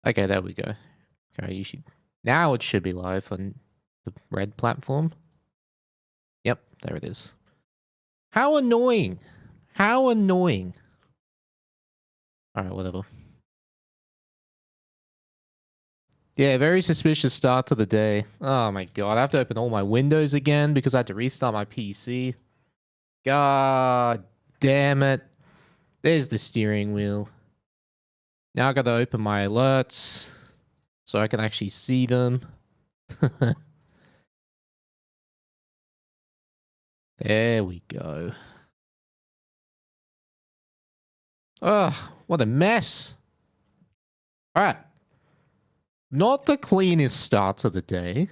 Okay, there we go. Okay, you should... Now it should be live on the red platform. Yep, there it is. How annoying! How annoying! Alright, whatever. Yeah, very suspicious start to the day. Oh my god, I have to open all my windows again because I had to restart my PC. God damn it. There's the steering wheel. Now I gotta open my alerts so I can actually see them. There we go. Ugh, what a mess. Alright. Not the cleanest start to the day.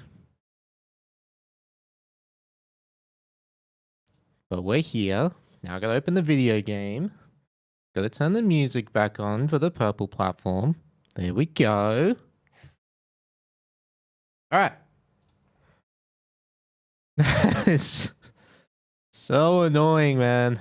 But we're here. Now I gotta open the video game. Gotta turn the music back on for the purple platform. There we go. Alright. It's so annoying, man.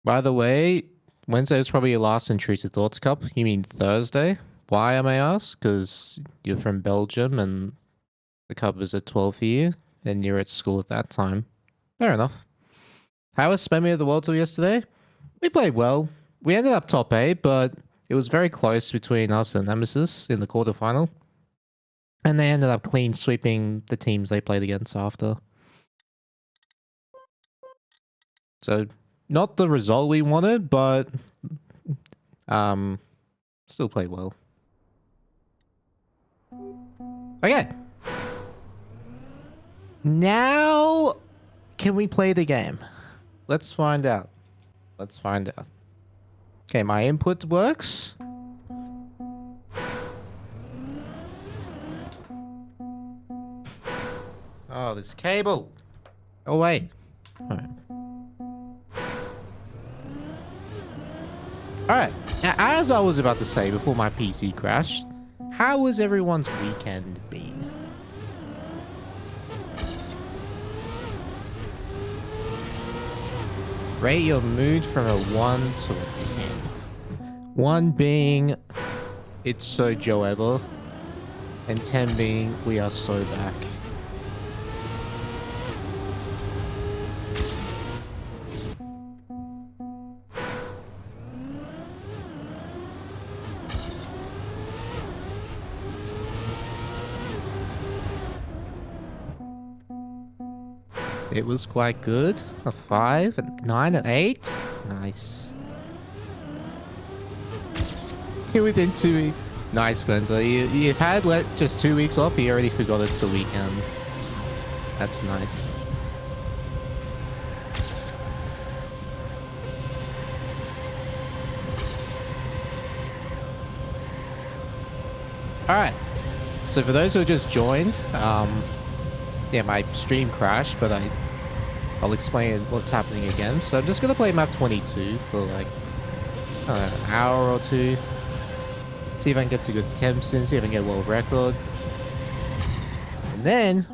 By the way, Wednesday is probably your last Intrusive Thoughts Cup. You mean Thursday? Why, I may ask? Because you're from Belgium and the cup is at 12 for you, and you're at school at that time. Fair enough. How was Spemmy of the World Tour yesterday? We played well. We ended up top 8, but it was very close between us and Nemesis in the quarterfinal. And they ended up clean sweeping the teams they played against after. So, not the result we wanted, but still played well. Okay. Now, can we play the game? Let's find out. Let's find out. Okay, my input works. Oh, this cable. Oh, wait. Alright. Alright, now as I was about to say before my PC crashed, how has everyone's weekend been? Rate your mood from a 1 to a 10. 1 being, it's so Joe ever, and 10 being, we are so back. It was quite good. A 5, a 9, an 8. Nice. You're within 2 weeks. Nice, Gwenda. You've had just 2 weeks off. You already forgot it's the weekend. That's nice. Alright. So for those who just joined, yeah, my stream crashed, but I'll explain what's happening again. So I'm just going to play map 22 for like, I don't know, an hour or two. See if I can get some good temps in, see if I can get a world record. And then,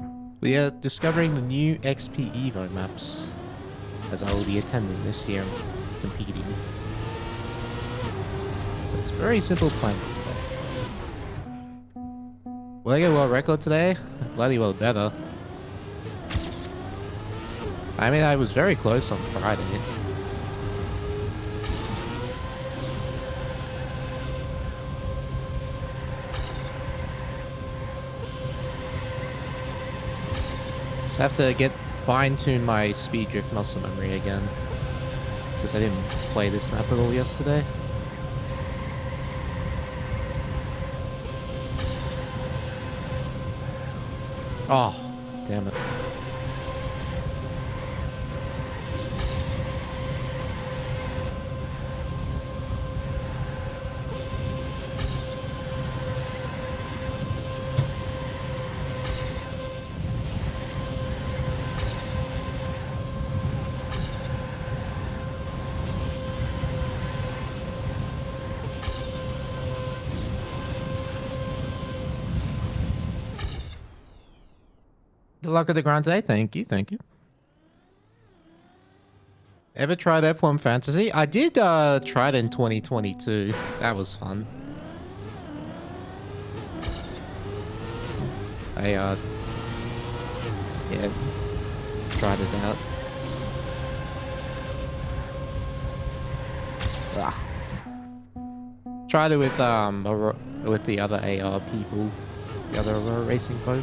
we are discovering the new XPEVO maps, as I will be attending this year and competing. So it's very simple playing today. Will I get a world record today? Bloody well better. I mean, I was very close on Friday. Just have to fine-tune my speed drift muscle memory again. Because I didn't play this map at all yesterday. Oh, damn it. Good luck at the grind today. Thank you, thank you. Ever tried F1 Fantasy? I did try it in 2022. That was fun. Yeah, tried it out. Ah. Tried it with the other AR people, the other racing folk.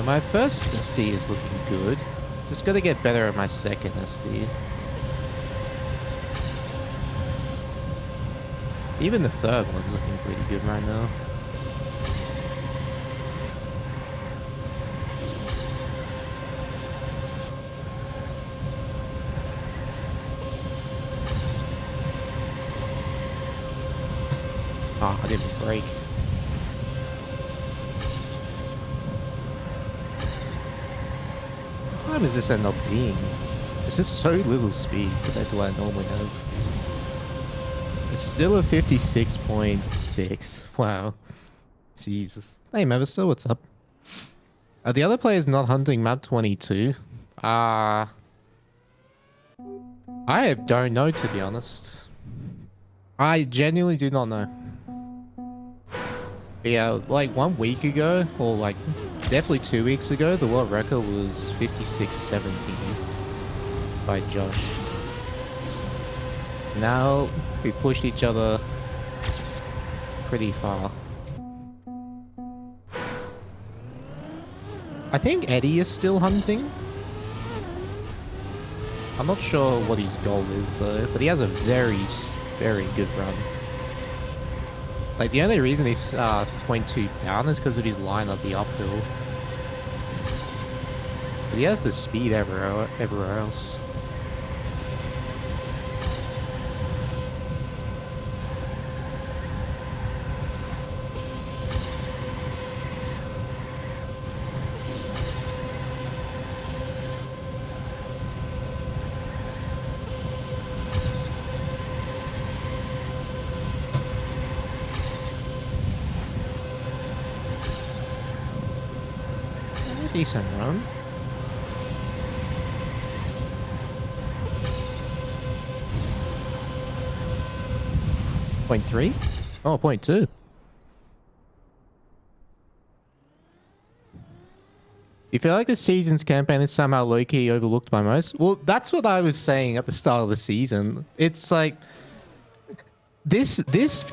My first SD is looking good. Just gotta get better at my second SD. Even the third one's looking pretty good right now. Oh, I didn't break. What time does this end up being? It's just so little speed compared to what I normally have. It's still a 56.6. Wow. Jesus. Hey, Mavister, what's up? The other player's not hunting map 22. I don't know, to be honest. I genuinely do not know. Yeah, like 1 week ago, or like definitely 2 weeks ago, the world record was 56.17 by Josh. Now we pushed each other pretty far. I think Eddie is still hunting. I'm not sure what his goal is though, but he has a very, very good run. Like, the only reason he's 0.2 down is because of his line of the uphill. But he has the speed everywhere else. Decent run. Point 3? Oh, 0.2. You feel like the season's campaign is somehow low-key overlooked by most? Well, that's what I was saying at the start of the season. It's like this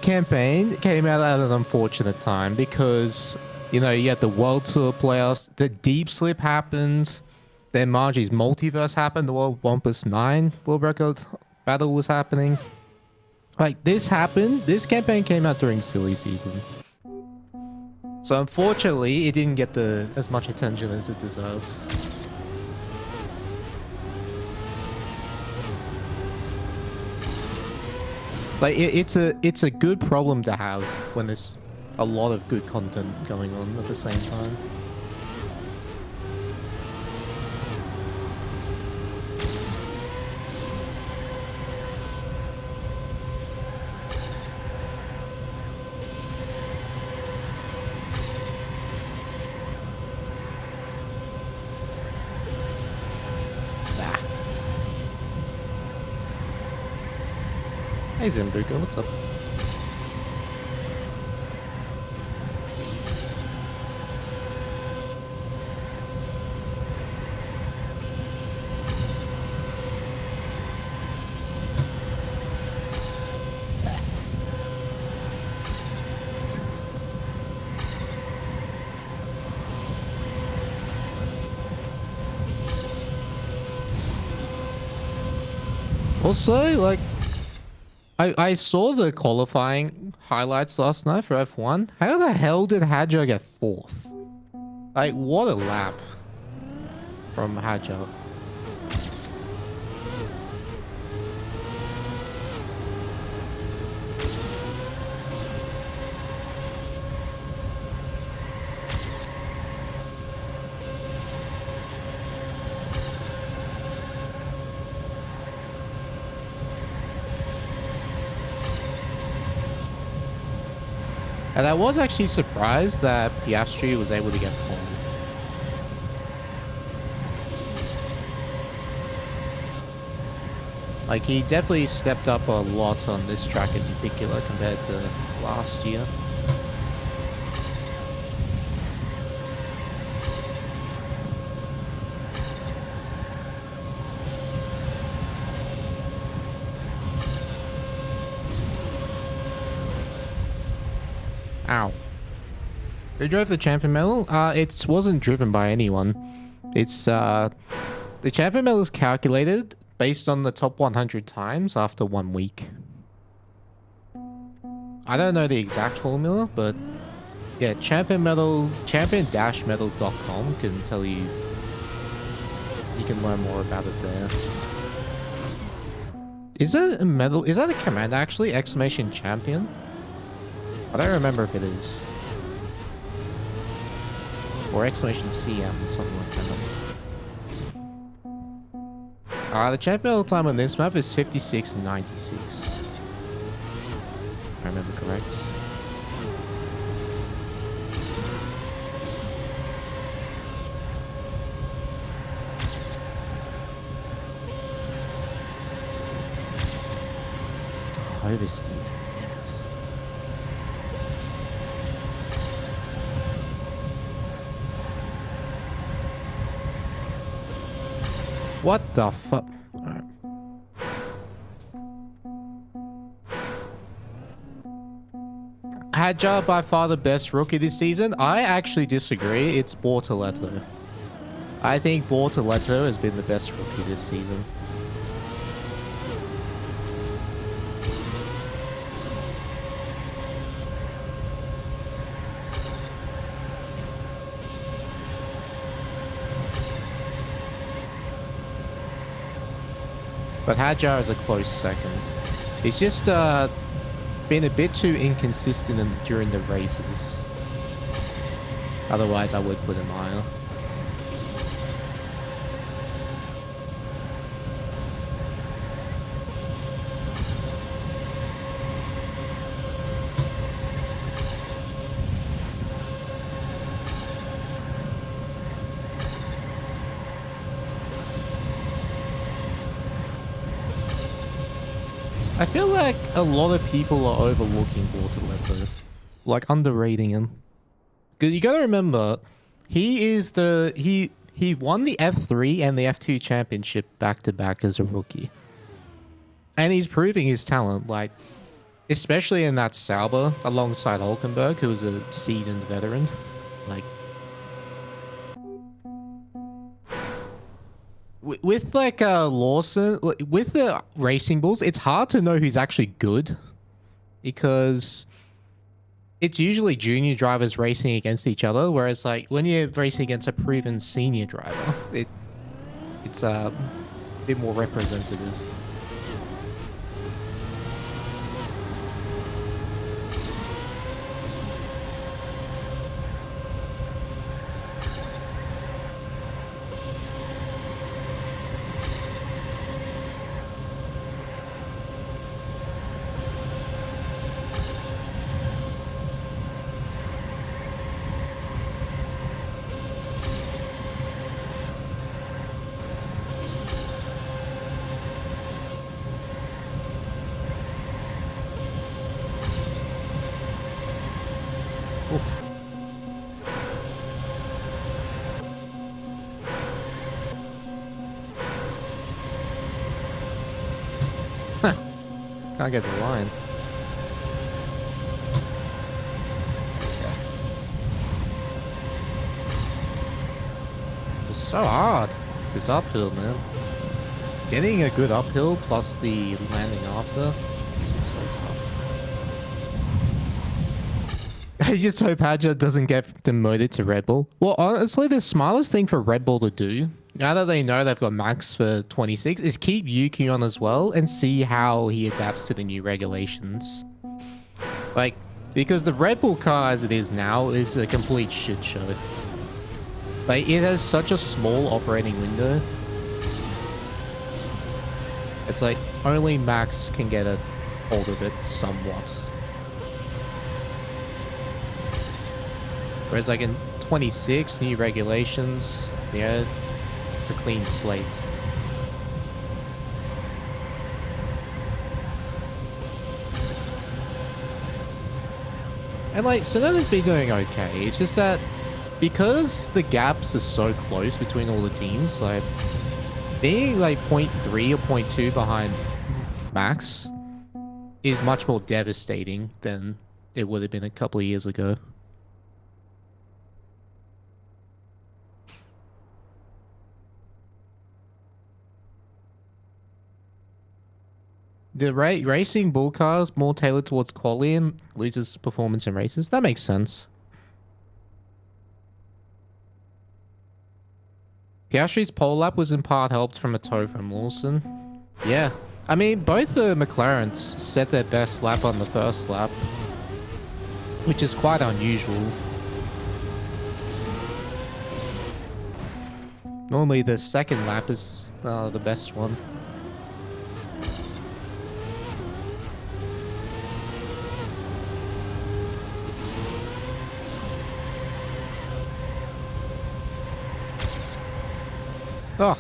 campaign came out at an unfortunate time because, you know, you had the World Tour playoffs, the Deep Slip happened, then Margie's Multiverse happened, the World Wampus 9 World Record Battle was happening. Like, this happened, this campaign came out during silly season. So unfortunately, it didn't get as much attention as it deserved. Like, it's a good problem to have when there's a lot of good content going on at the same time. Hey Zimbuka, what's up? Also, like, I saw the qualifying highlights last night for F1. How the hell did Hadjo get 4th? Like, what a lap from Hadjo. And I was actually surprised that Piastri was able to get pole. Like, he definitely stepped up a lot on this track in particular compared to last year. Ow. Who drove the champion medal? It wasn't driven by anyone. It's, the champion medal is calculated based on the top 100 times after 1 week. I don't know the exact formula, but yeah, champion-medals.com can tell you. You can learn more about it there. Is that a medal? Is that a command actually? Exclamation champion? I don't remember if it is. Or exclamation CM, something like that. The champion medal time on this map is 56.96. If I remember correct. Oversteer. Damn it. What the fuck? Alright. Hadjar by far the best rookie this season? I actually disagree. It's Bortoletto. I think Bortoletto has been the best rookie this season. But Hadjar is a close second. He's just been a bit too inconsistent during the races. Otherwise, I would put him higher. I feel like a lot of people are overlooking Bortoletto, like underrating him. Cause you gotta remember, he won the F3 and the F2 championship back to back as a rookie, and he's proving his talent. Like, especially in that Sauber alongside Hulkenberg, who was a seasoned veteran. Like, with like Lawson, with the Racing Bulls, it's hard to know who's actually good, because it's usually junior drivers racing against each other, whereas like when you're racing against a proven senior driver, it's a bit more representative. Can't get the line. It's so hard. This uphill, man. Getting a good uphill plus the landing after, so tough. I just hope Hadjar doesn't get demoted to Red Bull. Well, honestly, the smartest thing for Red Bull to do, now that they know they've got Max for 26, is keep Yuki on as well and see how he adapts to the new regulations. Like, because the Red Bull car as it is now is a complete shit show. Like, it has such a small operating window. It's like, only Max can get a hold of it somewhat. Whereas like in 26, new regulations, yeah, it's a clean slate. And like, Sonoda's been doing okay. It's just that because the gaps are so close between all the teams, like being like 0.3 or 0.2 behind Max is much more devastating than it would have been a couple of years ago. The racing bull cars more tailored towards quality and loses performance in races. That makes sense. Piastri's pole lap was in part helped from a tow from Lawson. Yeah. I mean, both the McLarens set their best lap on the first lap, which is quite unusual. Normally the second lap is the best one. Oh.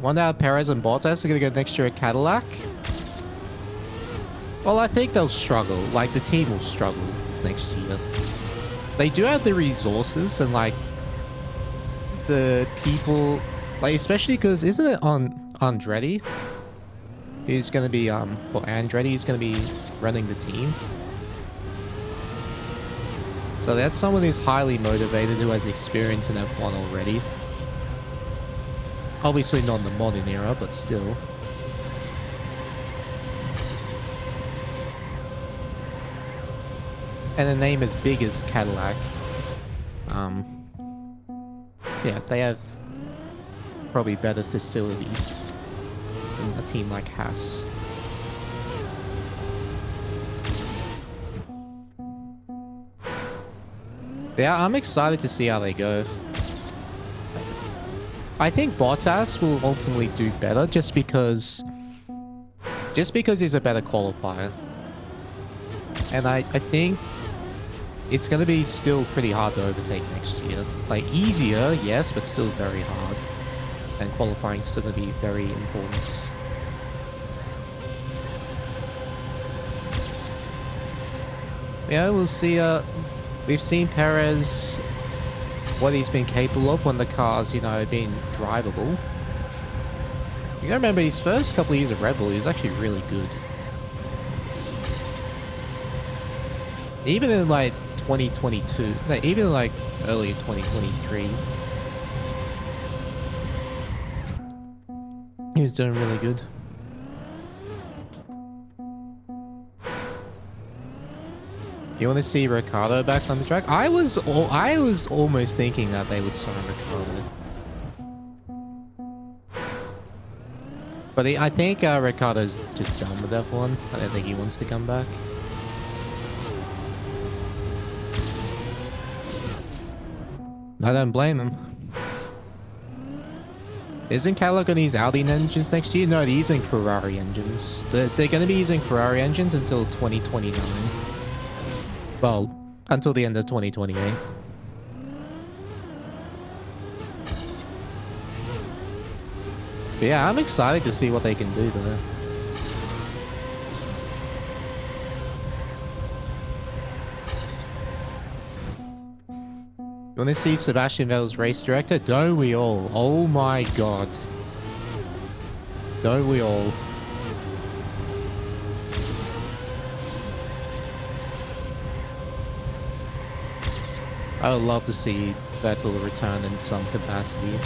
One out Perez and Bottas are going to go next year at Cadillac. Well, I think they'll struggle. Like, the team will struggle next year. They do have the resources and, like, the people... Like, especially because, isn't it on Andretti? Who's going to be, or Andretti is going to be running the team. So that's someone who's highly motivated, who has experience in F1 already. Obviously not in the modern era, but still. And a name as big as Cadillac. Yeah, they have probably better facilities than a team like Haas. Yeah, I'm excited to see how they go. I think Bottas will ultimately do better just because he's a better qualifier. And I think it's going to be still pretty hard to overtake next year. Like, easier, yes, but still very hard. And qualifying is still going to be very important. Yeah, we'll see. We've seen Perez, what he's been capable of when the car's, you know, been drivable. You gotta remember, his first couple of years of Red Bull, he was actually really good. Even in, like, 2022, no, even in, like, early 2023, he was doing really good. You want to see Ricciardo back on the track? I was almost thinking that they would sign Ricciardo. But I think Ricciardo's just done with F1. I don't think he wants to come back. I don't blame him. Isn't Cadillac going to use Audi engines next year? No, they're using Ferrari engines. They're going to be using Ferrari engines until 2029. Well, until the end of 2028. But yeah, I'm excited to see what they can do there. You want to see Sebastian Vettel's race director? Don't we all? Oh my god. Don't we all? I would love to see Vettel return in some capacity.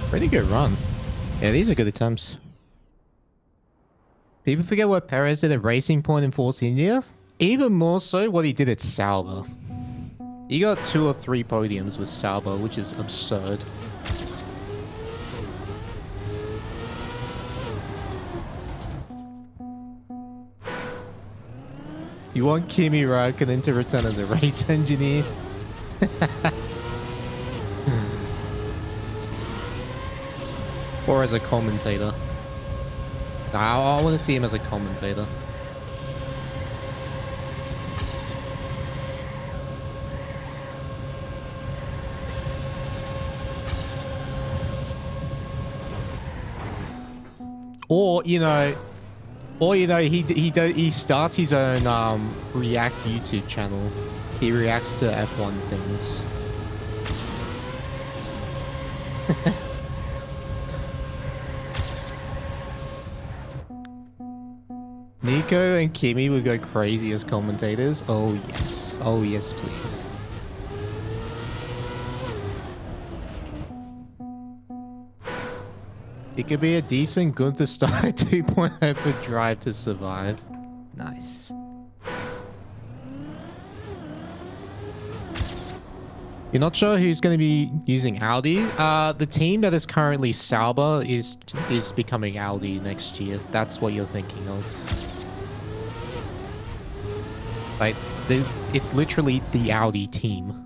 Pretty good run. Yeah, these are good attempts. People forget what Perez did at Racing Point in Force India. Even more so what he did at Sauber. He got 2 or 3 podiums with Sauber, which is absurd. You want Kimi Räikkönen to return as a race engineer? Or as a commentator? Nah, I want to see him as a commentator. Or you know, he starts his own React YouTube channel. He reacts to F1 things. Nico and Kimi would go crazy as commentators. Oh yes. Oh yes, please. It could be a decent Gunther Steiner 2.0 for Drive to Survive. Nice. You're not sure who's going to be using Audi? The team that is currently Sauber is becoming Audi next year. That's what you're thinking of. Like, it's literally the Audi team.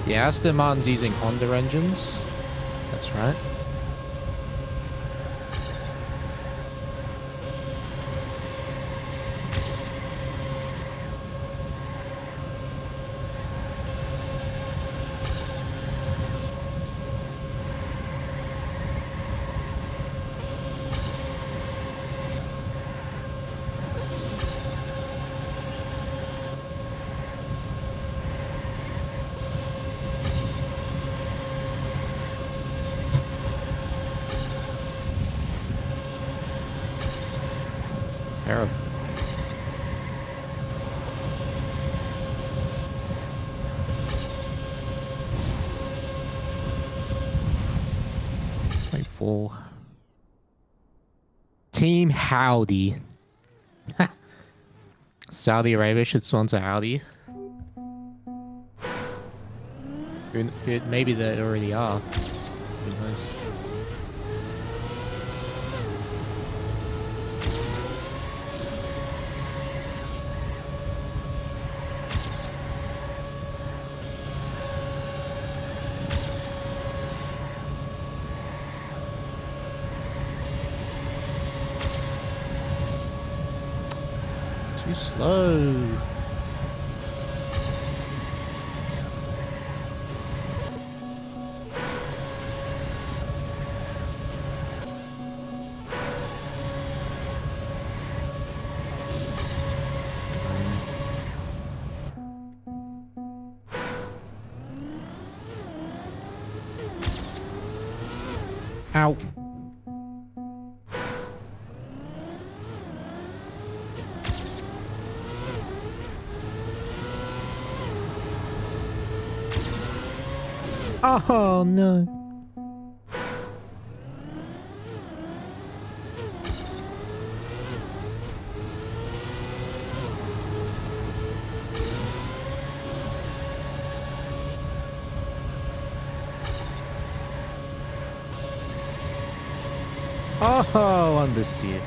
Yeah, Aston Martin's using Honda engines. That's right. Terrible. Like 4. Team Howdy. Saudi Arabia should sponsor Audi. Maybe they already are. Who knows? Too slow. Ow. Oh no. Oh, understeer.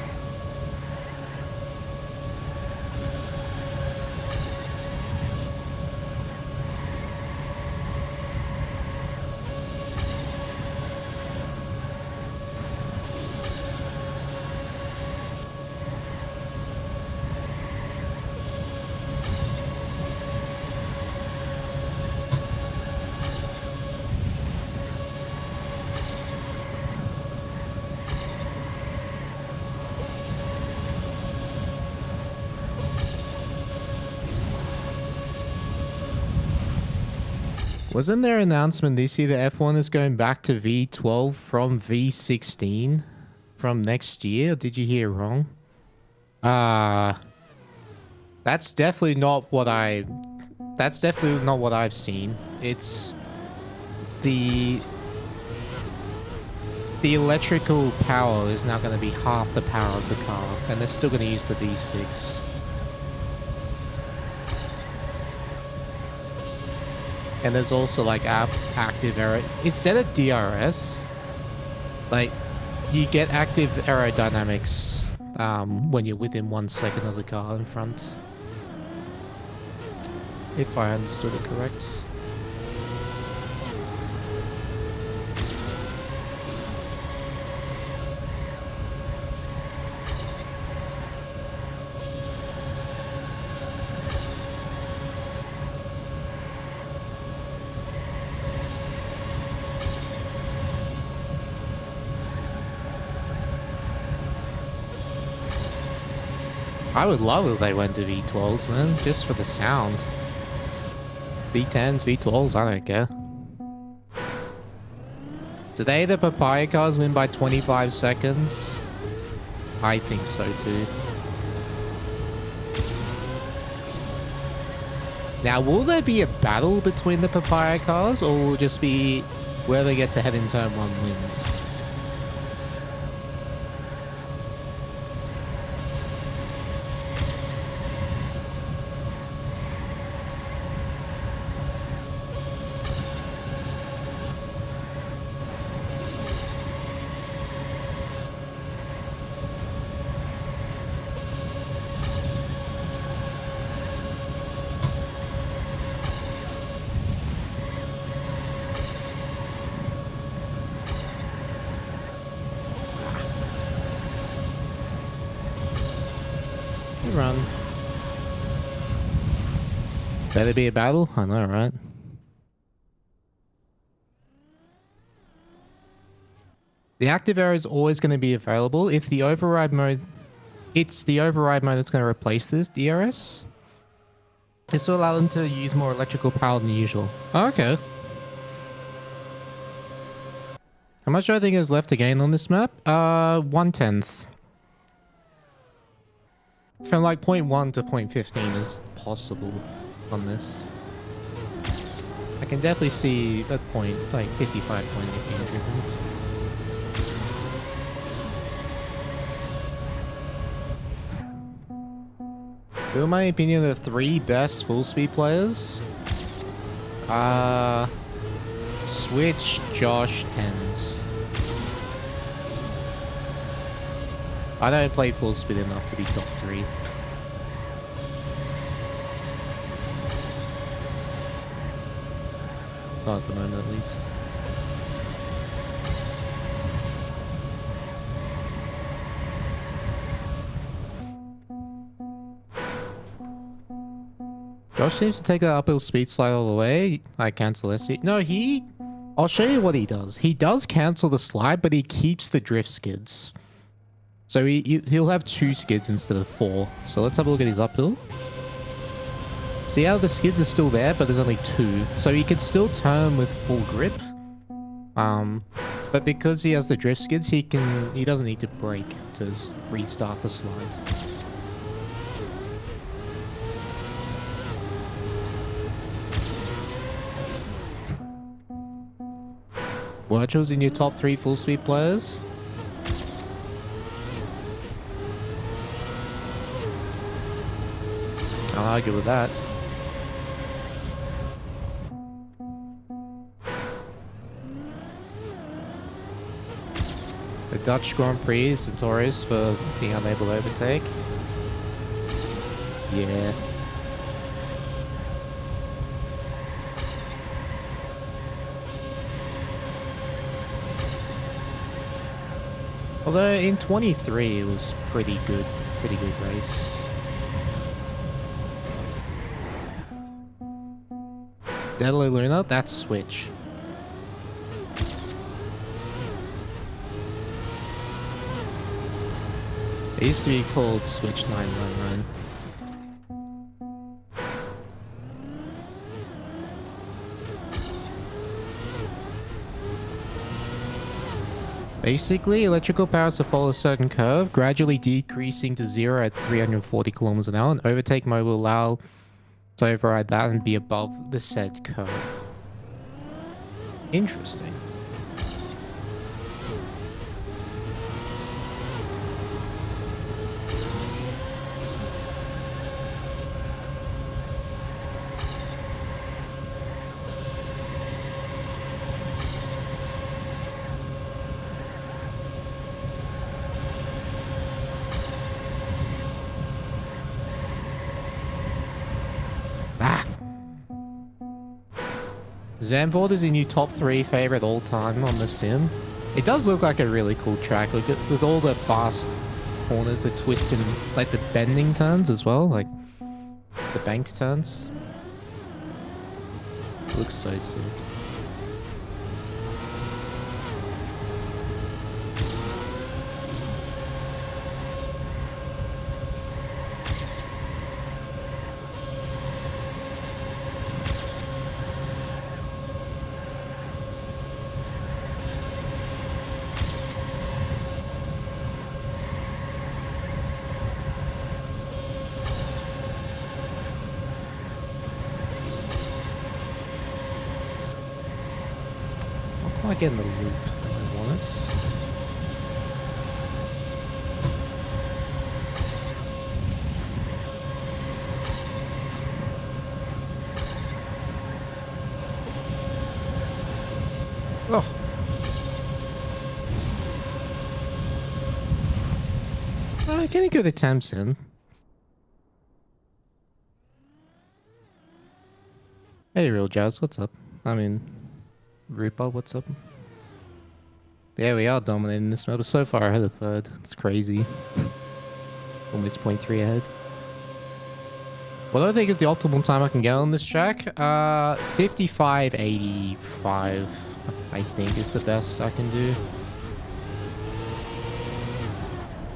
Wasn't there an announcement this year that F1 is going back to V12 from V16 from next year? Or did you hear wrong? That's definitely not what I've seen. It's the electrical power is now going to be half the power of the car, and they're still going to use the V6. And there's also like active aero. Instead of DRS, like you get active aerodynamics when you're within 1 second of the car in front. If I understood it correct. I would love if they went to V12s, man, just for the sound. V10s, V12s, I don't care. Today the papaya cars win by 25 seconds? I think so too. Now, will there be a battle between the papaya cars, or will it just be whoever gets ahead in turn 1 wins? Run. Better be a battle? I know, right? The active arrow is always going to be available. If the override mode... It's the override mode that's going to replace this DRS. This will allow them to use more electrical power than usual. Oh, okay. How much do I think is left to gain on this map? 1/10. From like 0.1 to 0.15 is possible on this. I can definitely see that point, like 55 point being driven. Who, in my opinion, are the 3 best full speed players? Switch, Josh, and... I don't play full speed enough to be top 3. Not at the moment, at least. Josh seems to take that uphill speed slide all the way. I cancel SC. No, I'll show you what he does. He does cancel the slide, but he keeps the drift skids. So he'll have 2 skids instead of 4. So let's have a look at his uphill. See how the skids are still there, but there's only 2. So he can still turn with full grip. But because he has the drift skids, he doesn't need to brake to restart the slide. Virtual's in your top 3 full speed players. I'll argue with that. The Dutch Grand Prix is notorious for being unable to overtake. Yeah. Although in 23 it was pretty good race. Deadly Luna, that's Switch. It used to be called Switch 999. Basically, electrical powers to follow a certain curve, gradually decreasing to 0 at 340 kilometers an hour, and overtake mode will allow to override that and be above the said curve. Interesting. Zandvoort is a new top 3 favorite all time on the sim. It does look like a really cool track. Look at with all the fast corners, the twist and like the bending turns as well, like the banked turns. It looks so sick. I get in the loop when I want it. Oh. Getting good attempts in. Hey, Real Jazz, what's up? I mean, Rupa, what's up? Yeah, we are dominating this map. We're so far ahead of third. It's crazy. Almost 0.3 ahead. What do I think is the optimal time I can get on this track? 55.85, I think, is the best I can do.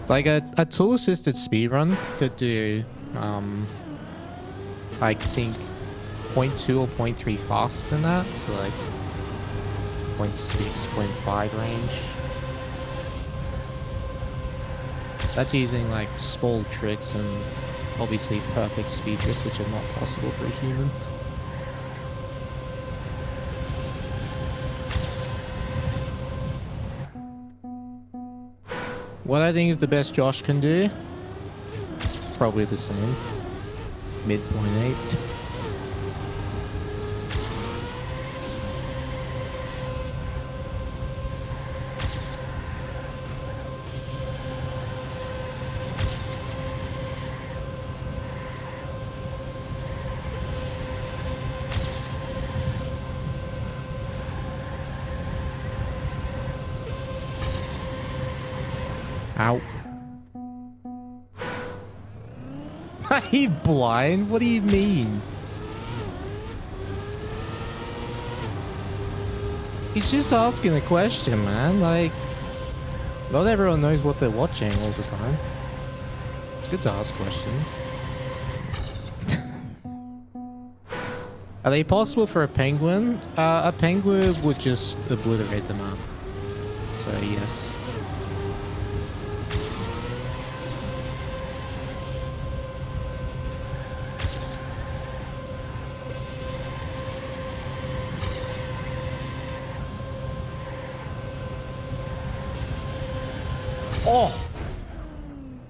Like a tool-assisted speedrun could do, I think, 0.2 or 0.3 faster than that. So like 0.6, 0.5 range. That's using like small tricks and obviously perfect speed drifts, which are not possible for a human. What I think is the best Josh can do, probably the same. Mid 0.8. Ow. Are you blind? What do you mean? He's just asking a question, man. Like, not everyone knows what they're watching all the time. It's good to ask questions. Are they possible for a penguin? A penguin would just obliterate the map. So, yes. Oh!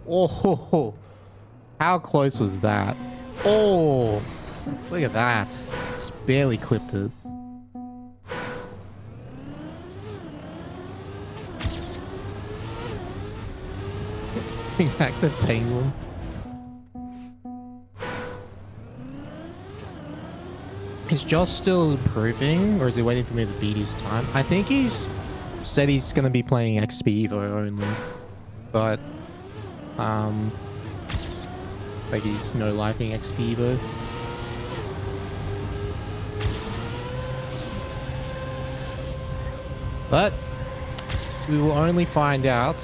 Oh! How close was that? Oh! Look at that. Just barely clipped it. Bring back the penguin. Is Josh still improving, or is he waiting for me to beat his time? I think he's said he's going to be playing XPEVO only. But, like he's no liking XPEVO. But we will only find out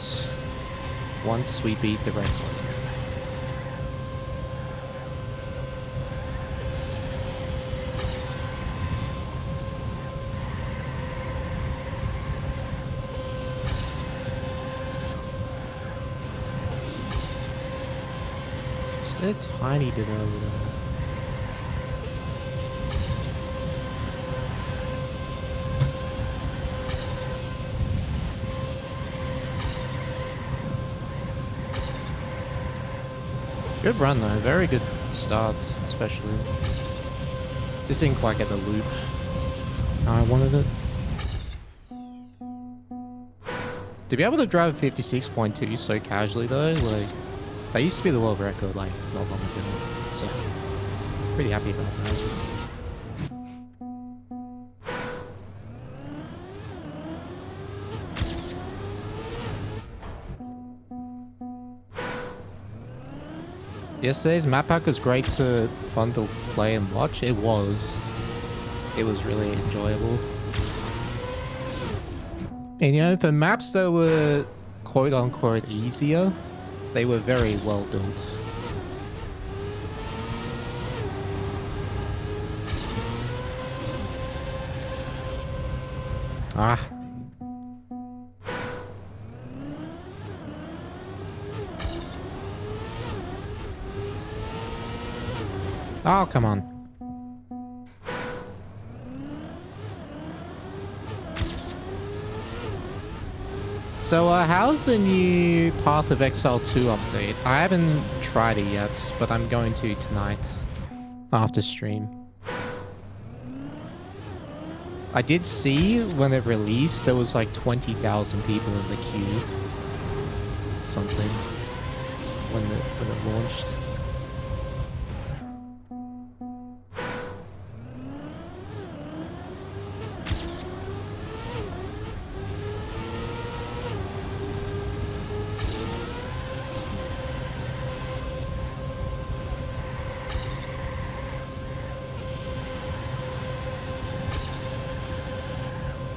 once we beat the record. Just a tiny bit over there. Good run though, very good start, especially. Just didn't quite get the loop how I wanted it. To be able to drive 56.2 so casually though, like, that used to be the world record like not long ago. So, pretty happy about that. Yesterday's map pack was great fun to play and watch. It was really enjoyable. And you know, for maps that were quote unquote easier, they were very well built. Ah. Oh, come on. So, how's the new Path of Exile 2 update? I haven't tried it yet, but I'm going to tonight after stream. I did see when it released, there was like 20,000 people in the queue. Something. When it launched.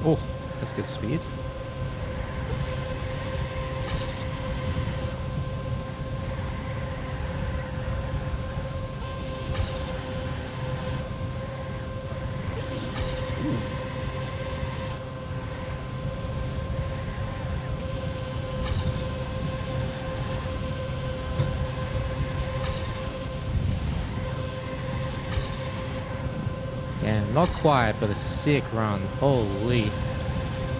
Oh, that's good speed. Yeah, not quite, but a sick run. Holy.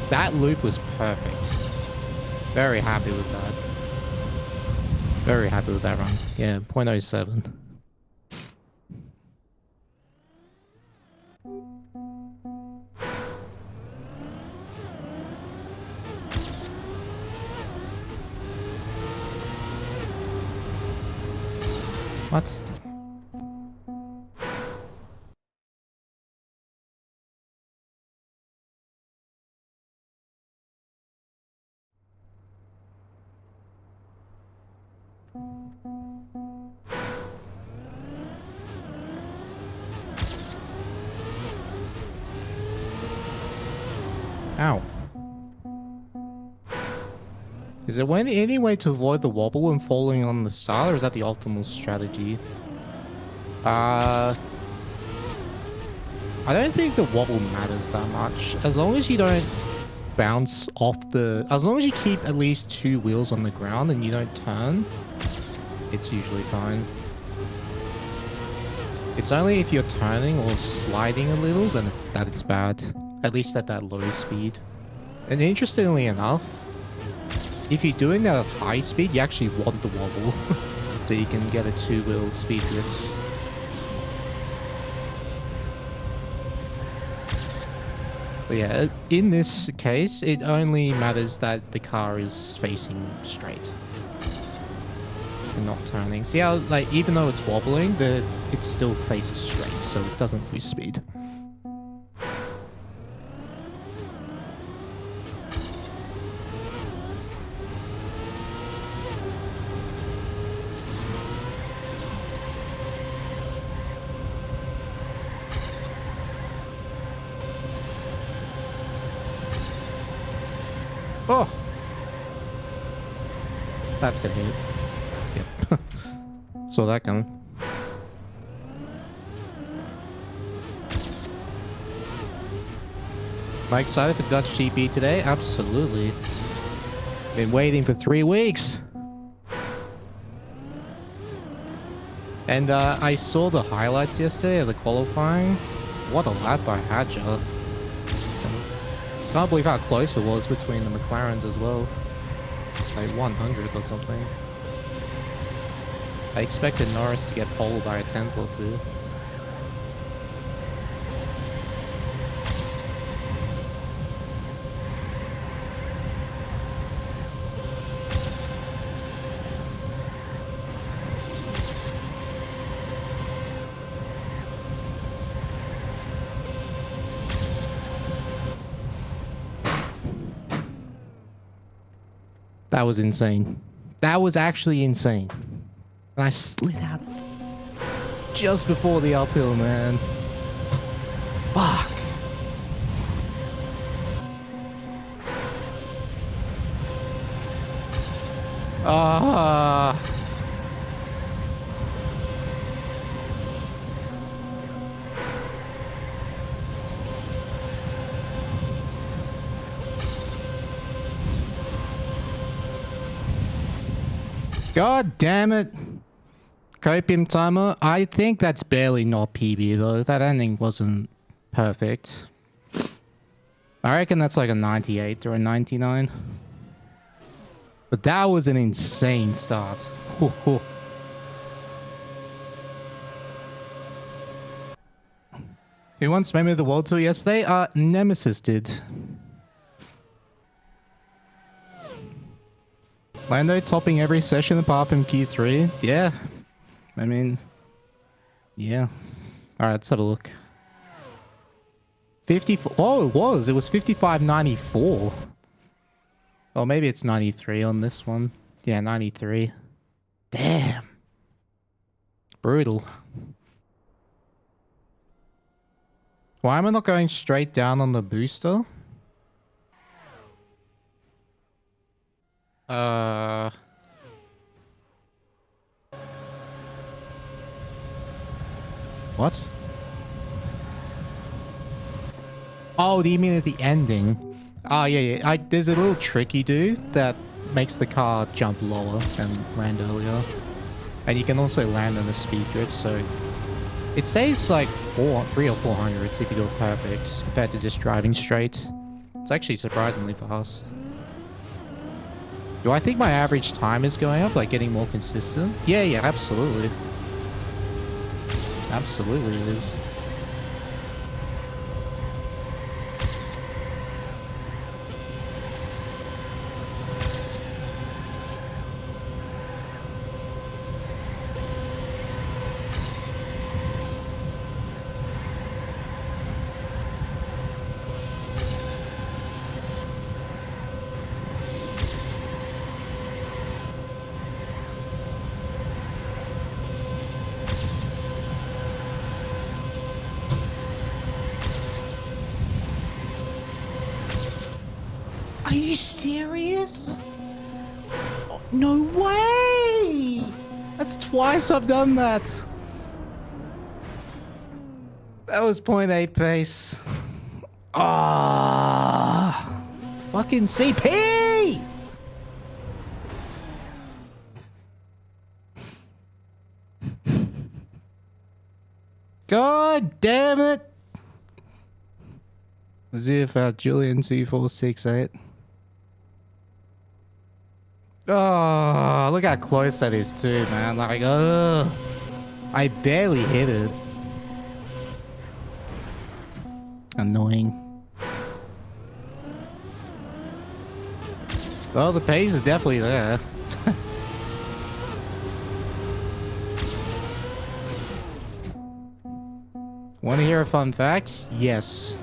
That loop was perfect. Very happy with that. Very happy with that run. Yeah, 0.07. What? Ow. Is there any way to avoid the wobble when falling on the start, or is that the optimal strategy? I don't think the wobble matters that much. As long as you don't bounce off the... As long as you keep at least 2 wheels on the ground and you don't turn, it's usually fine. It's only if you're turning or sliding a little, then it's bad. At least at that low speed. And interestingly enough, if you're doing that at high speed, you actually want the wobble. So you can get a 2-wheel speed drift. But yeah, in this case, it only matters that the car is facing straight. And not turning. See how, like, even though it's wobbling, it still faces straight, so it doesn't lose speed. Oh! That's gonna hit. Yep. Saw that coming. Am I excited for Dutch GP today? Absolutely. Been waiting for 3 weeks. And I saw the highlights yesterday of the qualifying. What a lap by Hadja. Can't believe how close it was between the McLarens as well. Like 100 or something. I expected Norris to get pole by a tenth or two. That was insane. That was actually insane. And I slid out just before the uphill, man. Fuck. Ah. God damn it. Copium timer. I think that's barely not PB though. That ending wasn't perfect. I reckon that's like a 98 or a 99. But that was an insane start. Who wants Memory of the World Tour yesterday? Nemesis did. Lando topping every session apart from Q3. Yeah. I mean, yeah. Alright, let's have a look. 54. Oh, it was. It was 55.94. Oh, maybe it's 93 on this one. Yeah, 93. Damn. Brutal. Why am I not going straight down on the booster? What? Oh, do you mean at the ending? Oh, yeah. There's a little trick you do that makes the car jump lower and land earlier. And you can also land in a speed drift, so... It saves like 300 or 400 if you do it perfect, compared to just driving straight. It's actually surprisingly fast. Do I think my average time is going up, like getting more consistent? Yeah, absolutely. Absolutely it is. Are you serious? Oh, no way! That's twice I've done that. That was 0.8 pace. Ah, fucking CP! God damn it! ZFR Julian 2468. Oh, look how close that is too, man. Like, I barely hit it. Annoying. Well, the pace is definitely there. Want to hear a fun fact? Yes.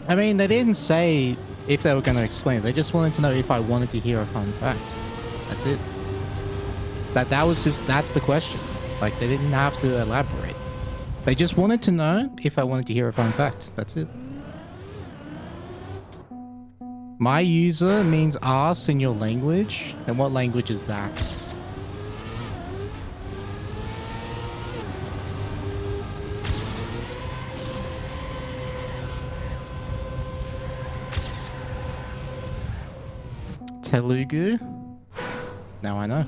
I mean, they didn't say if they were going to explain it. They just wanted to know if I wanted to hear a fun fact. That's it. That's the question. Like, they didn't have to elaborate. They just wanted to know if I wanted to hear a fun fact. That's it. My user means ass in your language? And what language is that? Telugu? Now I know.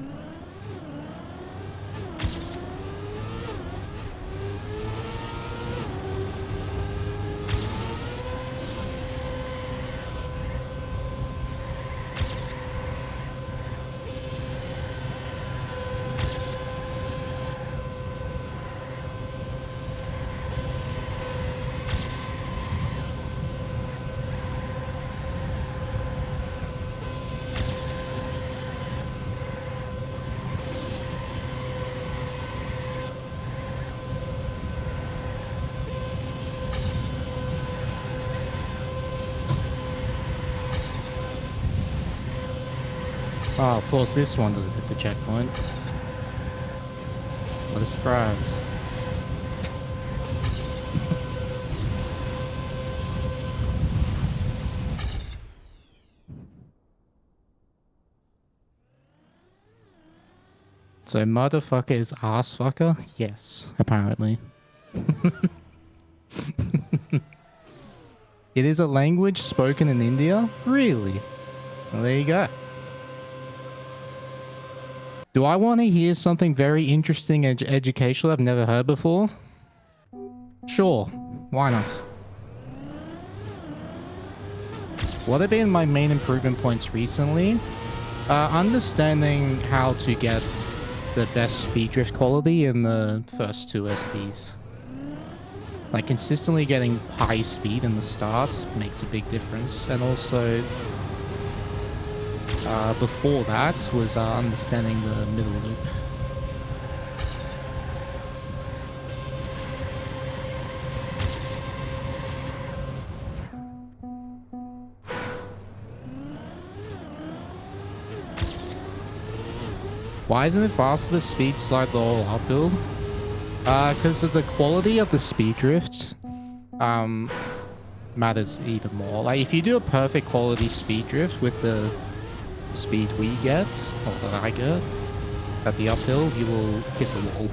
Oh, of course this one doesn't hit the checkpoint. What a surprise. So motherfucker is ass fucker? Yes, apparently. It is a language spoken in India? Really? Well, there you go. Do I want to hear something very interesting and educational I've never heard before? Sure, why not? What have been my main improvement points recently? Understanding how to get the best speed drift quality in the first two SDs. Like consistently getting high speed in the start makes a big difference, and also before that was understanding the middle loop. Why isn't it faster? The speed slide all uphill? Because of the quality of the speed drift matters even more. Like if you do a perfect quality speed drift with the speed we get, or that I get, at the uphill, you will hit the wall.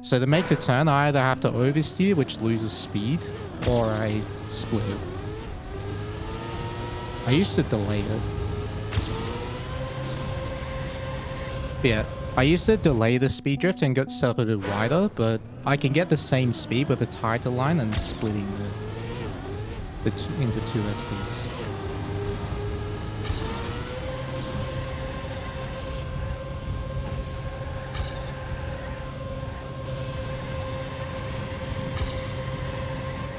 So to make the turn, I either have to oversteer, which loses speed, or I split it. I used to delay it. Yeah, I used to delay the speed drift and get set up a bit wider, but I can get the same speed with a tighter line and splitting into two SDs.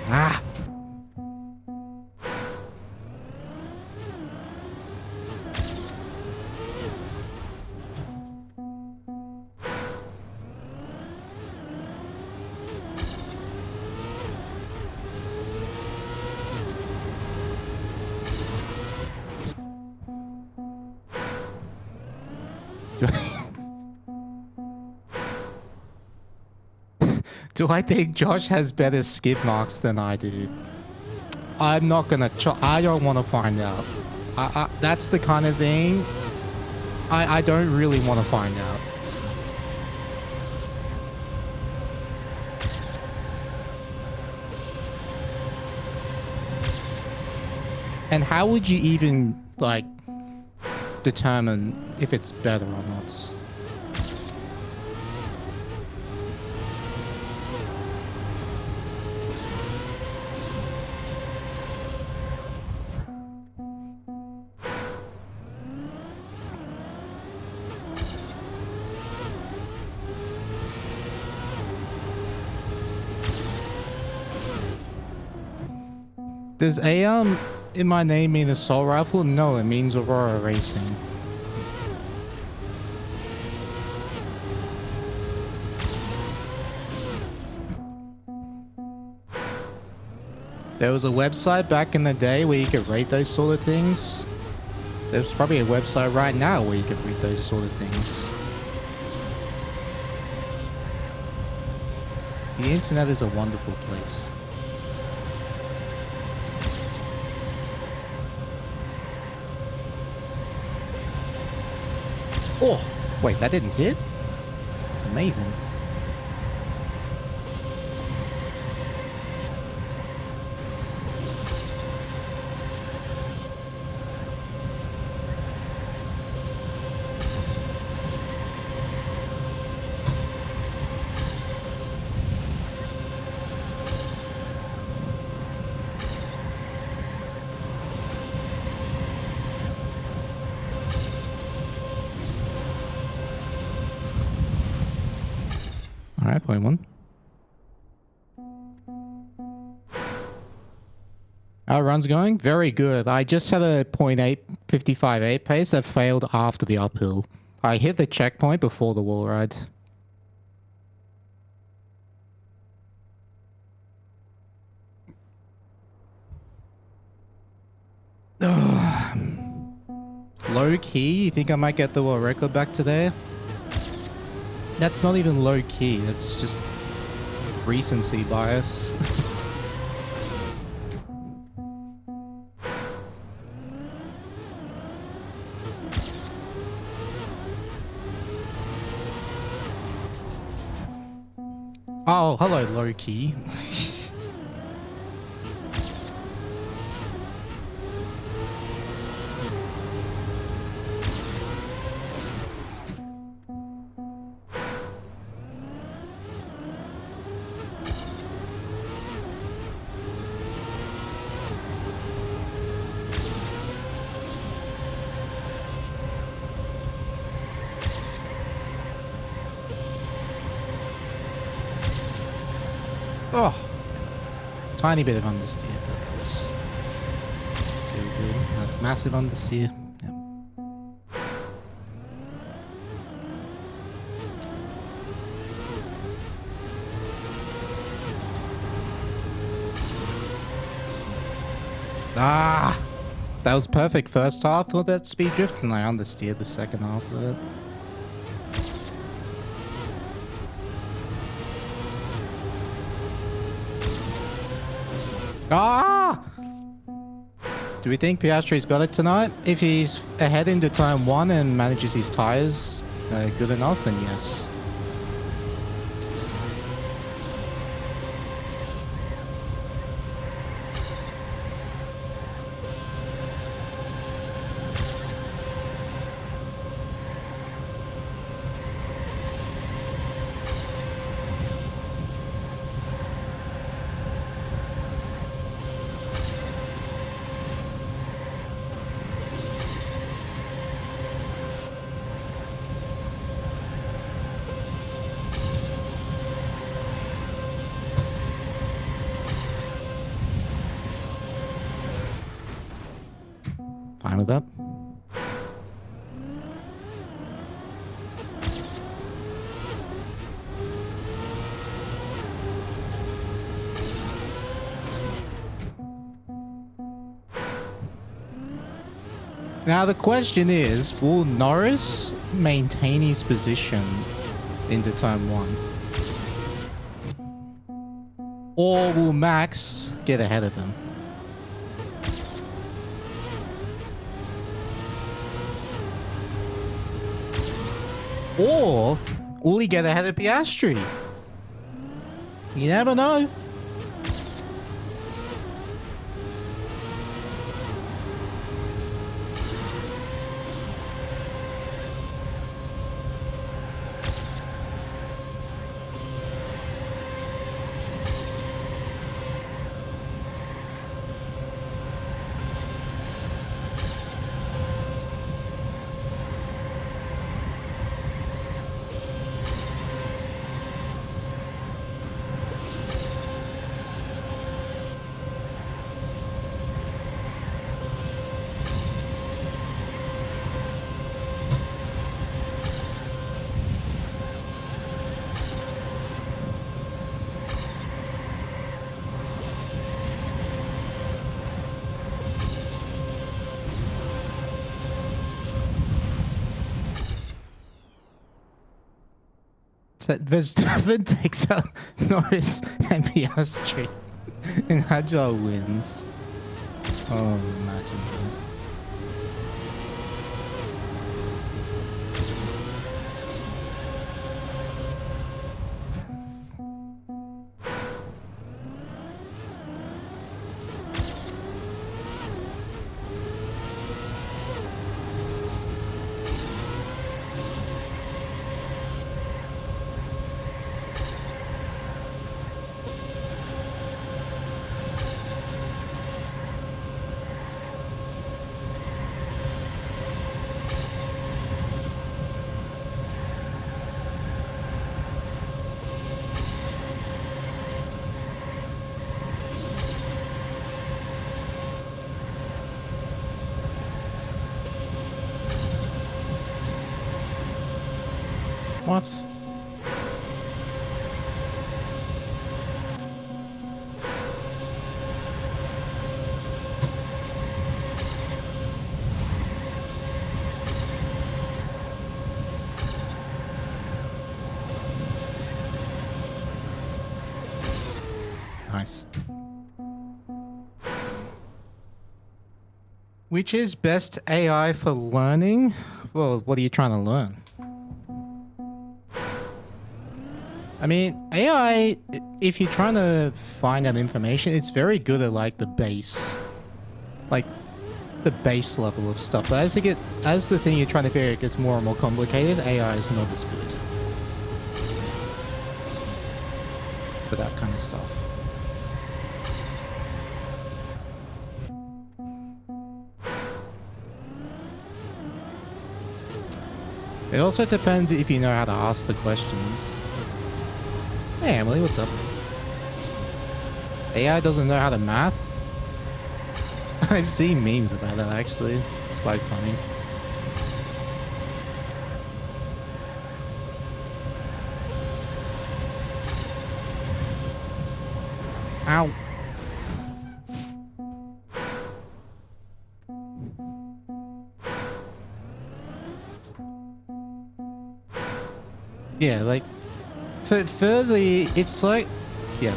Ah! Do I think Josh has better skid marks than I do? I'm not gonna I don't want to find out. That's the kind of thing I don't really want to find out. And how would you even, like, determine if it's better or not? Does AM in my name mean assault rifle? No, it means Aurora Racing. There was a website back in the day where you could rate those sort of things. There's probably a website right now where you could read those sort of things. The internet is a wonderful place. Oh, wait, that didn't hit? It's amazing. All right, point one. Our run's going very good. I just had a 0.855 pace that failed after the uphill. I hit the checkpoint before the wall ride. Low key, you think I might get the world record back today? That's not even low key, that's just recency bias. Oh, hello, low key. Oh, tiny bit of understeer, but that was very good. That's massive understeer. Yep. Ah, that was perfect first half of that speed drift, and I understeered the second half of it. Ah! Do we think Piastri's got it tonight? If he's ahead into time 1 and manages his tires good enough, then yes. Fine with that. Now the question is, will Norris maintain his position into time 1? Or will Max get ahead of him? Or will he get ahead of Piastri? You never know. Verstappen takes out Norris and Piastri and Agile wins. Oh, imagine that. What? Nice. Which is best AI for learning? Well, what are you trying to learn? I mean, AI, if you're trying to find out information, it's very good at like the base. Like the base level of stuff. But as the thing you're trying to figure out gets more and more complicated, AI is not as good for that kind of stuff. It also depends if you know how to ask the questions. Hey Emily, what's up? AI doesn't know how to math? I've seen memes about that actually. It's quite funny. Ow. Yeah, like, thirdly, it's like, yeah.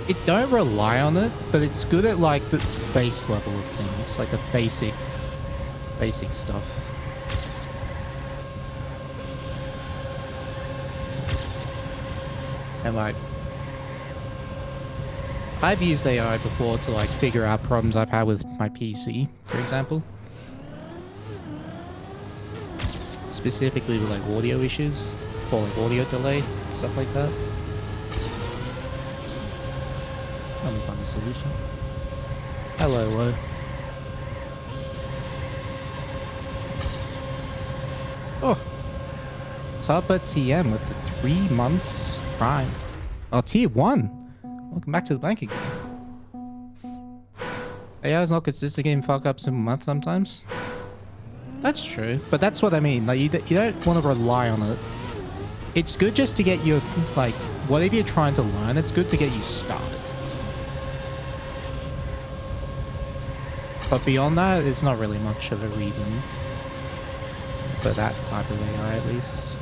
It don't rely on it, but it's good at like the base level of things, like the basic stuff. And like, I've used AI before to like figure out problems I've had with my PC, for example. Specifically with like audio issues, or like audio delay, stuff like that. Let me find a solution. Hello, hello. Oh, Tubba TM with the 3 months Prime. Oh, tier 1. Welcome back to the banking. AI is not consistent, getting fuck ups in a month sometimes. That's true, but that's what I mean. Like, you don't want to rely on it. It's good just to get your, like, whatever you're trying to learn, it's good to get you started. But beyond that, it's not really much of a reason for that type of AI, at least.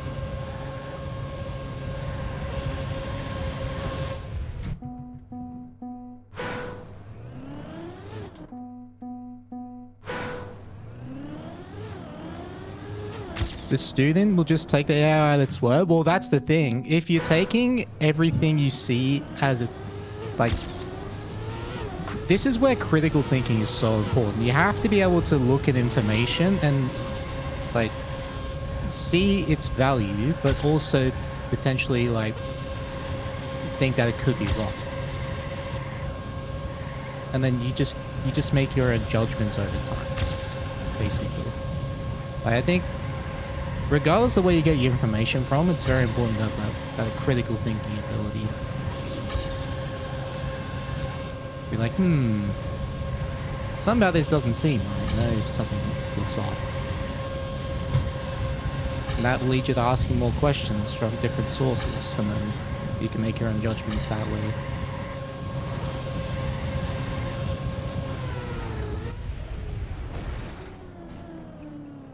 The student will just take the AI that's word. Well, that's the thing. If you're taking everything you see as a, like, this is where critical thinking is so important. You have to be able to look at information and, like, see its value, but also potentially, like, think that it could be wrong. And then you just make your own judgments over time, basically. Like, I think, regardless of where you get your information from, it's very important to have that critical thinking ability. Be like, something about this doesn't seem right. No, something looks off. And that will lead you to asking more questions from different sources, and then you can make your own judgments that way.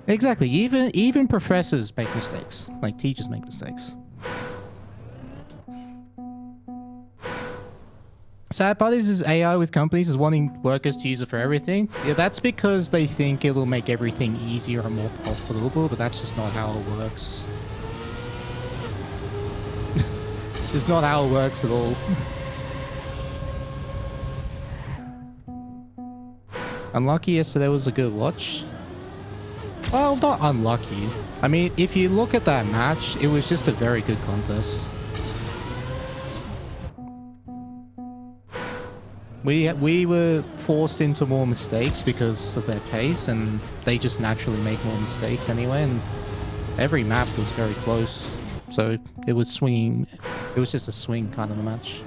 Exactly. Even professors make mistakes. Like, teachers make mistakes. Sad part is AI with companies is wanting workers to use it for everything. Yeah, that's because they think it'll make everything easier and more profitable, but that's just not how it works. It's just not how it works at all. Unlucky yesterday was a good watch. Well, not unlucky. I mean, if you look at that match, it was just a very good contest. We were forced into more mistakes because of their pace, and they just naturally make more mistakes anyway, and every map was very close. So it was swinging. It was just a swing kind of a match.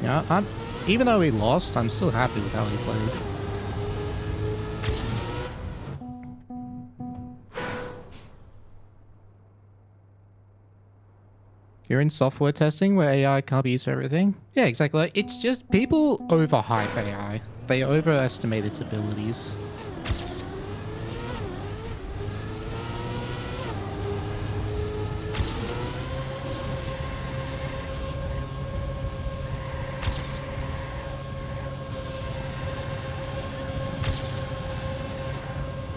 Yeah, even though we lost, I'm still happy with how he played. You're in software testing where AI can't be used for everything? Yeah, exactly. It's just people overhype AI. They overestimate its abilities.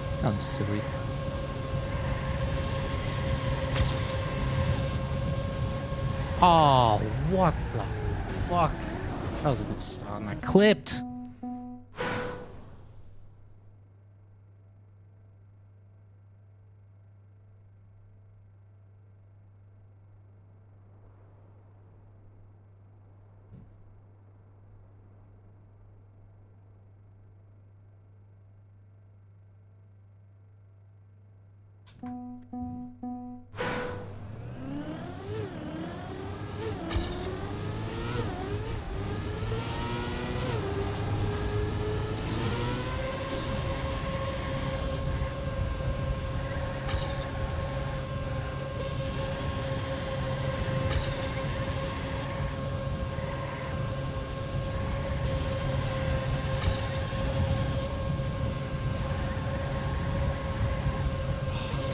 It's kind of silly. Oh, what the fuck? That was a good start, and I clipped.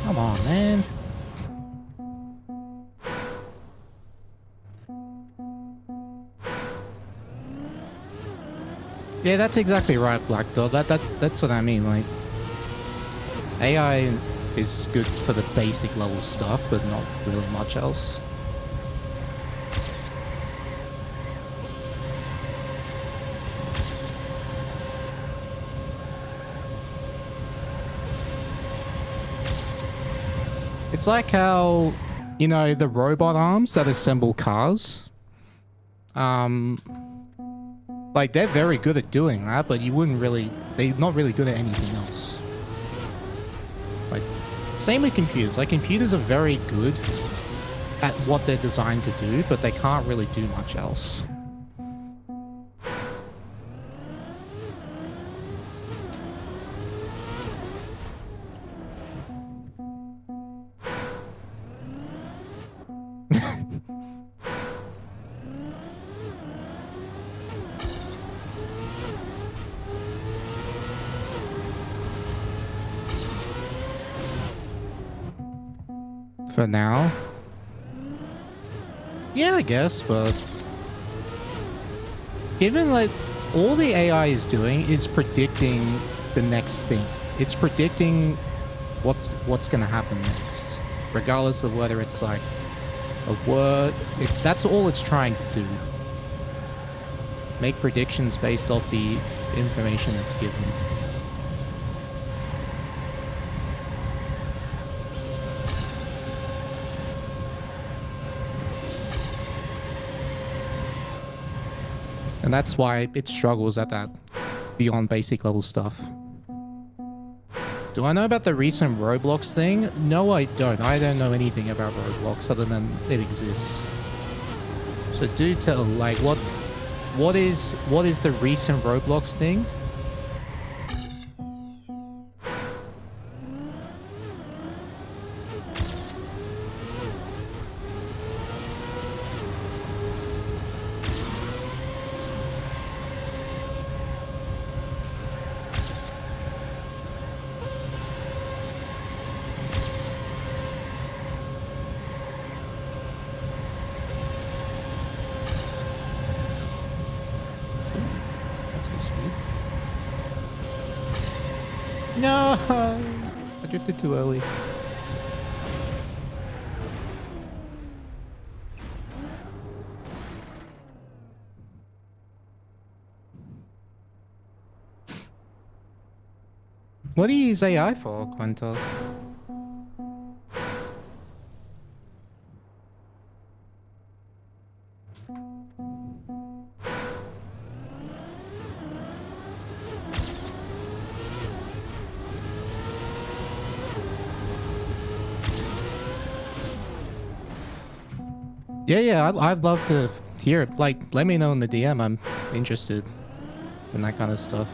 Come on, man. Yeah, that's exactly right, Black Dot. That's what I mean. Like, AI is good for the basic level stuff, but not really much else. It's like how, you know, the robot arms that assemble cars. Like, they're very good at doing that, but you wouldn't really... They're not really good at anything else. Like, same with computers. Like, computers are very good at what they're designed to do, but they can't really do much else. For now. Yeah, I guess, but... Given, like, all the AI is doing is predicting the next thing. It's predicting what's gonna happen next. Regardless of whether it's, like, a word... That's all it's trying to do. Make predictions based off the information that's given. And that's why it struggles at that beyond basic level stuff. Do I know about the recent Roblox thing? No, I don't. I don't know anything about Roblox other than it exists. So do tell, like, what is the recent Roblox thing? No! I drifted too early. What do you use AI for, Quinto? Yeah, I'd love to hear it. Like, let me know in the DM. I'm interested in that kind of stuff.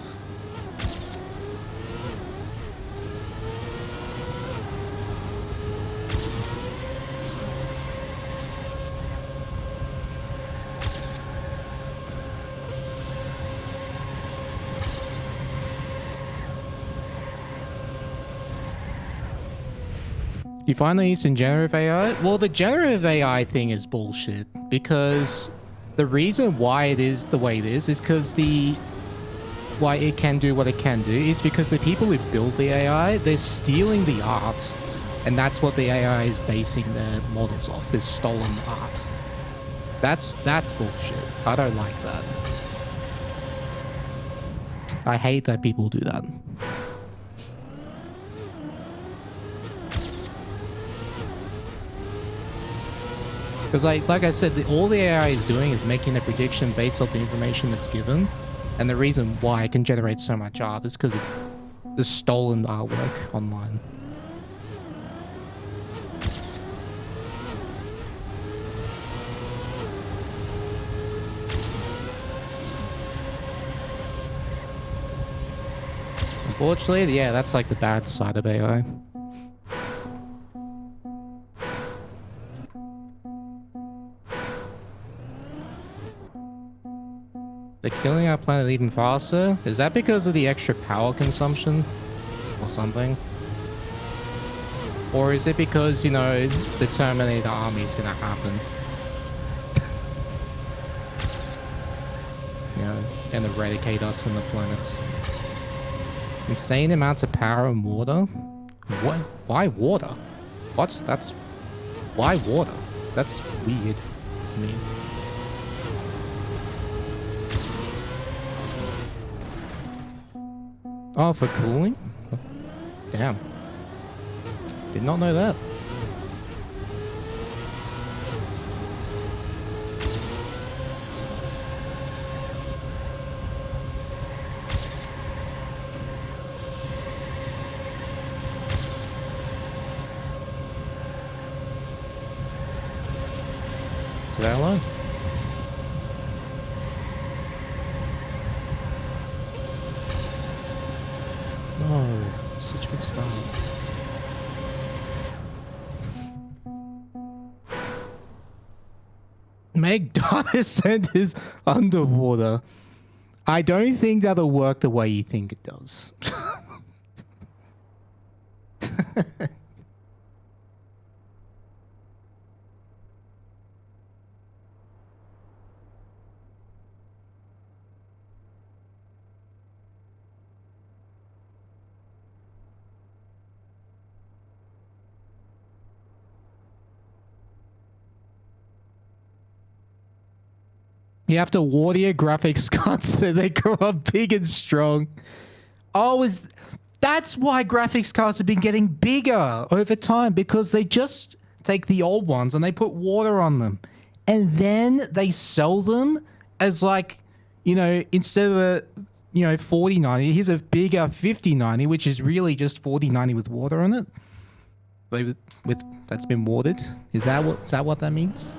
You find the use in generative AI? Well, the generative AI thing is bullshit because the reason why it is the way it is because why it can do what it can do is because the people who build the AI, they're stealing the art, and that's what the AI is basing their models off, is stolen art. That's bullshit. I don't like that. I hate that people do that. Because like I said, all the AI is doing is making a prediction based off the information that's given. And the reason why it can generate so much art is because of the stolen artwork online. Unfortunately, yeah, that's like the bad side of AI. They're killing our planet even faster? Is that because of the extra power consumption? Or something? Or is it because, you know, the Terminator army is gonna happen? You know, and eradicate us and the planet. Insane amounts of power and water? What? Why water? What? That's... Why water? That's weird to me. Oh, for cooling? Damn. Did not know that. Did I alone? No, such a good start. Make data centers underwater. I don't think that'll work the way you think it does. You have to water your graphics cards so they grow up big and strong. Oh, that's why graphics cards have been getting bigger over time, because they just take the old ones and they put water on them. And then they sell them as like, you know, instead of a, you know, 4090, here's a bigger 5090, which is really just 4090 with water on it. But with that's been watered. Is that what that means?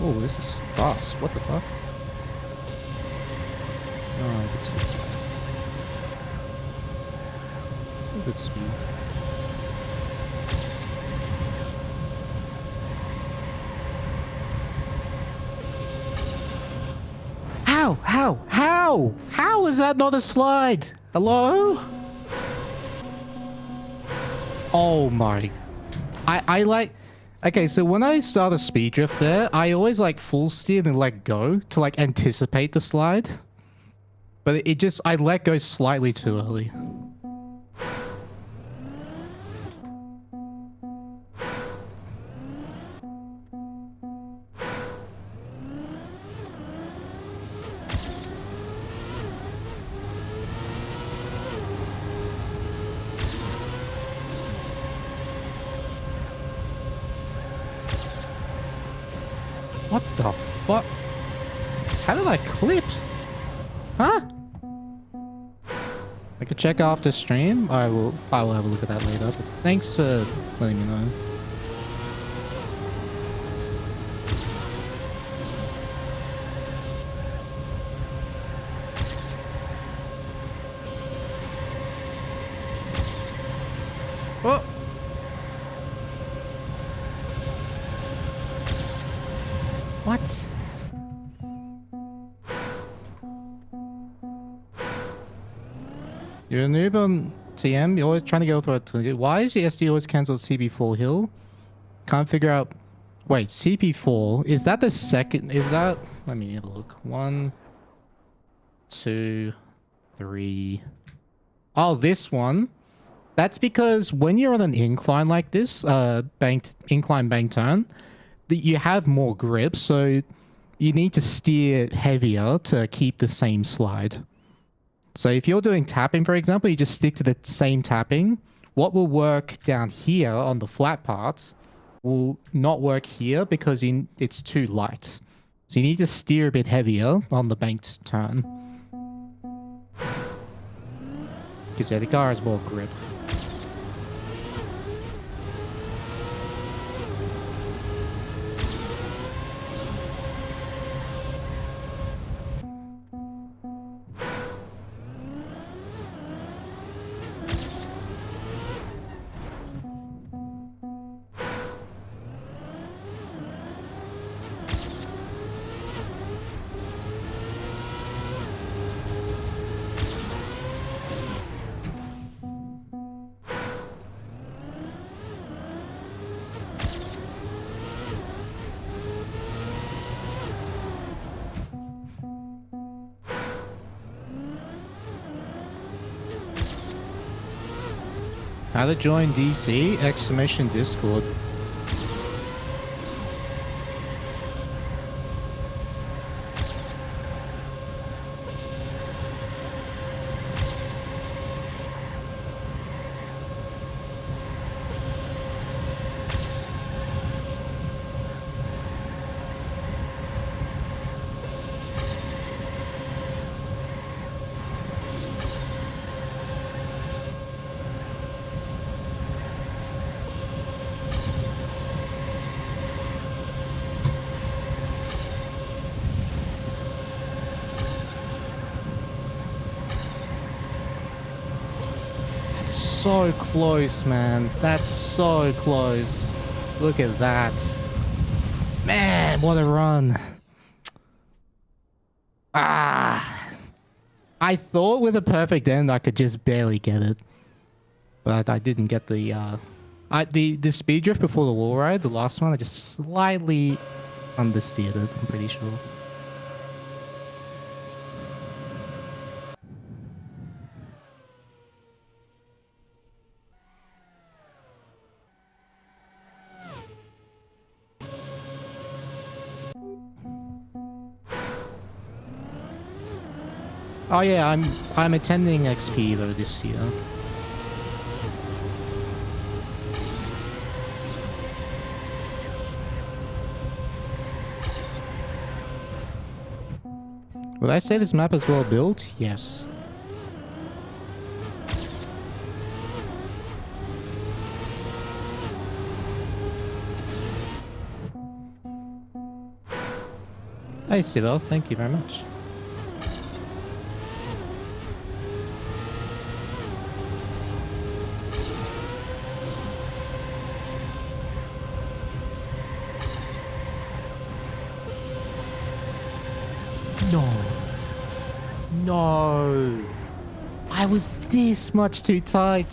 Oh, this is fast. What the fuck? Oh, it's too fast. It's a good speed. How is that not a slide? Hello? Oh my. I like... Okay, so when I start a speed drift there, I always like full steer and let go to like anticipate the slide. But it just, I let go slightly too early. What the fuck? How did I clip? Huh? I could check after stream. I will have a look at that later. But thanks for letting me know. Oh! You're a noob on TM. You're always trying to go through it. Why is the SD always cancel CP4 hill? Can't figure out. Wait, CP4 is that the second? Is that? Let me have a look. 1, 2, 3. Oh, this one. That's because when you're on an incline like this, incline bank turn, you have more grip, so you need to steer heavier to keep the same slide. So if you're doing tapping, for example, you just stick to the same tapping. What will work down here on the flat parts will not work here because it's too light. So you need to steer a bit heavier on the banked turn. Because the car has more grip. How to join DC? Exclamation Discord. So close, man. That's so close. Look at that. Man, what a run. Ah. I thought with a perfect end I could just barely get it. But I didn't get the the speed drift before the wall ride, the last one, I just slightly understeered it, I'm pretty sure. Oh yeah, I'm attending XPEVO this year. Would I say this map is well built? Yes. Hey Silo, thank you very much. No, I was this much too tight.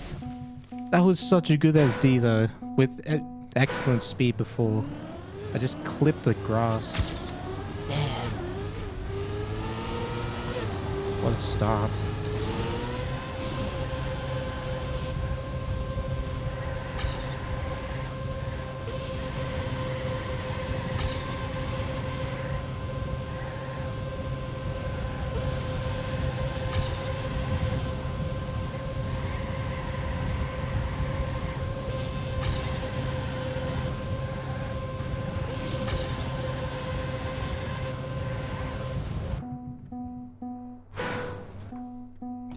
That was such a good SD though, with excellent speed before. I just clipped the grass. Damn. What a start.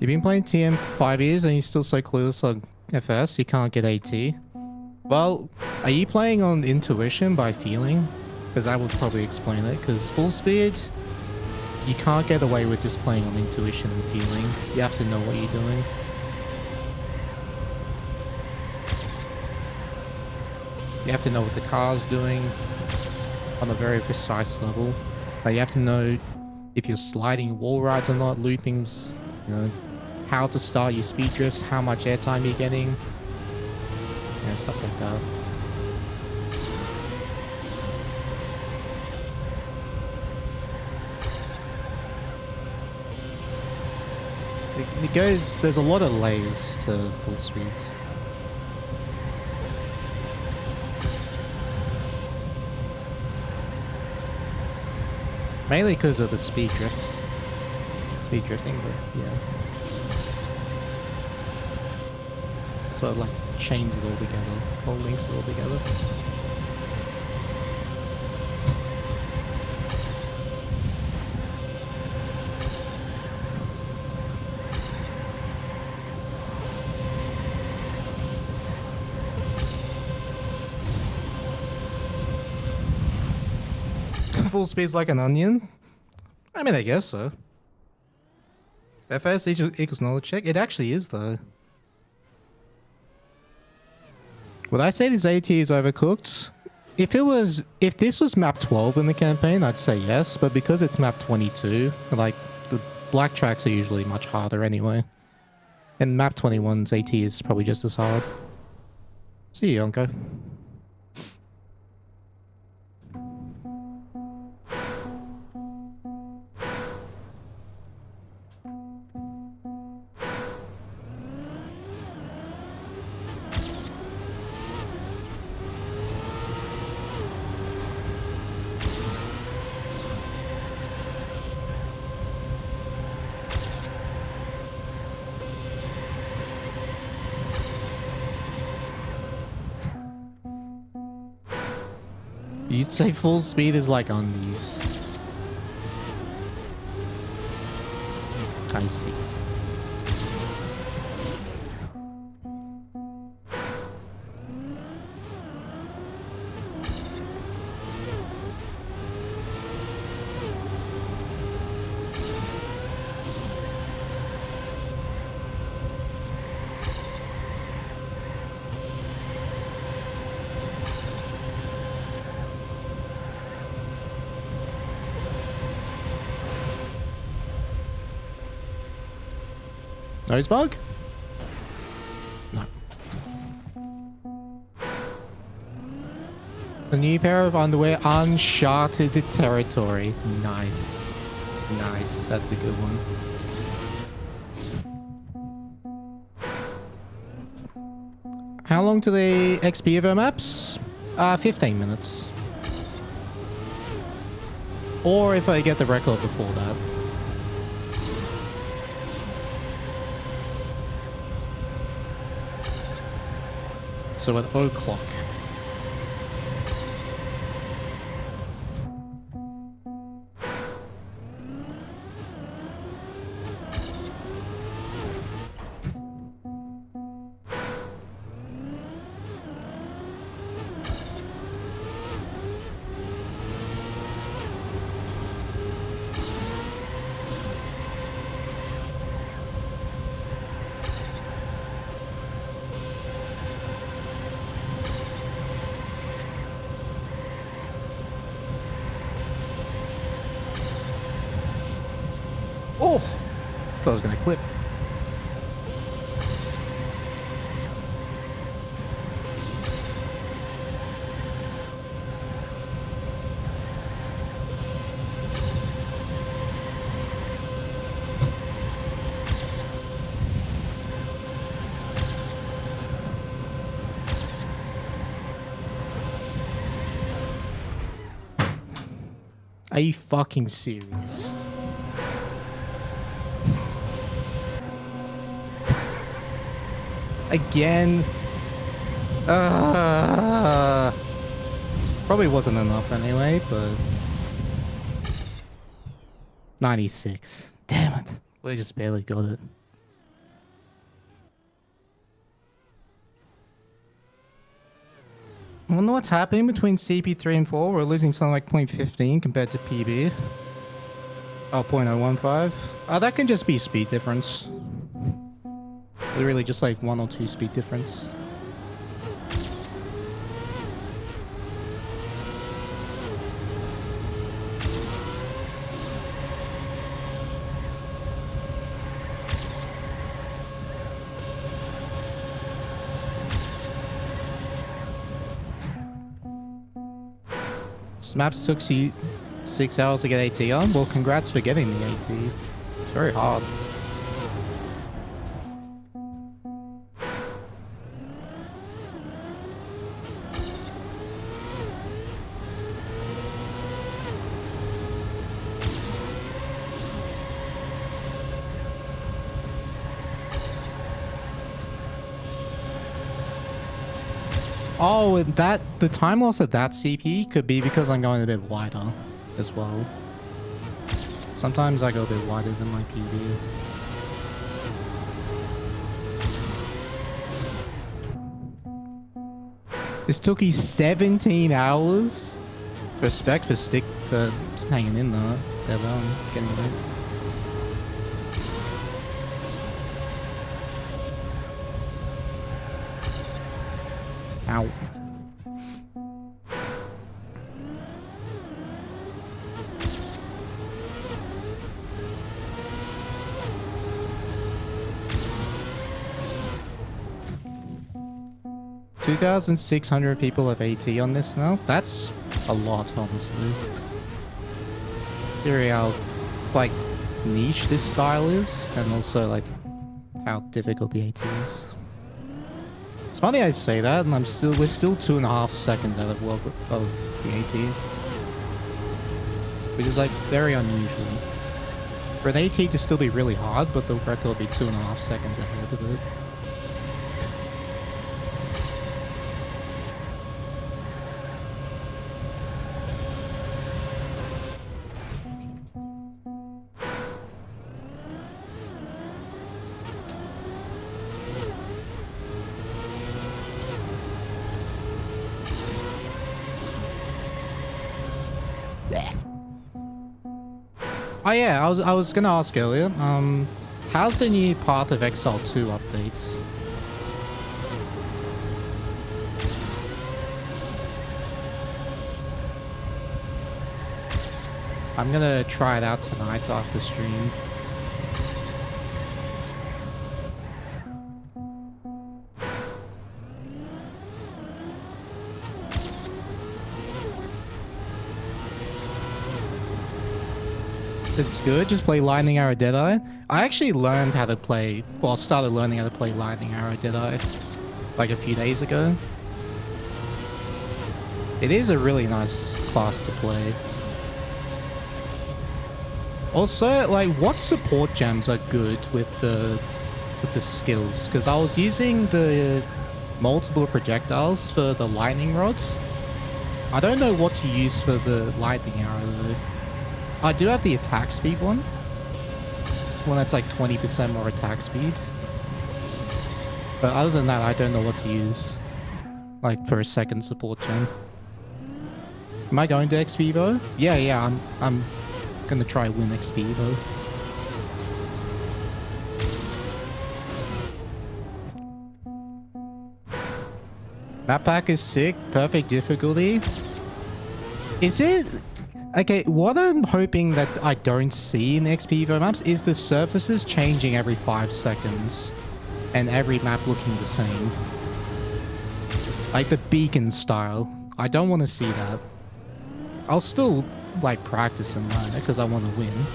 You've been playing TM for 5 years and you're still so clueless on FS, you can't get AT. Well, are you playing on intuition by feeling? Because that would probably explain it, because full speed, you can't get away with just playing on intuition and feeling. You have to know what you're doing. You have to know what the car's doing on a very precise level. Like you have to know if you're sliding wall rides or not, loopings, you know, how to start your speed drifts, how much airtime you're getting, and stuff like that. It goes, there's a lot of layers to full speed. Mainly because of the speed drifting, but yeah. So it like chains it all together, or links it all together. Full speed's like an onion? I mean, I guess so. FS equals knowledge check? It actually is, though. Would I say this AT is overcooked? If this was map 12 in the campaign, I'd say yes, but because it's map 22, like, the black tracks are usually much harder anyway. And map 21's AT is probably just as hard. See you, Yonko. You'd say full speed is like on these. I see. Nose bug? No. A new pair of underwear, uncharted territory. Nice. Nice. That's a good one. How long do the XPEVO maps? 15 minutes. Or if I get the record before that. So at o'clock. Oh! Thought I was gonna clip. Are you fucking serious? Again. Probably wasn't enough anyway, but 96. Damn it. We just barely got it. I wonder what's happening between CP3 and 4. We're losing something like 0.15 compared to PB. Oh, 0.015. That can just be speed difference. Literally just like 1 or 2 speed difference. Maps took you 6 hours to get AT on? Well, congrats for getting the AT. It's very hard. Oh, and that the time loss of that CP could be because I'm going a bit wider as well. Sometimes I go a bit wider than my PB. This took you 17 hours? Respect for hanging in there. Getting it. Ow. $2,600 people have AT on this now. That's a lot, honestly. Considering how, like, niche this style is, and also, like, how difficult the AT is. It's funny I say that, and we're still 2.5 seconds out of the AT. Which is, like, very unusual. For an AT to still be really hard, but the record will be 2.5 seconds ahead of it. Oh yeah, I was gonna ask earlier, how's the new Path of Exile 2 updates? I'm gonna try it out tonight after stream. It's good, just play Lightning Arrow Deadeye. I actually learned how to play, well, started learning how to play Lightning Arrow Deadeye like a few days ago. It is a really nice class to play. Also, like, what support gems are good with the skills? Because I was using the multiple projectiles for the lightning rod. I don't know what to use for the lightning arrow though. I do have the attack speed one that's like 20% more attack speed. But other than that, I don't know what to use. Like for a second support gem. Am I going to XPEVO? Yeah, I'm gonna try win XPEVO. Map pack is sick, perfect difficulty. Is it? Okay, what I'm hoping that I don't see in XPEVO maps is the surfaces changing every 5 seconds and every map looking the same. Like the beacon style. I don't want to see that. I'll still like practice and learn it because I want to win.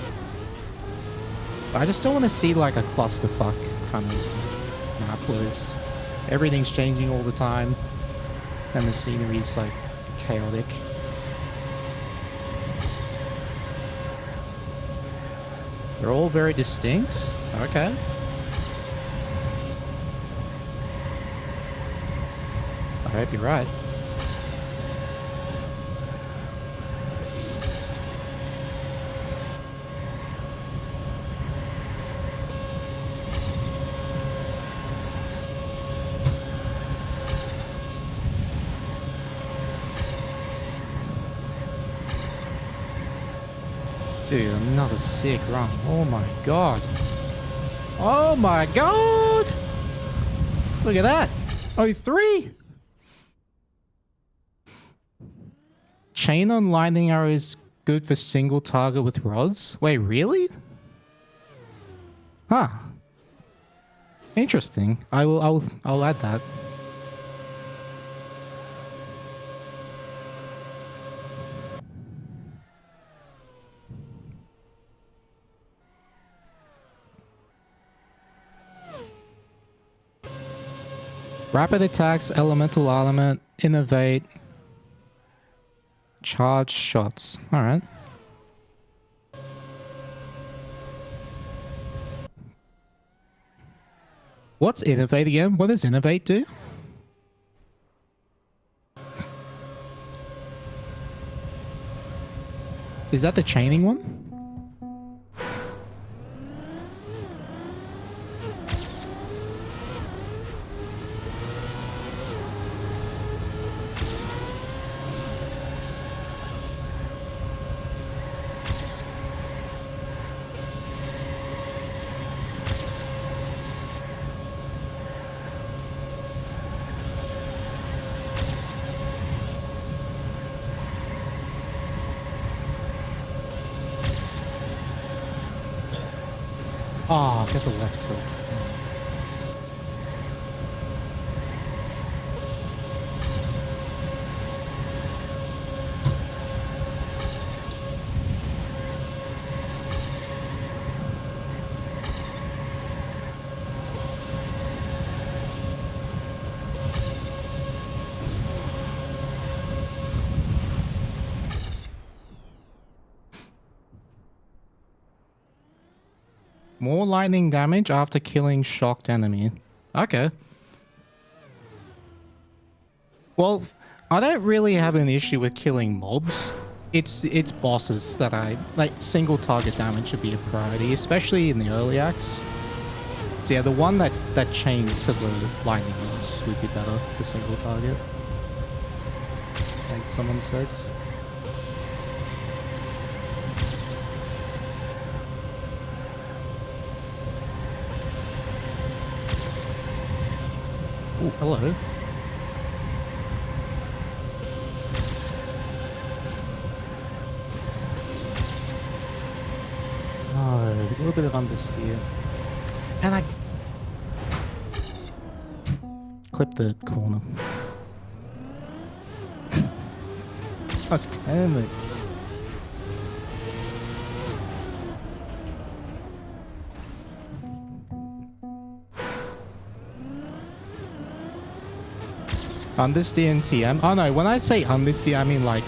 But I just don't want to see like a clusterfuck kind of map list. Everything's changing all the time and the scenery's like chaotic. They're all very distinct. Okay. I hope you're right. Dude, another sick run. Oh my god. Oh my god! Look at that. 03. Chain on lightning arrow is good for single target with rods. Wait, really? Huh. Interesting. I'll add that. . Rapid attacks, elemental element, innovate, charge shots. Alright. What's innovate again? What does innovate do? Is that the chaining one? Oh, get the left tilt. Damn. More lightning damage after killing shocked enemy. Okay. Well, I don't really have an issue with killing mobs. It's bosses that I like. Single target damage should be a priority, especially in the early acts. So yeah, the one that chains to the lightning bolts would be better for single target, like someone said. Oh, hello. Oh, a little bit of understeer. And I clip the corner. God damn it. Understeer and TM? Oh no, when I say understeer, I mean like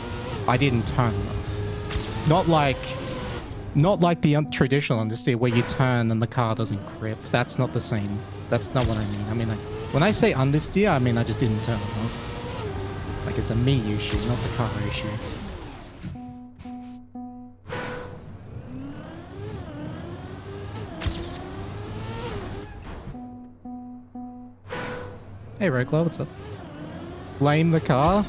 I didn't turn enough. Not like the traditional understeer where you turn and the car doesn't grip. That's not the same. That's not what I mean. I mean like when I say understeer, I mean I just didn't turn enough. Like it's a me issue, not the car issue. Hey Rogueler, what's up? Blame the car?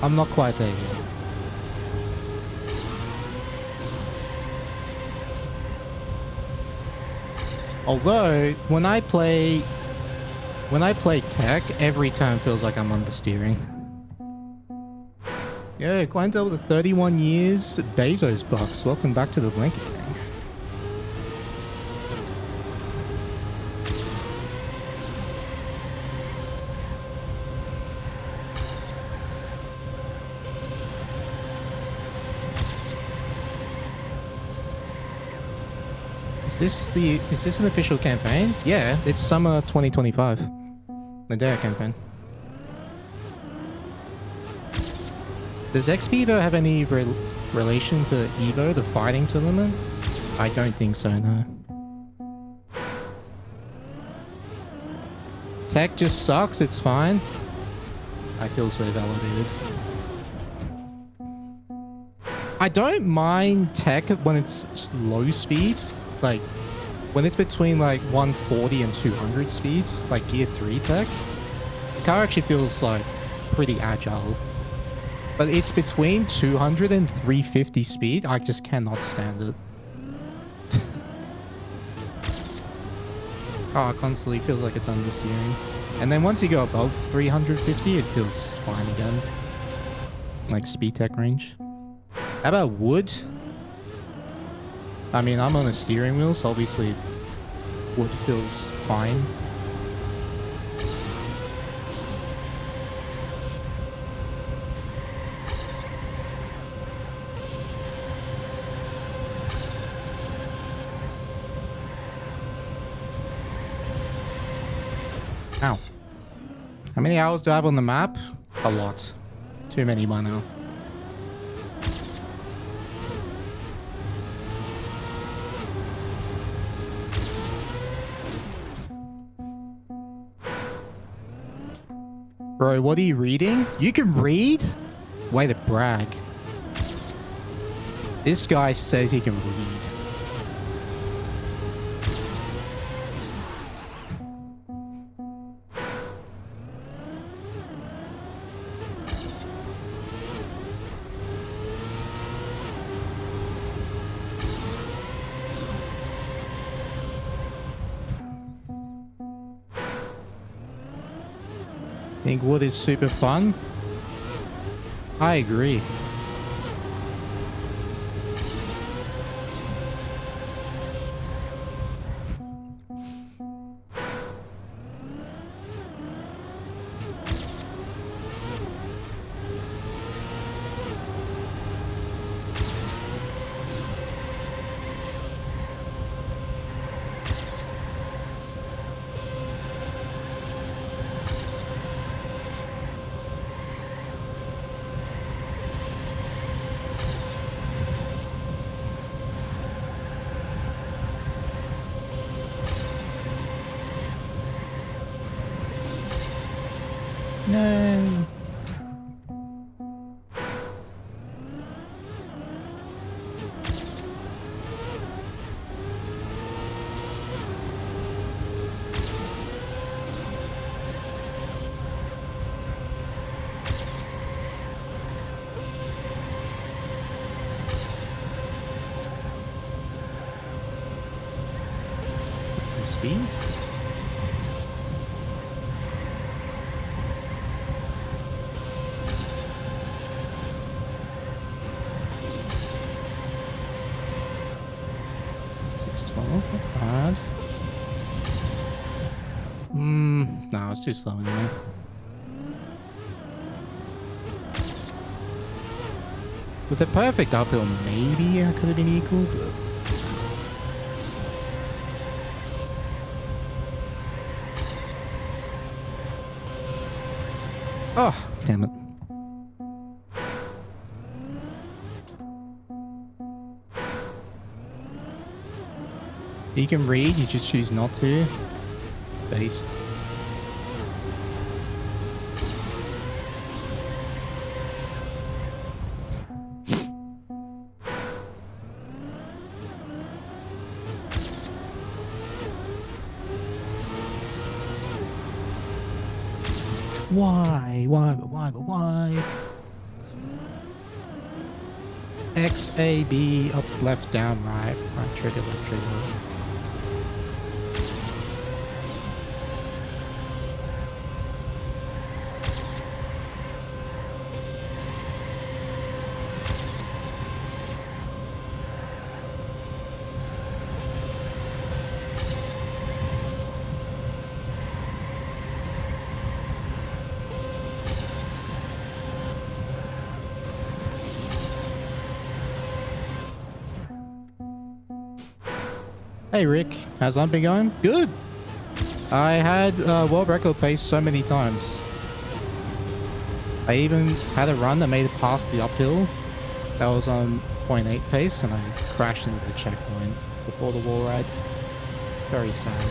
I'm not quite there yet. Although, when I play tech, every turn feels like I'm understeering. Yo, Quanto with the 31 years, Bezos bucks. Welcome back to the Blanket Gang. Is this an official campaign? Yeah, it's summer 2025. Mudda campaign. Does XPEVO have any relation to EVO, the fighting tournament? I don't think so, no. Tech just sucks, it's fine. I feel so validated. I don't mind tech when it's low speed. Like, when it's between like 140 and 200 speed, like Gear 3 tech, the car actually feels like pretty agile. But it's between 200 and 350 speed, I just cannot stand it. Car constantly feels like it's understeering. And then once you go above 350, it feels fine again. Like speed tech range. How about wood? I mean, I'm on a steering wheel, so obviously wood feels fine. Ow. How many hours do I have on the map? A lot. Too many by now. Bro, what are you reading? You can read? Way to brag. This guy says he can read. Think wood is super fun? I agree. No. Speed? Not bad. No, it's too slow anyway. With a perfect uphill, maybe I could have been equal, but... Oh, damn it. You can read, you just choose not to. Based. Why? X, A, B, up, left, down, right, right trigger, left trigger. Hey Rick, how's that been going? Good! I had world record pace so many times. I even had a run that made it past the uphill. That was on 0.8 pace and I crashed into the checkpoint before the wall ride. Very sad.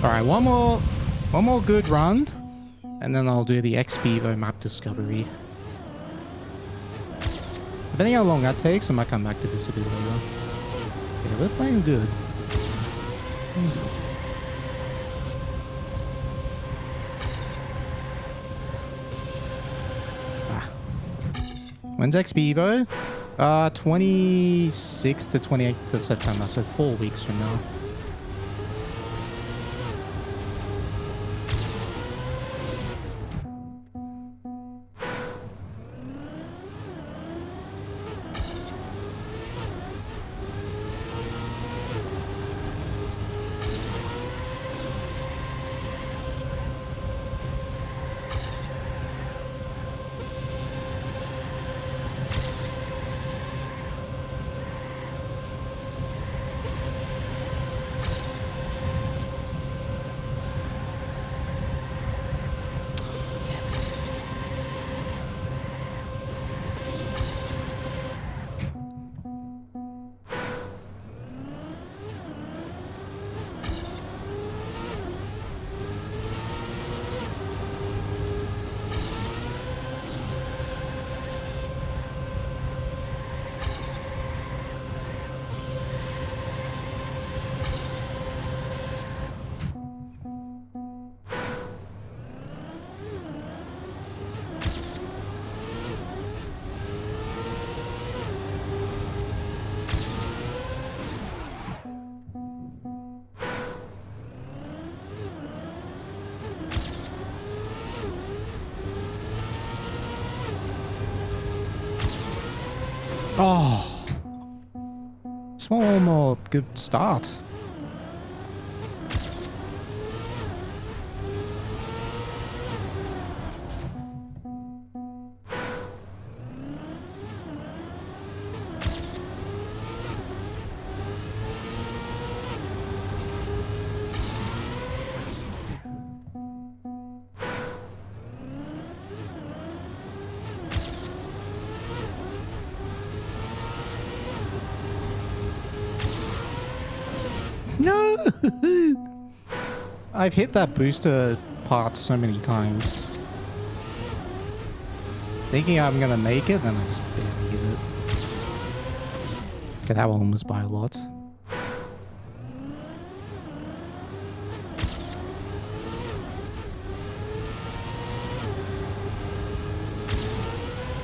Alright, one more good run, and then I'll do the XPEVO map discovery. Depending how long that takes, I might come back to this a bit later. Yeah, we're playing good. When's XPEVO? 26th to 28th of September, so 4 weeks from now. Oh, it's one more good start. No! I've hit that booster part so many times. Thinking I'm gonna make it, then I just barely hit it. Okay, that one was by a lot.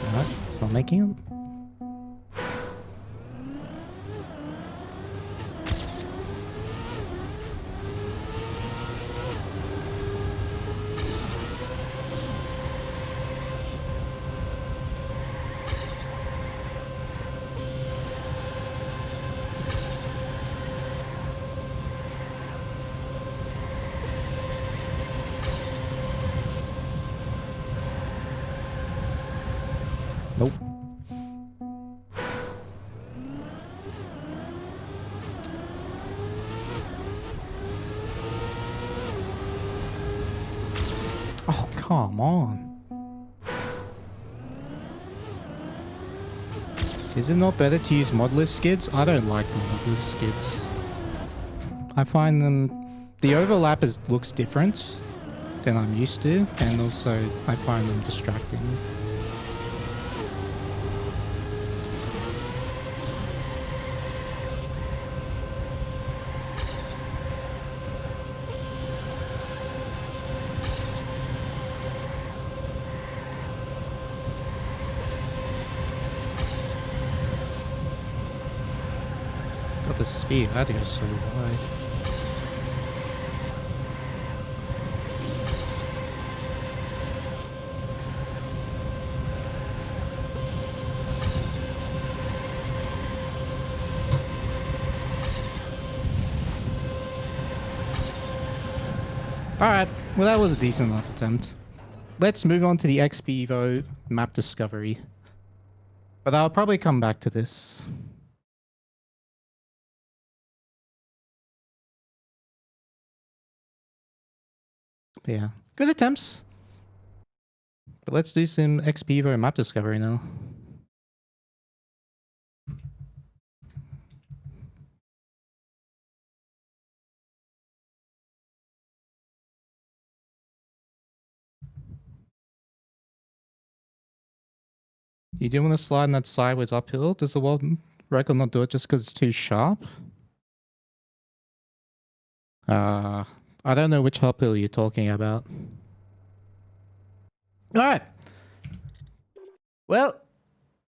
Alright, it's not making it. Nope. Oh, come on. Is it not better to use modless skids? I don't like the modless skids. I find them... The overlap looks different than I'm used to, and also I find them distracting. Got the speed, that goes so wide. Alright, well that was a decent enough attempt. Let's move on to the XPEVO map discovery. But I'll probably come back to this. But yeah, good attempts. But let's do some XPEVO map discovery now. You do want to slide in that sideways uphill? Does the world record not do it just because it's too sharp? I don't know which uphill you're talking about. Alright. Well,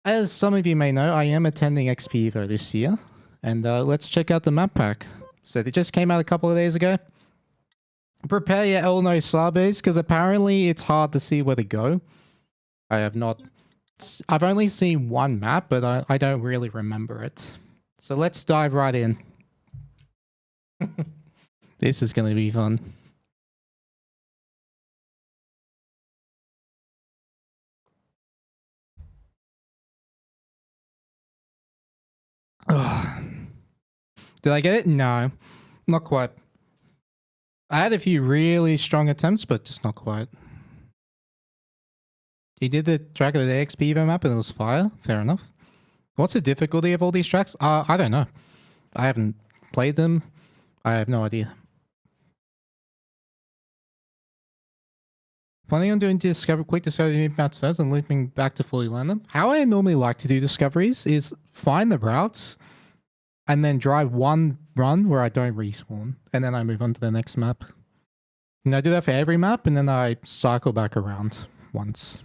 As some of you may know, I am attending XPEVO this year. And let's check out the map pack. So it just came out a couple of days ago. Prepare your Elno Sabes, because apparently it's hard to see where to go. I've only seen one map, but I don't really remember it. So let's dive right in. This is going to be fun. Ugh. Did I get it? No, not quite. I had a few really strong attempts, but just not quite. He did the track of the day XPEVO map and it was fire. Fair enough. What's the difficulty of all these tracks? I don't know. I haven't played them. I have no idea. Planning on doing quick discovery maps first and looping back to fully learn them. How I normally like to do discoveries is find the routes and then drive one run where I don't respawn, and then I move on to the next map. And I do that for every map, and then I cycle back around once.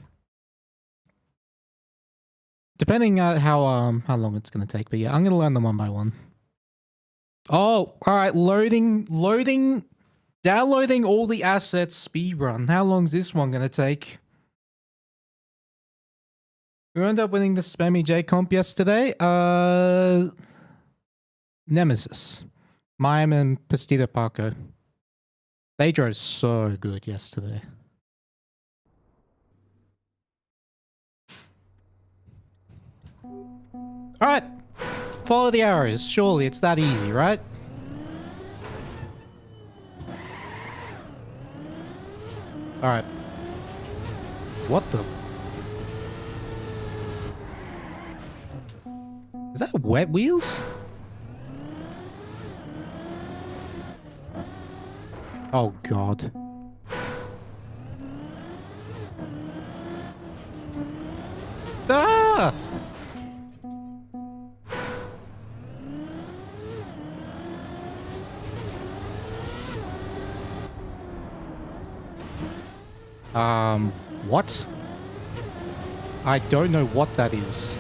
Depending on how long it's going to take, but yeah, I'm going to learn them one by one. Oh, alright, downloading all the assets speedrun. How long is this one going to take? We ended up winning the Spammy J comp yesterday. Nemesis. Mime and Pastito Paco. They drove so good yesterday. Alright. Follow the arrows. Surely it's that easy, right? Alright. What the... Is that wet wheels? Oh god. Ah! What? I don't know what that is.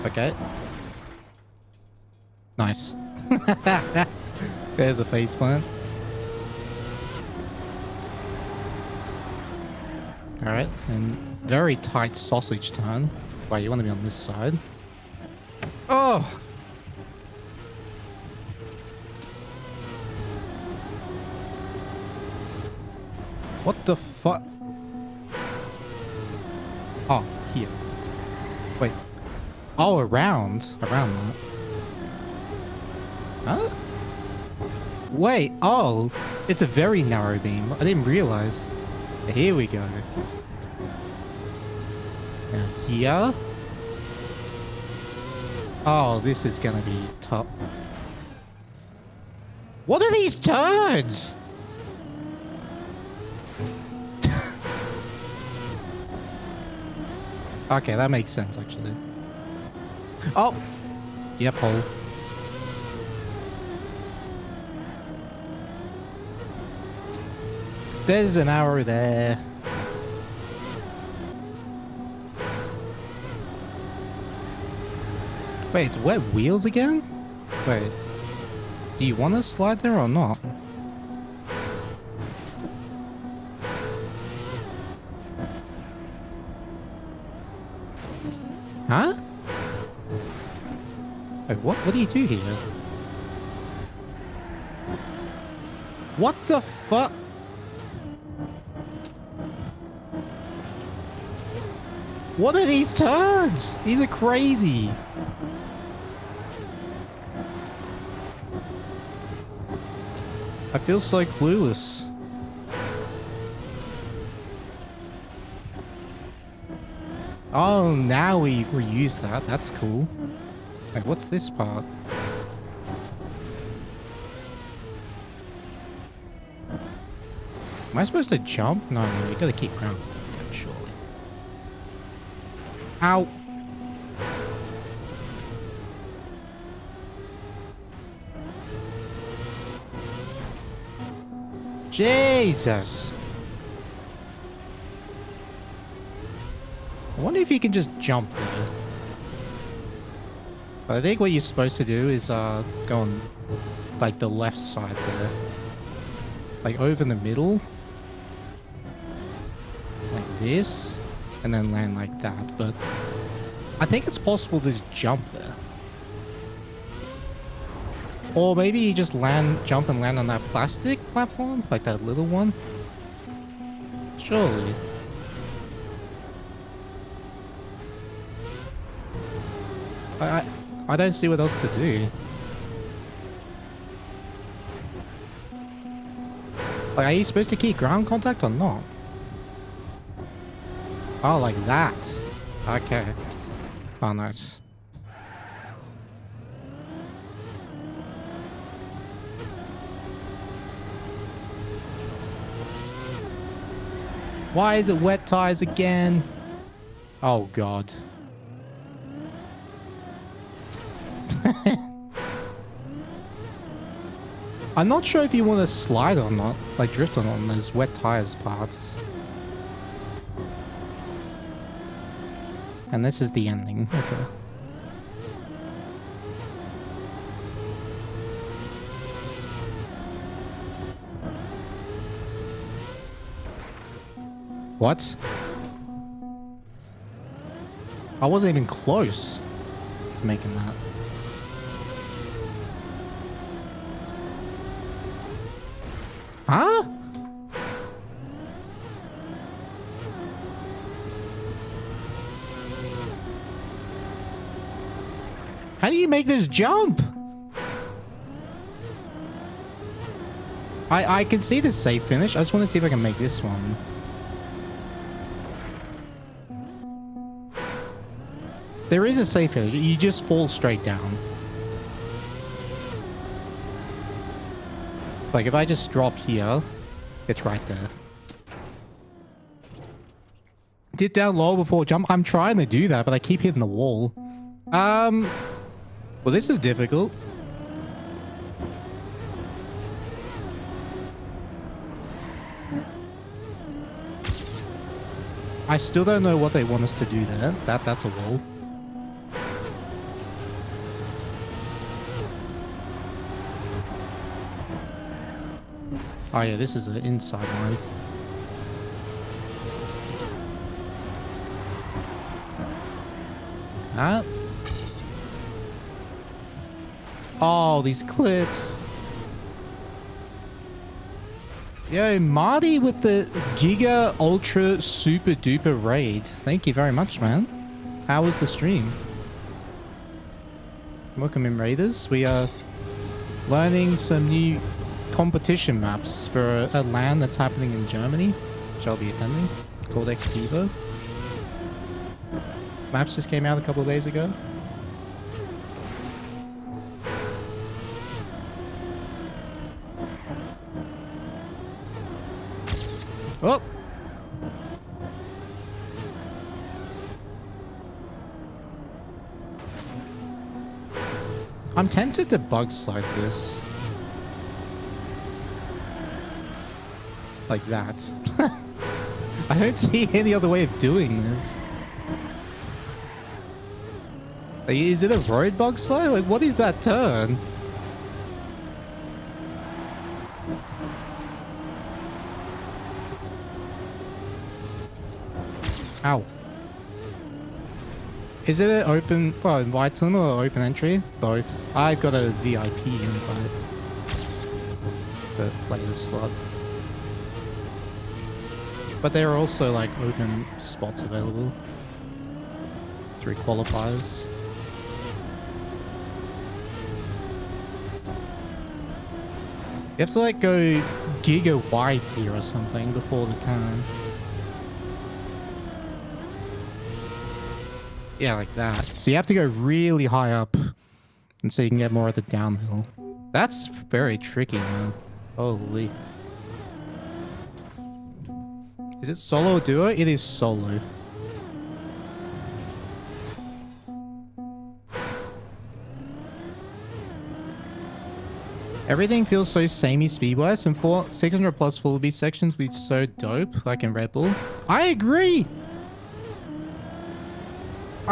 Okay. Nice. There's a faceplant. Alright, and very tight sausage turn. Wait, you want to be on this side? Oh! What the fuck? Oh, here. Wait. Oh, around that. Huh? Wait, oh, it's a very narrow beam. I didn't realize. Here we go. Now here. Oh, this is gonna be tough. What are these turds? Okay, that makes sense actually. Oh! Yep, hole. There's an arrow there. Wait, it's wet wheels again? Wait. Do you want to slide there or not? Huh? Wait, what do you do here? What the fuck? What are these turns? These are crazy. I feel so clueless. Oh, now we reuse that. That's cool. Wait, what's this part? Am I supposed to jump? No, you gotta keep ground protected, surely. Ow! Jesus! I wonder if you can just jump there. But I think what you're supposed to do is go on like the left side there. Like over the middle. Like this. And then land like that. But I think it's possible to just jump there. Or maybe you just jump and land on that plastic platform. Like that little one. Surely. I don't see what else to do. Like, are you supposed to keep ground contact or not? Oh, like that. Okay. Oh, nice. Why is it wet tires again? Oh, God. I'm not sure if you want to slide or not, like drift or not on those wet tires parts. And this is the ending. Okay. What? I wasn't even close to making that. Huh? How do you make this jump? I can see the safe finish. I just want to see if I can make this one. There is a safe finish. You just fall straight down. Like, if I just drop here, it's right there. Dip down low before jump. I'm trying to do that, but I keep hitting the wall. Well, this is difficult. I still don't know what they want us to do there. That's a wall. Oh yeah, this is an inside line. Ah. Oh, these clips. Yo, Marty with the Giga Ultra Super Duper Raid. Thank you very much, man. How was the stream? Welcome in, Raiders. We are learning some new competition maps for a LAN that's happening in Germany, which I'll be attending, called XPEVO. Maps just came out a couple of days ago. Oh! I'm tempted to bug slide this. Like that. I don't see any other way of doing this. Like, is it a road bug slide? Like, what is that turn? Ow. Is it an open, well, invite them or open entry? Both. I've got a VIP invite for player slot. But there are also like open spots available. 3 qualifiers. You have to like go giga wide here or something before the turn. Yeah, like that. So you have to go really high up, and so you can get more of the downhill. That's very tricky, man. Holy. Is it solo or duo? It is solo. Everything feels so samey speed-wise, and 600 plus full beat sections would be so dope, like in Red Bull. I agree!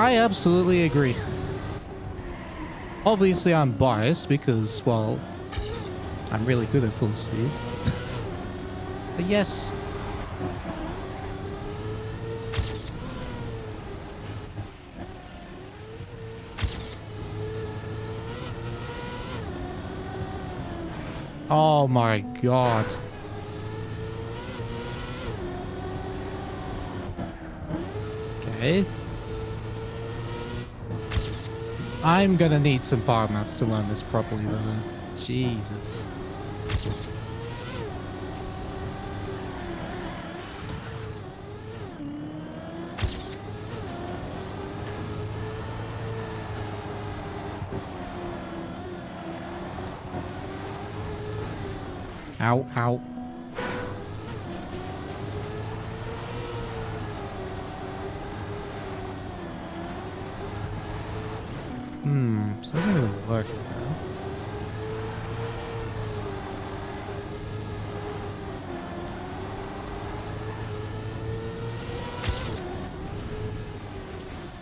I absolutely agree. Obviously, I'm biased because, well, I'm really good at full speed. But yes. Oh my god. Okay. I'm gonna need some power maps to learn this properly though. Jesus. Ow, ow. This doesn't really work now.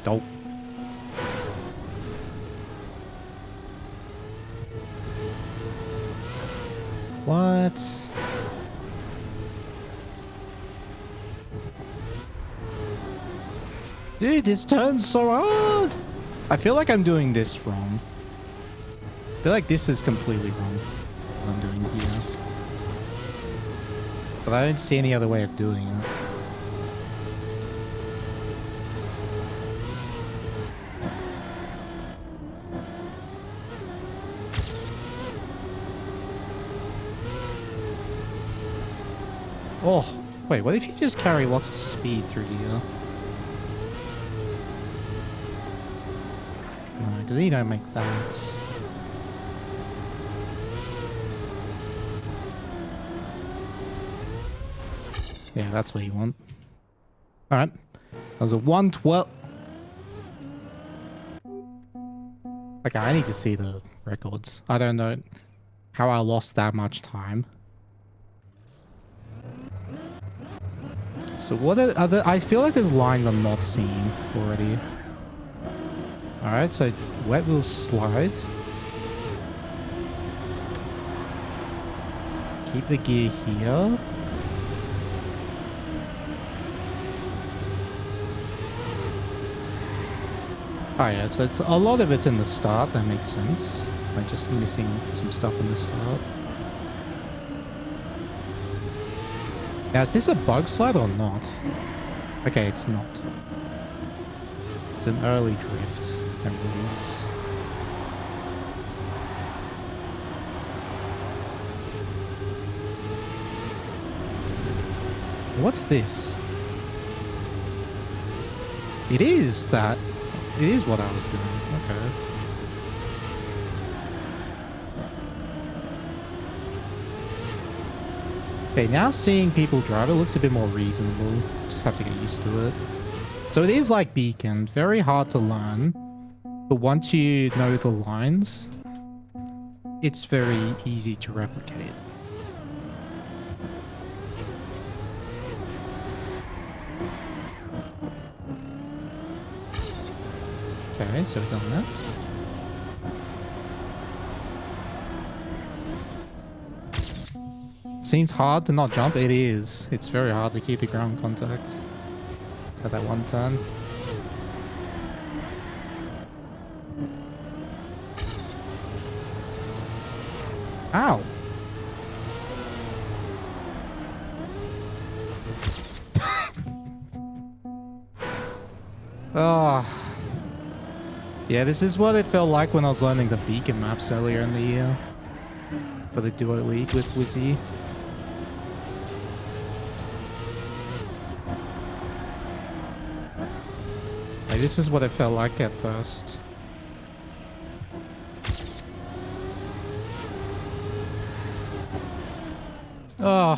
Dope. What? Dude, this turns so hard! I feel like I'm doing this wrong. I feel like this is completely wrong. What I'm doing here. But I don't see any other way of doing it. Oh, wait, what if you just carry lots of speed through here? No, because you don't make that. Yeah, that's what you want. Alright. That was a 112. Okay, I need to see the records. I don't know how I lost that much time. So what are other... I feel like there's lines I'm not seeing already. Alright, so wet will slide. Keep the gear here. Oh yeah, so it's a lot of it's in the start, that makes sense. Like just missing some stuff in the start. Now, is this a bug slide or not? Okay, it's not. It's an early drift and release. What's this? It is that. It is what I was doing. Okay. Okay, now seeing people drive, it looks a bit more reasonable. Just have to get used to it. So it is like Beacon, very hard to learn. But once you know the lines, it's very easy to replicate. Okay, so we've done that. Seems hard to not jump. It is. It's very hard to keep the ground contact at that one turn. Ow. Oh. Yeah, this is what it felt like when I was learning the beacon maps earlier in the year. For the Duo League with Wizzy. Like, this is what it felt like at first. Oh.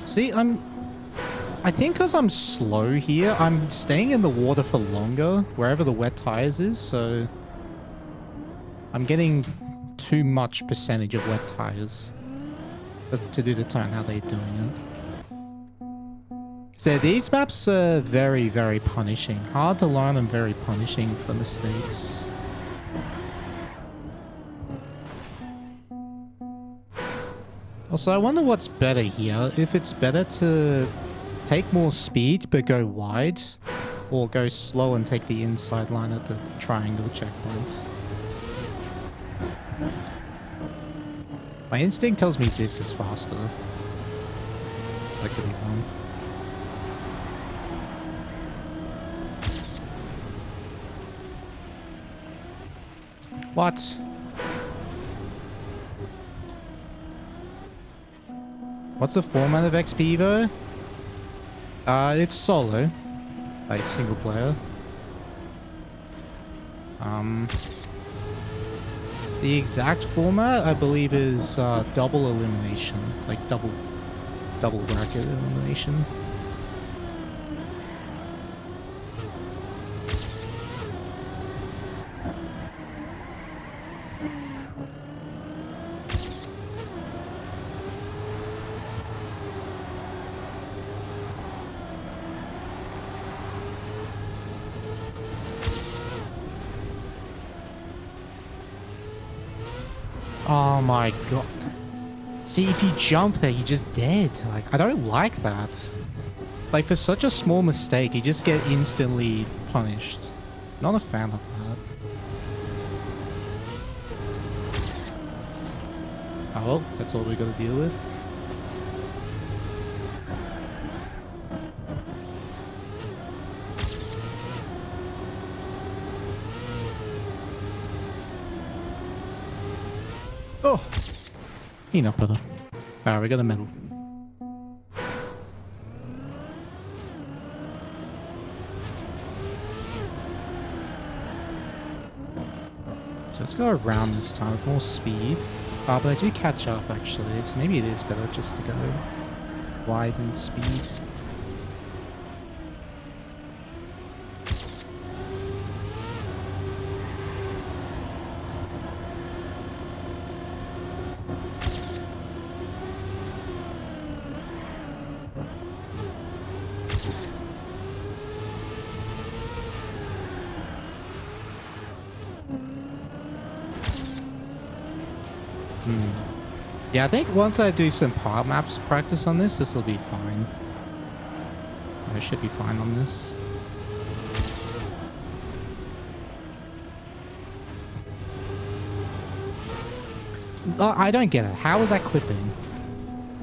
See, I'm I think because I'm slow here, I'm staying in the water for longer, wherever the wet tires is, so I'm getting too much percentage of wet tires to do the turn how they're doing it. So these maps are very, very punishing. Hard to learn and very punishing for mistakes. Also, I wonder what's better here. If it's better to take more speed but go wide, or go slow and take the inside line at the triangle checkpoint. My instinct tells me this is faster. That could be wrong. What? What's the format of XPEVO? It's solo, like single player. The exact format, I believe, is double elimination, like double bracket elimination. Oh my god. See, if you jump there, you're just dead. Like, I don't like that. Like, for such a small mistake, you just get instantly punished. Not a fan of that. Oh well, that's all we gotta deal with. Oh! Enough better. Alright, we got a medal. So let's go around this time with more speed. But I do catch up actually, so maybe it is better just to go wide in speed. Yeah, I think once I do some power maps practice on this will be fine. I should be fine on this. I don't get it. How is that clipping?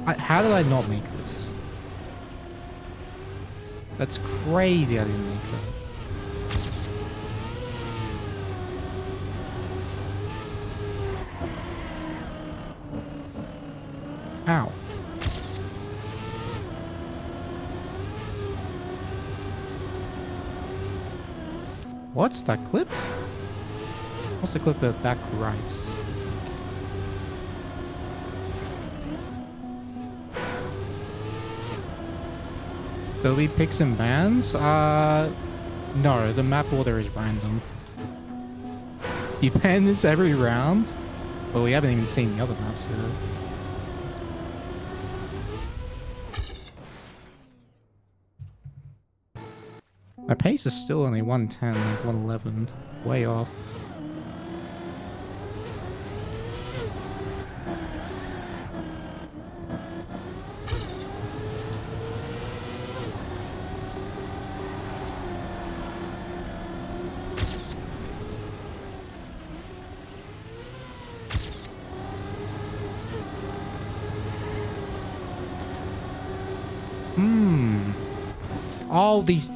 How did I not make this? That's crazy I didn't make that. Ow. What? That clipped? Must have clipped the back right. There'll be picks and bans? No, the map order is random. You ban this every round? Well, we haven't even seen the other maps yet. My pace is still only 110, like 111. Way off. Oh, these...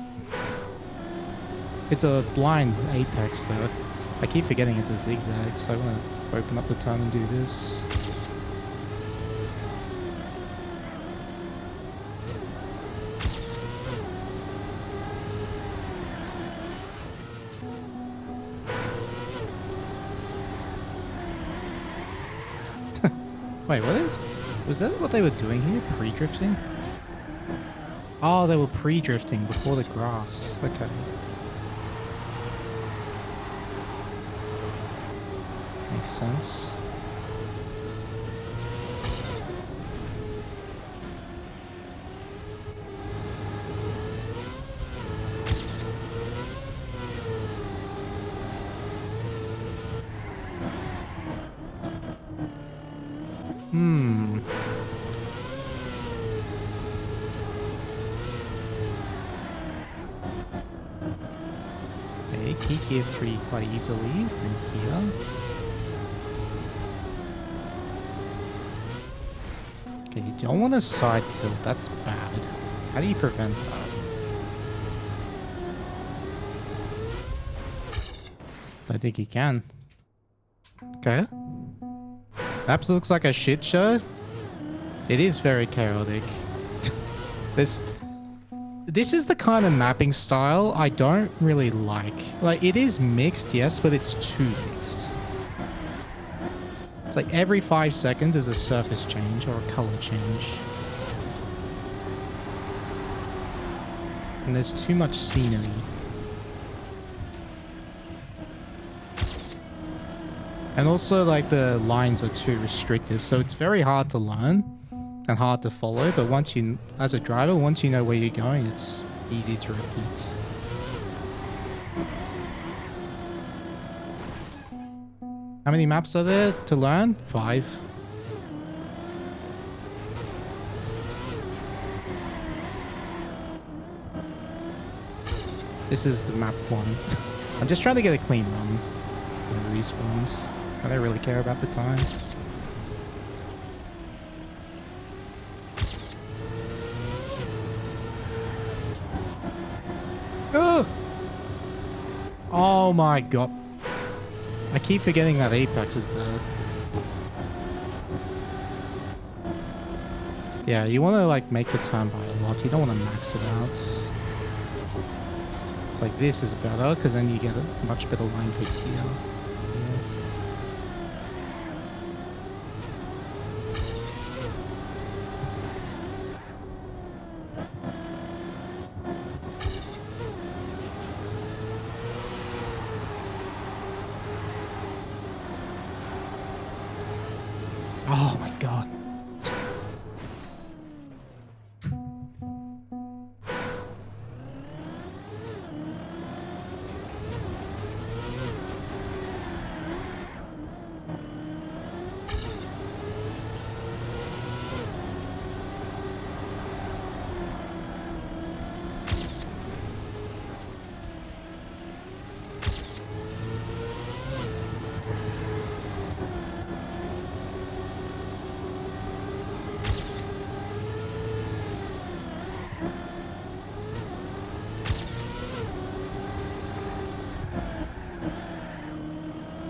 It's a blind apex though. I keep forgetting it's a zigzag, so I want to open up the turn and do this. Wait, was that what they were doing here? Pre-drifting? Oh, they were pre-drifting before the grass. Okay. Makes sense. Okay, keep gear 3 quite easily from here. Okay, you don't want to side tilt. That's bad. How do you prevent that? I think you can. Okay. Perhaps looks like a shit show. It is very chaotic. This is the kind of mapping style I don't really like. Like, it is mixed, yes, but it's too mixed. It's like every 5 seconds there's a surface change or a color change. And there's too much scenery. And also, like, the lines are too restrictive, so it's very hard to learn and hard to follow, but once you, as a driver, once you know where you're going, it's easy to repeat. How many maps are there to learn? 5. This is the map 1. I'm just trying to get a clean run. The respawns. I don't really care about the time. Oh! Oh my god. I keep forgetting that Apex is there. Yeah, you want to like make the turn by a lot. You don't want to max it out. It's like this is better because then you get a much better line for here. Yeah. Oh my god.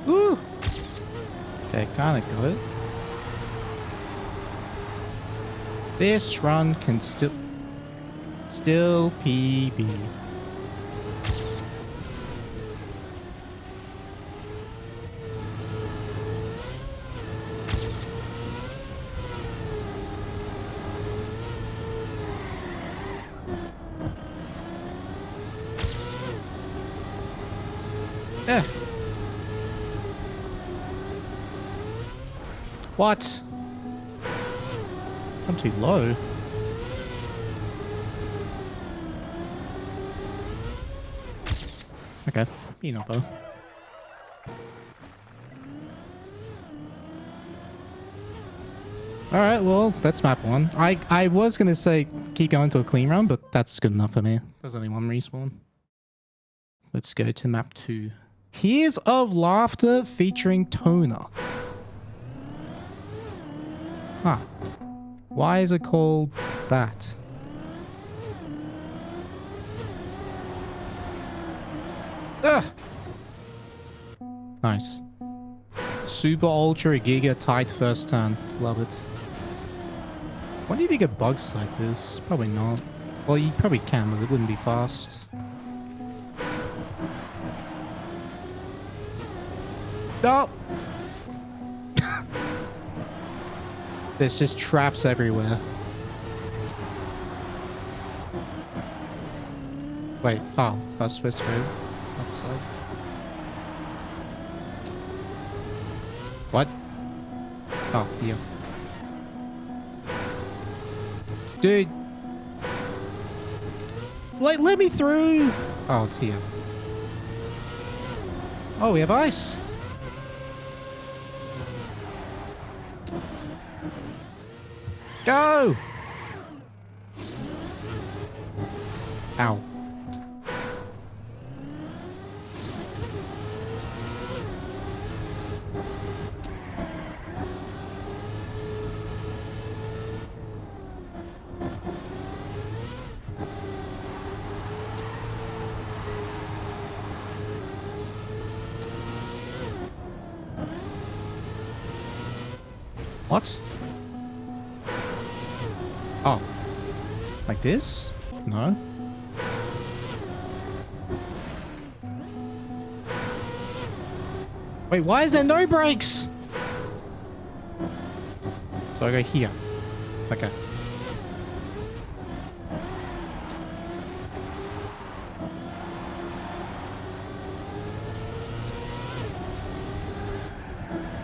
Woo! Okay, kinda got it. This run can still PB. Eh. What? I'm too low. Okay, you know, Bo. Alright, well, that's map 1. I was gonna say keep going to a clean run, but that's good enough for me. There's only 1 respawn. Let's go to map 2. Tears of Laughter featuring Toner. Huh. Why is it called that? Ugh! Nice. Super ultra giga tight first turn. Love it. Wonder if you get bugs like this. Probably not. Well, you probably can, but it wouldn't be fast. Oh! There's just traps everywhere. Wait, oh, I was supposed to go other side. What? Oh, here. Dude! Let me through! Oh, it's here. Oh, we have ice! Go! Ow. What? Oh. Like this? No. Wait, why is there no brakes? So I go here. Okay.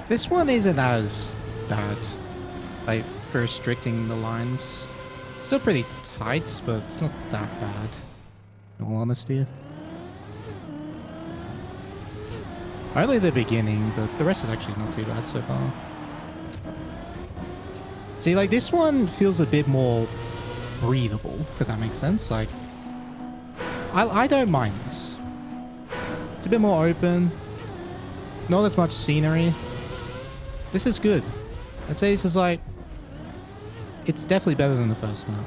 This one isn't as bad, like, for restricting the lines. It's still pretty tight, but it's not that bad, in all honesty. Only the beginning, but the rest is actually not too bad so far. See, like, this one feels a bit more breathable, if that makes sense. Like, I don't mind this. It's a bit more open, not as much scenery. This is good. I'd say this is like... It's definitely better than the first map.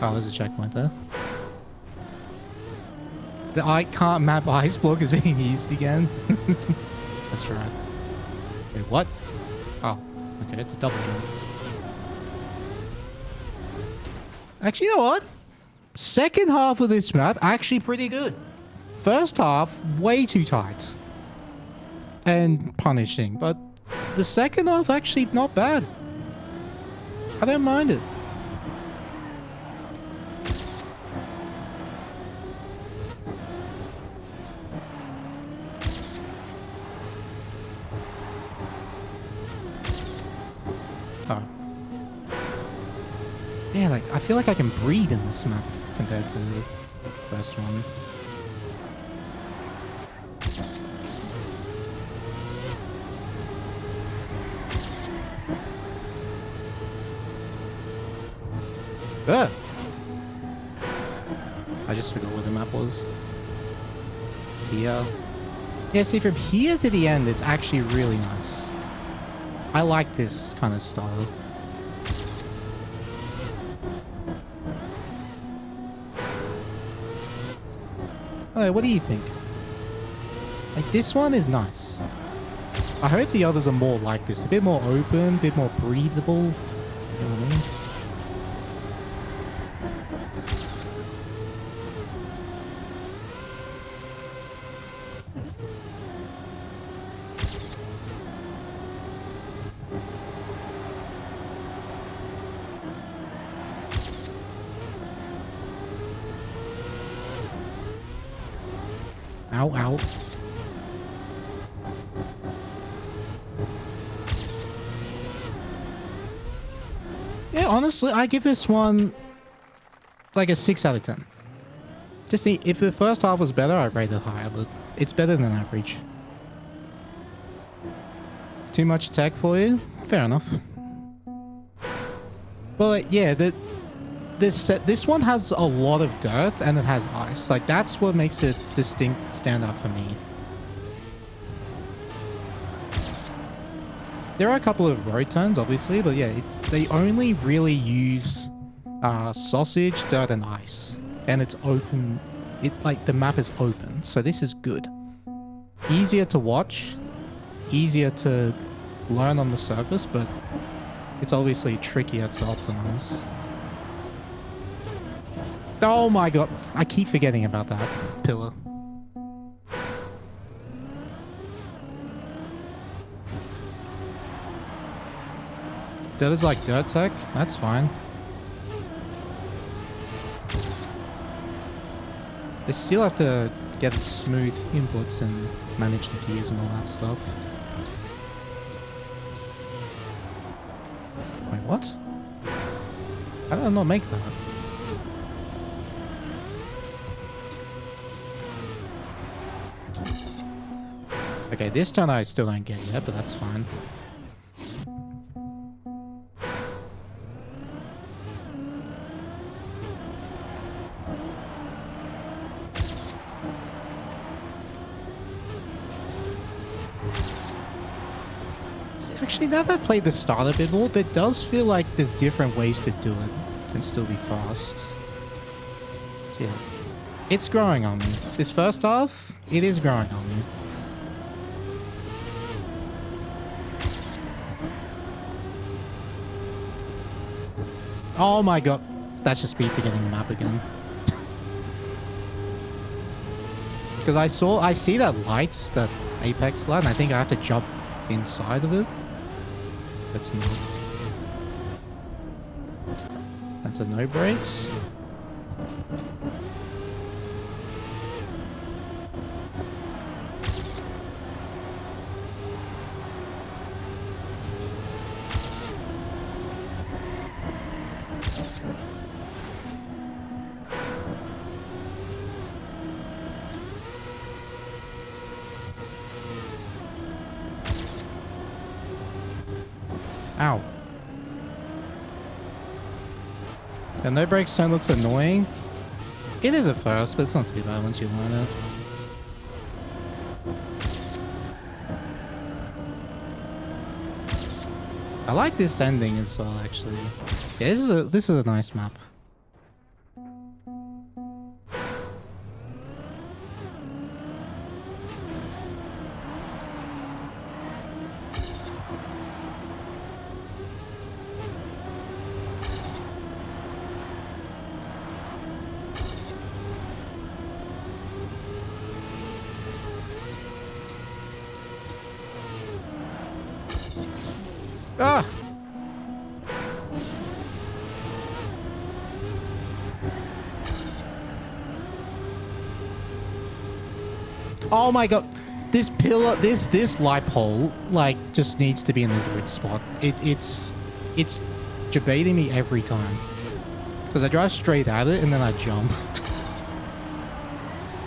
Oh, there's a checkpoint there. The I can't map ice block is being used again. That's right. Wait, what? Oh, okay, it's a double jump. Actually, you know what? Second half of this map, actually pretty good. First half, way too tight. And punishing, but the second half actually not bad. I don't mind it. Oh. Yeah, like, I feel like I can breathe in this map compared to the first one. Ugh. I just forgot where the map was. It's here. Yeah, see, from here to the end, it's actually really nice. I like this kind of style. Oh, what do you think? Like, this one is nice. I hope the others are more like this. A bit more open, a bit more breathable. You know what I mean? Ow, ow. Yeah, honestly, I give this one like a 6 out of 10. Just see, if the first half was better, I'd rate it higher, but it's better than average. Too much tech for you? Fair enough. Well, yeah, this one has a lot of dirt and it has ice. Like, that's what makes it distinct standout for me. There are a couple of road turns, obviously, but yeah, they only really use sausage, dirt, and ice. And it's open. Like, the map is open, so this is good. Easier to watch, easier to learn on the surface, but it's obviously trickier to optimize. Oh my god, I keep forgetting about that pillar. That is like dirt tech, that's fine. They still have to get smooth inputs and manage the gears and all that stuff. Wait, what? How did I not make that? Okay, this turn I still don't get yet, but that's fine. Actually, now that I've played the start a bit more, it does feel like there's different ways to do it and still be fast. So yeah, it's growing on me. This first half, it is growing on me. Oh my god, that's just me forgetting the map again. Because I see that light, that apex light, and I think I have to jump inside of it. That's not. That's a no brakes. Ow. The no brakes turn looks annoying. It is at first, but it's not too bad once you learn it. I like this ending as well, actually. Yeah, this is a nice map. Ah! Oh my god. This pillar, this light pole, like, just needs to be in the good spot. It's debating me every time. Because I drive straight at it and then I jump.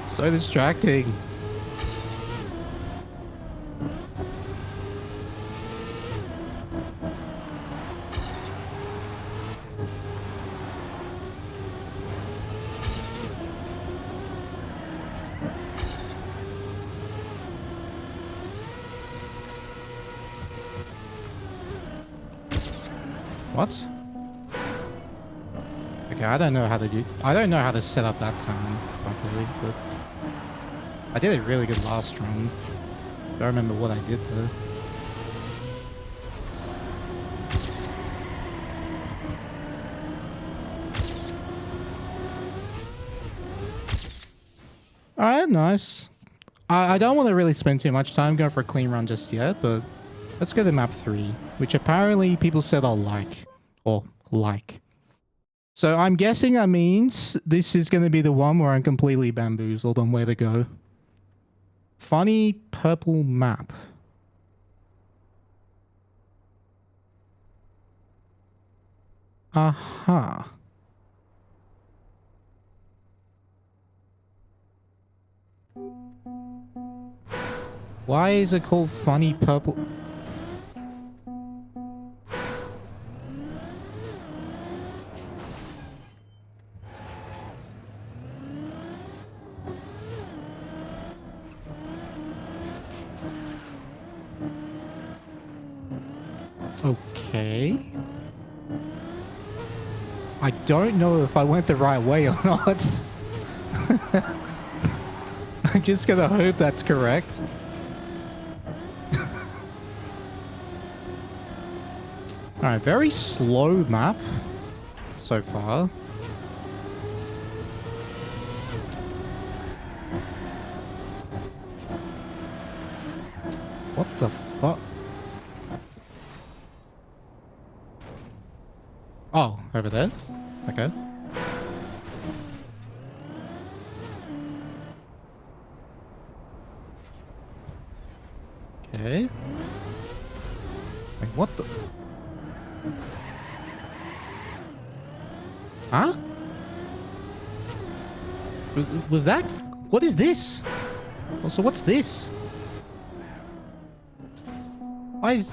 So distracting. What? Okay, I don't know how to set up that time properly, but I did a really good last run. Don't remember what I did though. Alright, nice. I don't want to really spend too much time going for a clean run just yet, but let's go to map 3, which apparently people said I'll like. Or like. So I'm guessing that means this is going to be the one where I'm completely bamboozled on where to go. Funny purple map. Aha. Why is it called funny purple? Okay. I don't know if I went the right way or not. I'm just gonna hope that's correct. Alright, very slow map so far. What the fuck? Oh, over there? Okay. Okay. Wait, what the? Huh? Was that? What is this? Also, what's this? Why is...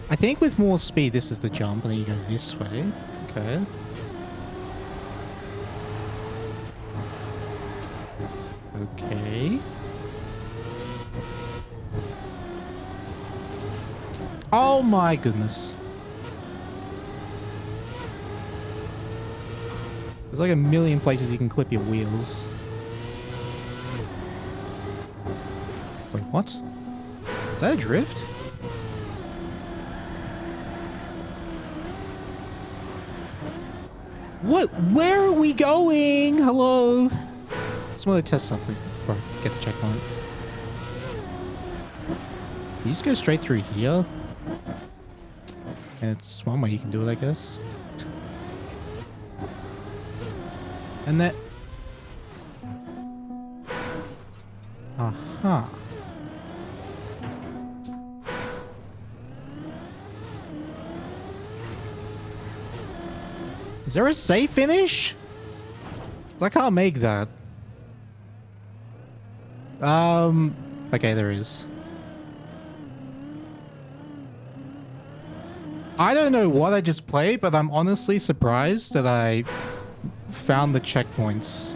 I think with more speed, this is the jump, and then you go this way. Okay. Okay. Oh my goodness. There's like a million places you can clip your wheels. Wait, what? Is that a drift? What? Where are we going? Hello? Just want to test something before I get the checkpoint. You just go straight through here? And it's one way you can do it, I guess. And that... Aha. Is there a safe finish? I can't make that. Okay, there is. I don't know what I just played, but I'm honestly surprised that I found the checkpoints.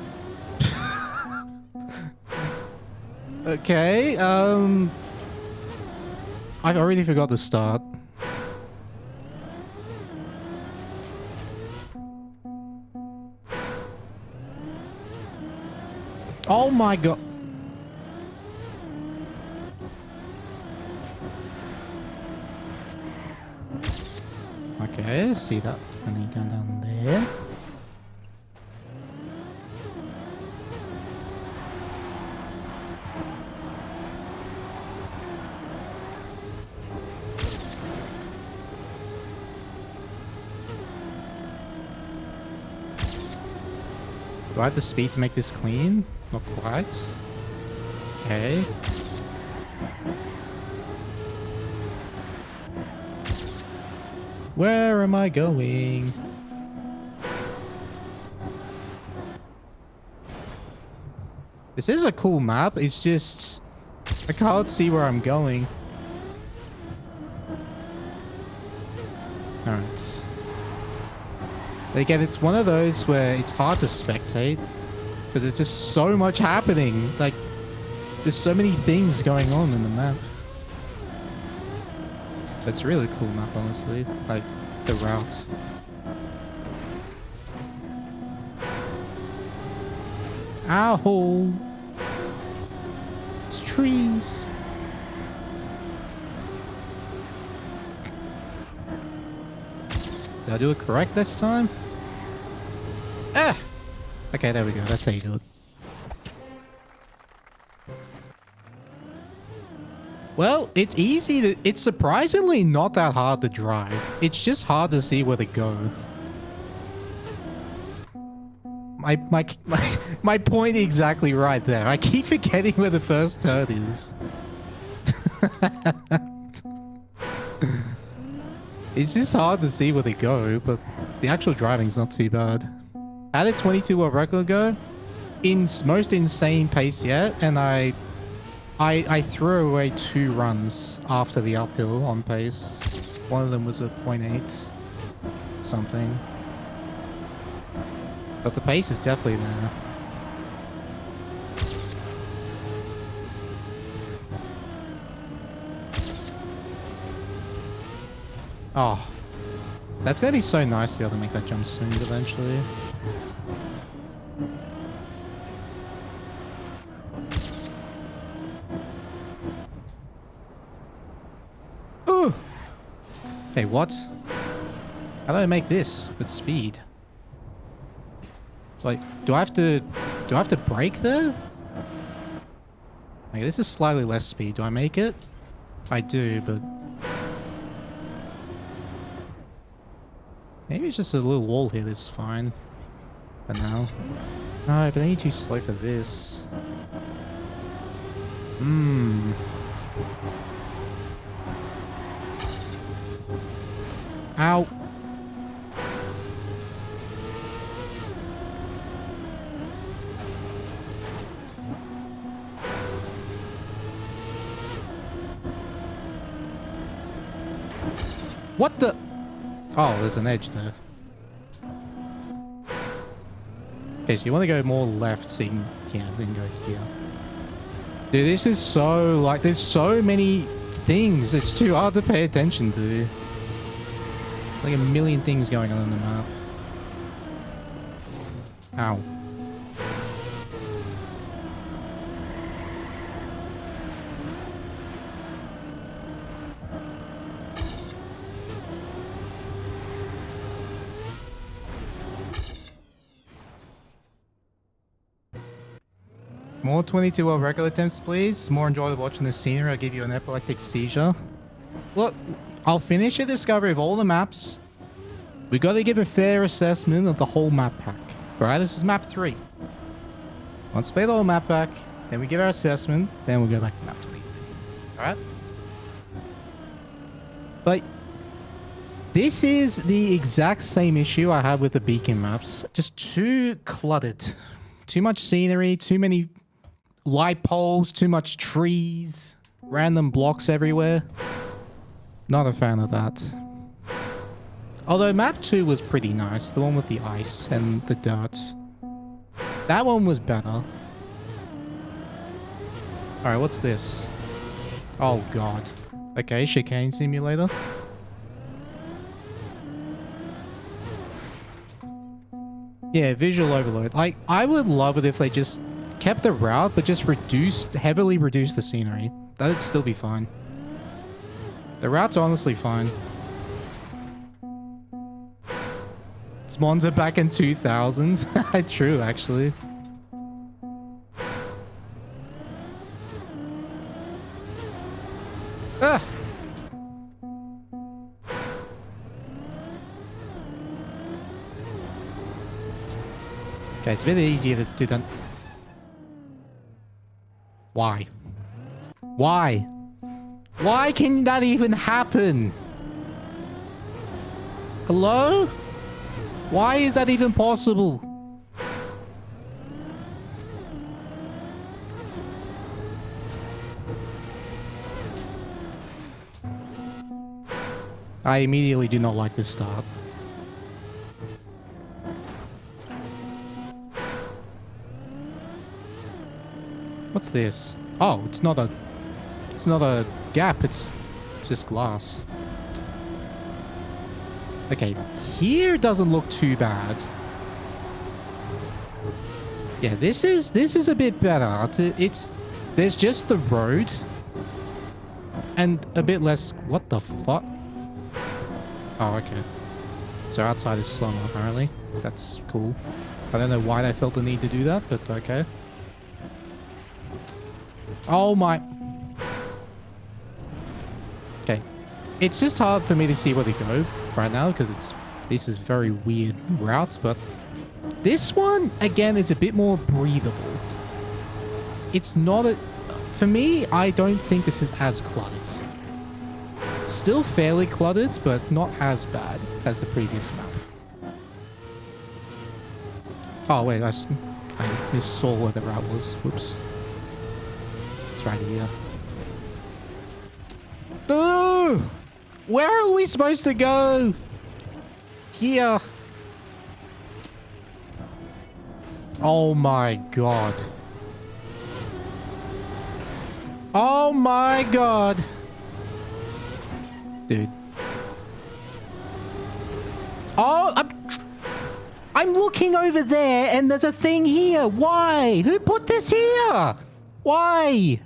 Okay, I already forgot the start. Oh my god. Okay, see that. And then you go down there. Do I have the speed to make this clean? Not quite. Okay. Where am I going? This is a cool map. It's just... I can't see where I'm going. Alright. Again, it's one of those where it's hard to spectate. Because there's just so much happening. Like, there's so many things going on in the map. It's a really cool map, honestly. Like, the route. Ow! It's trees. Did I do it correct this time? Ah! Okay, there we go. That's how you do it. Well, it's easy to... It's surprisingly not that hard to drive. It's just hard to see where to go. My point exactly right there. I keep forgetting where the first turn is. It's just hard to see where to go, but the actual driving's not too bad. How did 22 World Record go? Most insane pace yet, and I threw away 2 runs after the uphill on pace. One of them was a 0.8 something. But the pace is definitely there. Oh. That's gonna be so nice to be able to make that jump smooth eventually. Ooh! Hey, what? How do I make this with speed? Like, do I have to brake there? Okay, this is slightly less speed. Do I make it? I do, but... Maybe it's just a little wall here that's fine. For now. No, but I need too slow for this. Hmm. Ow. What the? Oh, there's an edge there. Okay, so you want to go more left so you can, yeah, then go here. Dude, this is so, like, there's so many things. It's too hard to pay attention to. Like a million things going on the map. Ow. More 22 or regular attempts, please. More enjoyable watching the scenery. I'll give you an epileptic seizure. Look, I'll finish a discovery of all the maps. We got to give a fair assessment of the whole map pack. Right, this is map 3. Once we play the whole map pack, then we give our assessment, then we'll go back to map 22. Alright? But this is the exact same issue I had with the beacon maps. Just too cluttered. Too much scenery, too many light poles, too much trees, random blocks everywhere. Not a fan of that. Although map 2 was pretty nice, the one with the ice and the dirt. That one was better. Alright, what's this? Oh god. Okay, chicane simulator. Yeah, visual overload. Like, I would love it if they just kept the route, but just heavily reduced the scenery. That'd still be fine. The route's honestly fine. Spawns are back in 2000. True, actually. Ah! Okay, it's a bit easier to do that. Why? Why? Why can that even happen? Hello? Why is that even possible? I immediately do not like this start. What's this? Oh, it's not a gap, it's just glass. Okay, here doesn't look too bad. Yeah, this is a bit better. There's just the road and a bit less. What the fuck? Oh, okay. So outside is slower apparently. That's cool. I don't know why they felt the need to do that, but okay. Oh my. Okay. It's just hard for me to see where to go right now because this is very weird routes, but this one, again, is a bit more breathable. It's not a... For me, I don't think this is as cluttered. Still fairly cluttered, but not as bad as the previous map. Oh, wait, I missaw where the route was. Whoops. It's right here. Oh! Where are we supposed to go? Here. Oh my god. Oh my god. Dude. Oh, I'm looking over there and there's a thing here. Why? Who put this here? Why?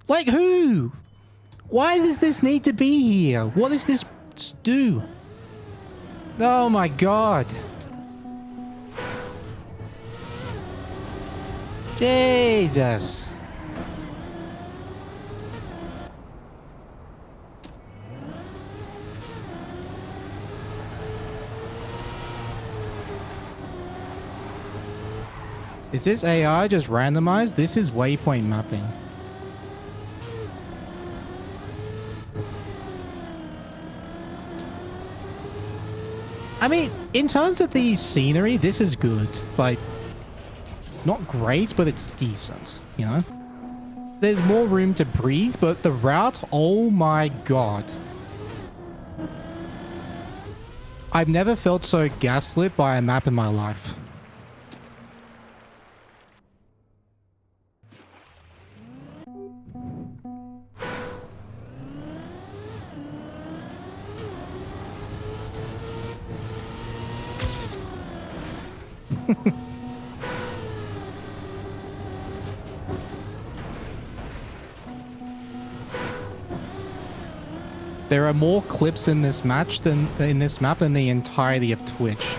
Like who? Why does this need to be here? What does this do? Oh my god. Jesus. Is this AI just randomized? This is waypoint mapping. I mean, in terms of the scenery, this is good. Like, not great, but it's decent, you know? There's more room to breathe, but the route, oh my god. I've never felt so gaslit by a map in my life. There are more clips in this match than in this map than the entirety of Twitch.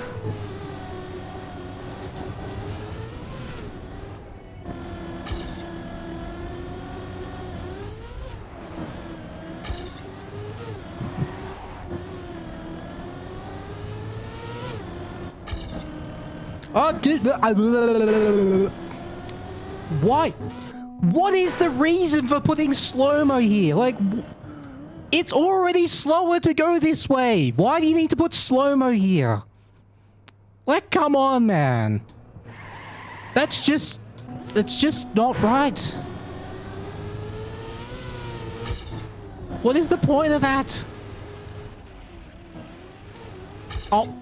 Oh, dude. Why? What is the reason for putting slow-mo here? Like, it's already slower to go this way. Why do you need to put slow-mo here? Like, come on, man. That's just not right. What is the point of that? Oh.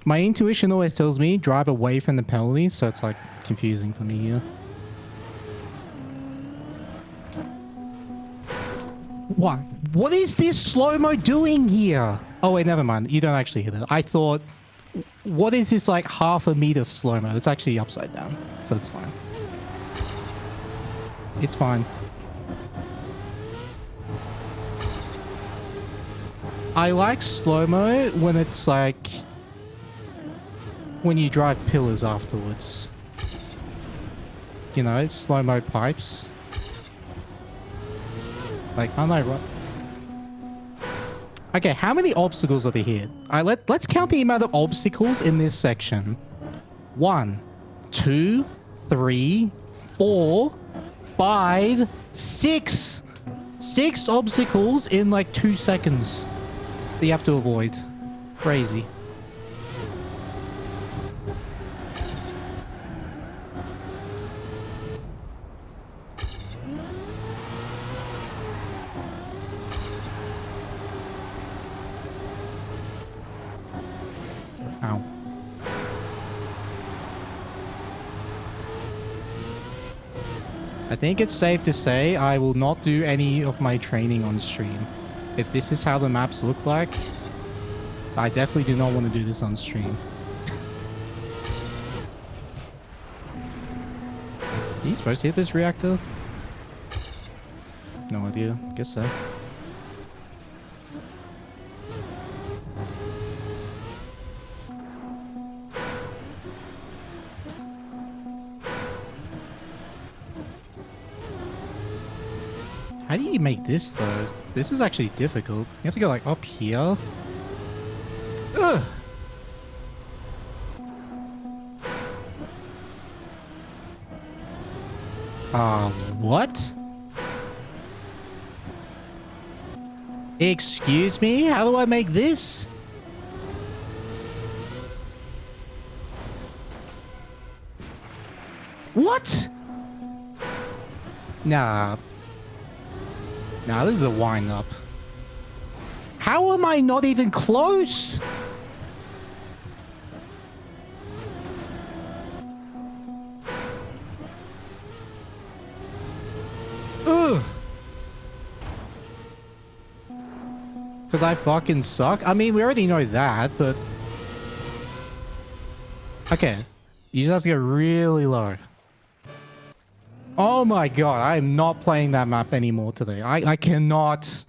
My intuition always tells me drive away from the penalties, so it's like confusing for me here. What? What is this slow-mo doing here? Oh wait, never mind. You don't actually hit it. I thought, what is this like half a meter slow-mo? It's actually upside down, so it's fine. It's fine. I like slow-mo when it's like when you drive pillars afterwards. You know, slow-mo pipes. Like, aren't I right? Okay, how many obstacles are there here? Let's count the amount of obstacles in this section. 1, 2, 3, 4, 5, 6. 6 obstacles in like 2 seconds that you have to avoid. Crazy. Ow. I think it's safe to say I will not do any of my training on stream. If this is how the maps look like, I definitely do not want to do this on stream. Are you supposed to hit this reactor? No idea. Guess so. How do you make this though? This is actually difficult. You have to go like up here. Ugh. What? Excuse me? How do I make this? What? Nah. Nah, this is a wind-up. How am I not even close? Ugh. Because I fucking suck? I mean, we already know that, but... Okay. You just have to go really low. Oh my god, I am not playing that map anymore today. I cannot...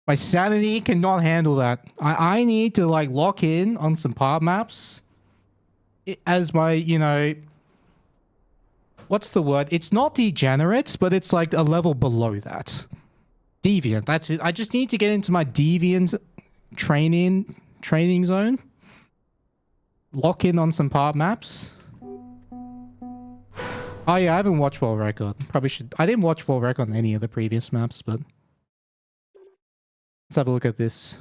My sanity cannot handle that. I need to like lock in on some part maps as my, you know... What's the word? It's not degenerate, but it's like a level below that. Deviant, that's it. I just need to get into my deviant training zone. Lock in on some part maps. Oh yeah, I haven't watched World Record. Probably should. I didn't watch World Record on any of the previous maps, but... Let's have a look at this.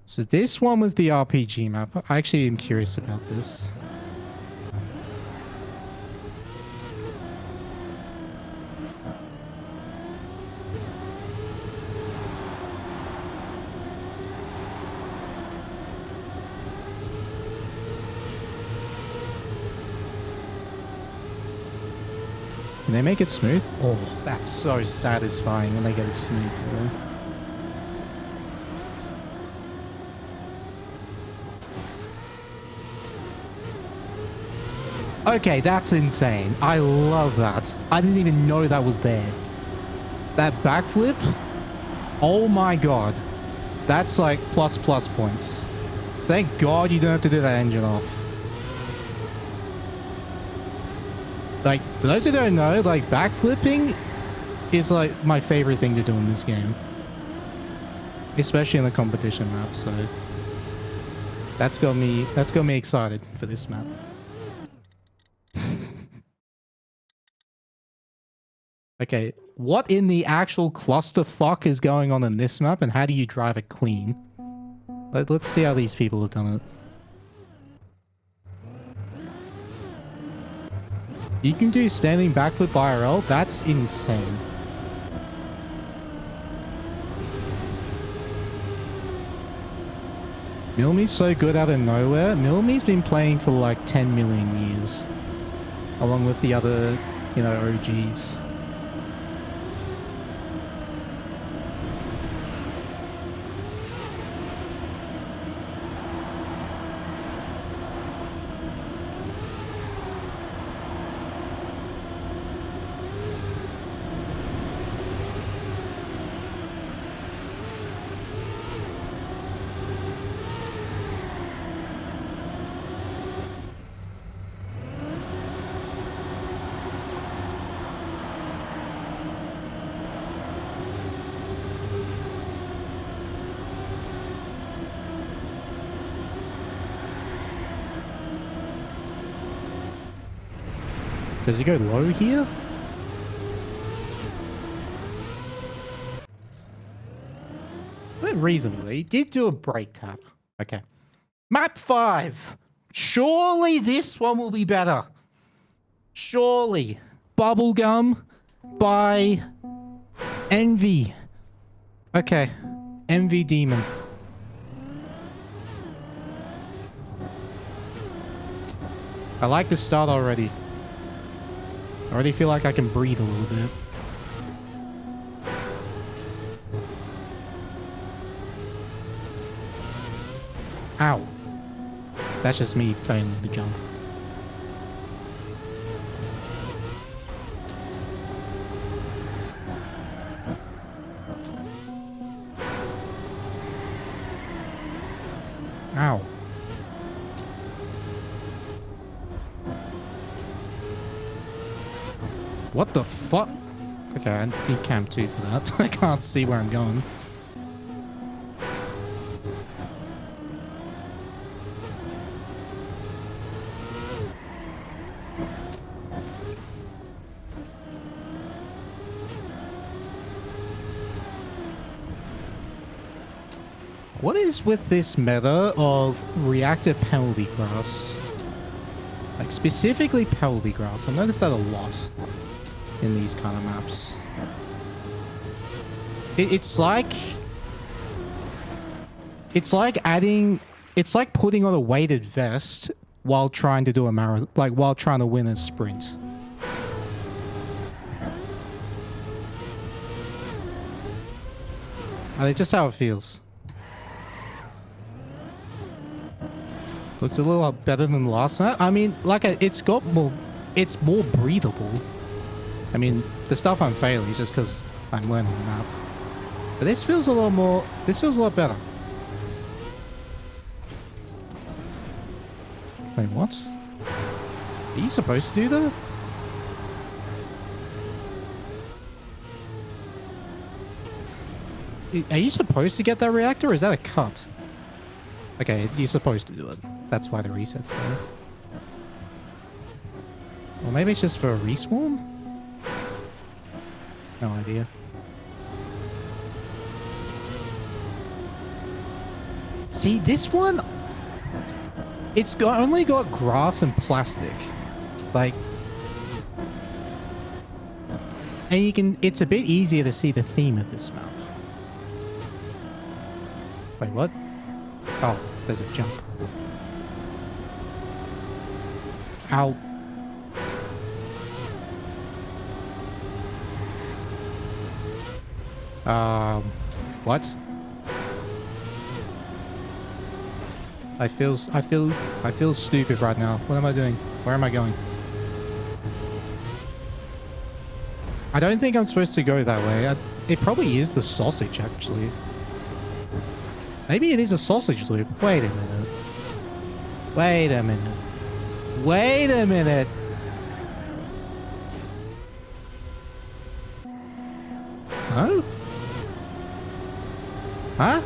So this one was the RPG map. I actually am curious about this. Can they make it smooth? Oh, that's so satisfying when they get it smooth. Okay, that's insane. I love that. I didn't even know that was there. That backflip? Oh my god. That's like plus points. Thank god you don't have to do that engine off. Like, for those who don't know, like, backflipping is like my favorite thing to do in this game. Especially in the competition map, so that's got me excited for this map. Okay, what in the actual clusterfuck is going on in this map, and how do you drive it clean? Let's see how these people have done it. You can do standing backflip IRL? That's insane. Milmi's so good out of nowhere. Milmi's been playing for like 10 million years. Along with the other, you know, OGs. Does he go low here? But reasonably, he did do a brake tap. Okay. Map 5. Surely this one will be better. Surely. Bubblegum by Envy. Okay. Envy Demon. I like the start already. I already feel like I can breathe a little bit. Ow. That's just me failing the jump. Ow. What the fuck? Okay, I need cam 2 for that. I can't see where I'm going. What is with this meta of reactor penalty grass? Like, specifically penalty grass. I've noticed that a lot in these kind of maps. It's like adding... It's like putting on a weighted vest while trying to do a marathon... Like, while trying to win a sprint. It's just how it feels. Looks a little better than the last map. I mean, like, it's got more... It's more breathable. I mean, the stuff I'm failing is just because I'm learning the map. But this feels a lot more... This feels a lot better. Wait, what? Are you supposed to do that? Are you supposed to get that reactor, or is that a cut? Okay, you're supposed to do it. That's why the reset's there. Or maybe it's just for a respawn? No idea. See, this one, only got grass and plastic. Like, and you can, it's a bit easier to see the theme of this map. Wait, what? Oh, there's a jump. Ow. What? I feel stupid right now. What am I doing? Where am I going? I don't think I'm supposed to go that way. It probably is the sausage, actually. Maybe it is a sausage loop. Wait a minute. Wait a minute. Wait a minute. Huh? Huh?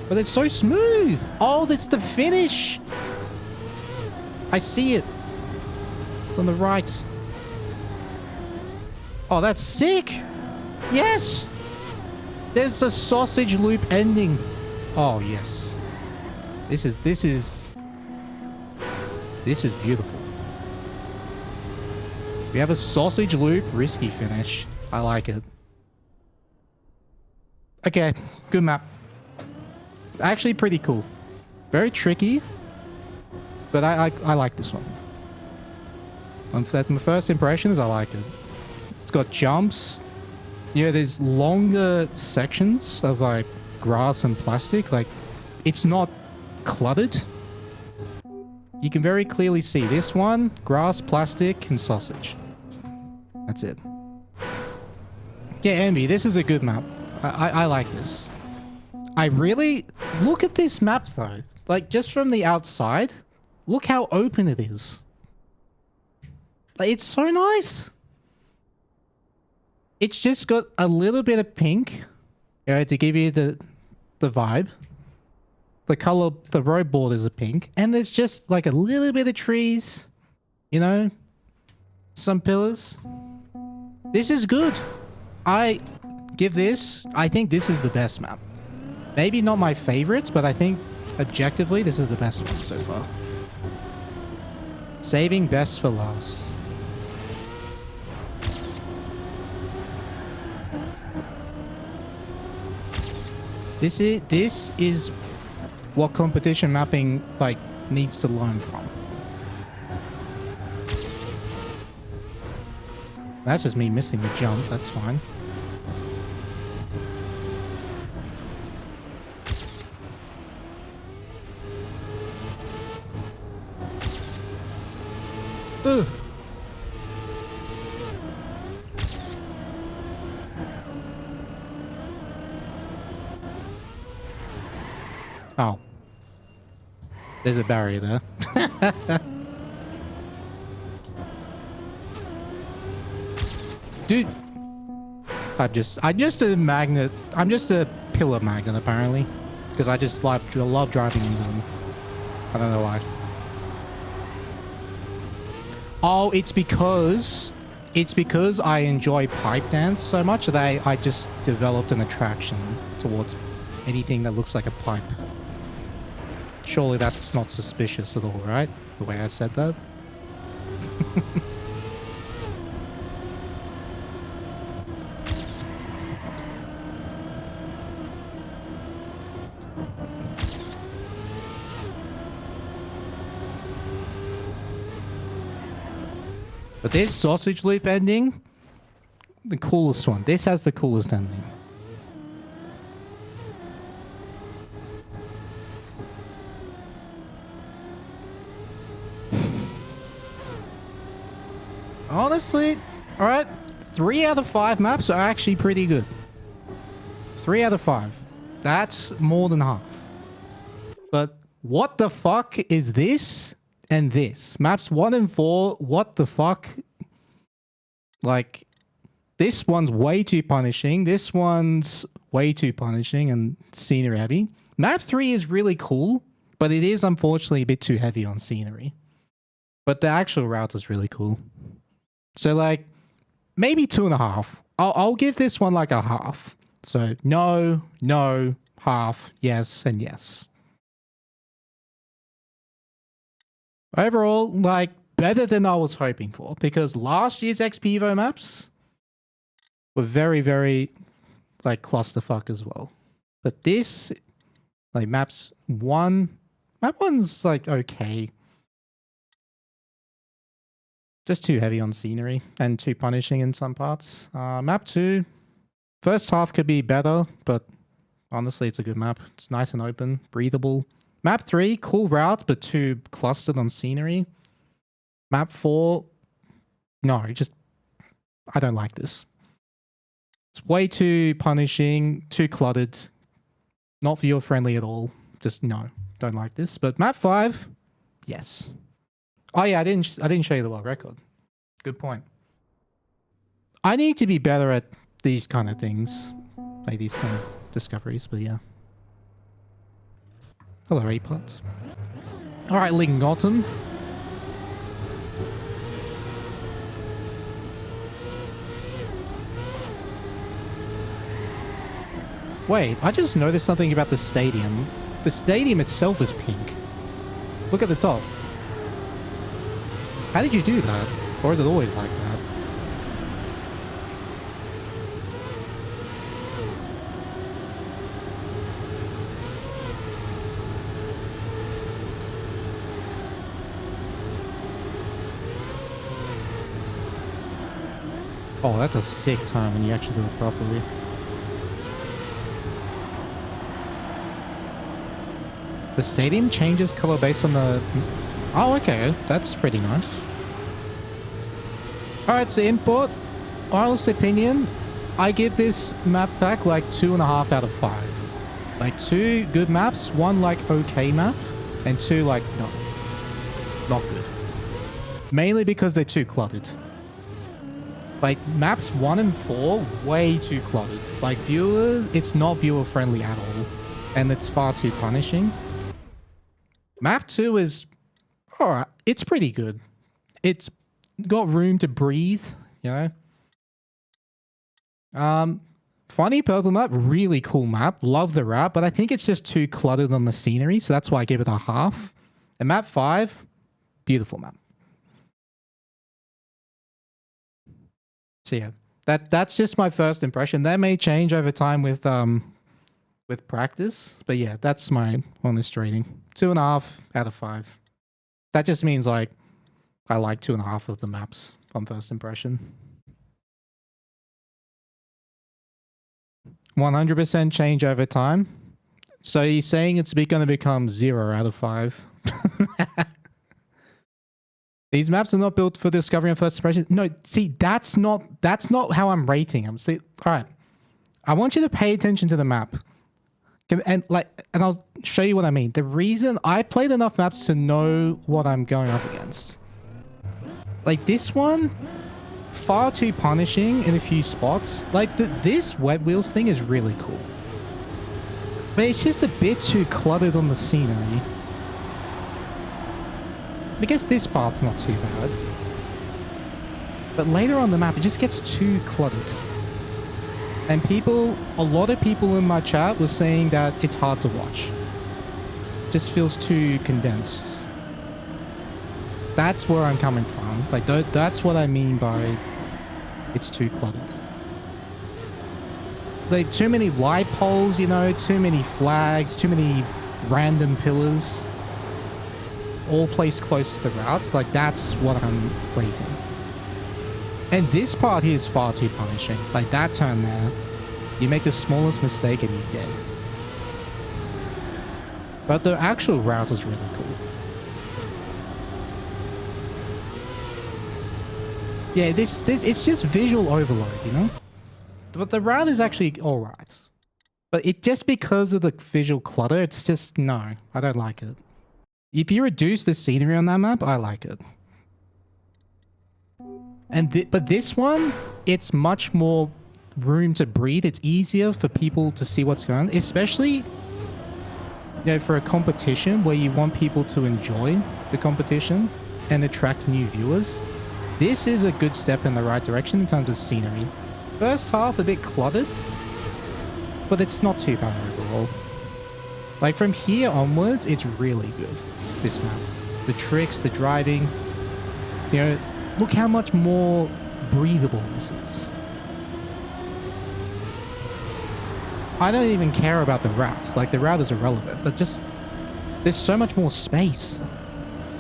But it's so smooth. Oh, that's the finish. I see it. It's on the right. Oh, that's sick. Yes. There's a sausage loop ending. Oh, yes. This is beautiful. We have a sausage loop risky finish. I like it. Okay, good map. Actually pretty cool. Very tricky, but I like this one. That's my first impressions. I like it. It's got jumps. You know, there's longer sections of like grass and plastic. Like, it's not cluttered. You can very clearly see this one, grass, plastic, and sausage. That's it. Yeah, Envy, this is a good map. I like this. I really... Look at this map, though. Like, just from the outside, look how open it is. Like, it's so nice. It's just got a little bit of pink, you know, to give you the vibe. The color, the road borders are pink. And there's just, like, a little bit of trees. You know? Some pillars. This is good. I think this is the best map. Maybe not my favorite, but I think objectively this is the best one so far. Saving best for last. This is what competition mapping like needs to learn from. That's just me missing the jump, that's fine. Ugh. Oh. There's a barrier there. Dude. I'm just a magnet. I'm just a pillar magnet, apparently. Because I just love driving into them. I don't know why. Oh, it's because I enjoy pipe dance so much that I just developed an attraction towards anything that looks like a pipe. Surely that's not suspicious at all, right? The way I said that. But this sausage loop ending, the coolest one. This has the coolest ending. Honestly, alright, 3 out of 5 maps are actually pretty good. 3 out of 5. That's more than half. But what the fuck is this and this? Maps 1 and 4, what the fuck? Like, this one's way too punishing. This one's way too punishing and scenery heavy. Map 3 is really cool, but it is unfortunately a bit too heavy on scenery. But the actual route is really cool. So like, maybe 2.5. I'll give this one like a half. So no, half, yes, and yes. Overall, like, better than I was hoping for, because last year's XPEVO maps were very, very, like, clusterfuck as well. But this, like, map one's, like, okay. Just too heavy on scenery and too punishing in some parts. Map 2, first half could be better, but honestly, it's a good map. It's nice and open, breathable. Map 3, cool route, but too clustered on scenery. Map 4, no, I don't like this. It's way too punishing, too cluttered, not viewer friendly at all. Just no, don't like this. But map 5, yes. Oh yeah, I didn't show you the world record. Good point. I need to be better at these kind of things, like these kind of discoveries. But yeah. Hello, A-Pot. All right, Lingotum. Wait, I just noticed something about the stadium. The stadium itself is pink. Look at the top. How did you do that? Or is it always like that? Oh, that's a sick time when you actually do it properly. The stadium changes color based on the... Oh, okay. That's pretty nice. Alright, so input. Honest opinion, I give this map pack like 2.5 out of 5. Like 2 good maps, 1 like okay map, and 2 like no. Not good. Mainly because they're too cluttered. Like maps 1 and 4, way too cluttered. Like viewer, it's not viewer friendly at all. And it's far too punishing. Map 2 is... alright, it's pretty good. It's got room to breathe, you know? Funny purple map, really cool map. Love the route, but I think it's just too cluttered on the scenery, so that's why I give it a half. And map 5, beautiful map. So yeah, that's just my first impression. That may change over time with practice, but yeah, that's my honest rating. 2.5 out of 5. That just means like I like 2.5 of the maps on first impression. 100% change over time. So you're saying it's going to become 0 out of 5? These maps are not built for discovery on first impression. No, see, that's not how I'm rating them. See, all right, I want you to pay attention to the map, and I'll show you what I mean. The reason I played enough maps to know what I'm going up against. Like this one, far too punishing in a few spots. Like this wet wheels thing is really cool, but it's just a bit too cluttered on the scenery. I guess this part's not too bad. But later on the map, it just gets too cluttered. And a lot of people in my chat were saying that it's hard to watch. Just feels too condensed. That's where I'm coming from. Like, that's what I mean by it's too cluttered. Like, too many light poles, you know, too many flags, too many random pillars. All placed close to the routes. Like, that's what I'm rating. And this part here is far too punishing. Like, that turn there, you make the smallest mistake and you're dead. But the actual route is really cool. Yeah, it's just visual overload, you know? But the route is actually alright. But it just because of the visual clutter, it's just, no, I don't like it. If you reduce the scenery on that map, I like it. And but this one, it's much more room to breathe. It's easier for people to see what's going on, especially, you know, for a competition where you want people to enjoy the competition and attract new viewers. This is a good step in the right direction in terms of scenery. First half a bit cluttered, but it's not too bad overall. Like from here onwards, it's really good, this map. the tricks, the driving. You know, look how much more breathable this is. I don't even care about the route. Like, the route is irrelevant, but just there's so much more space.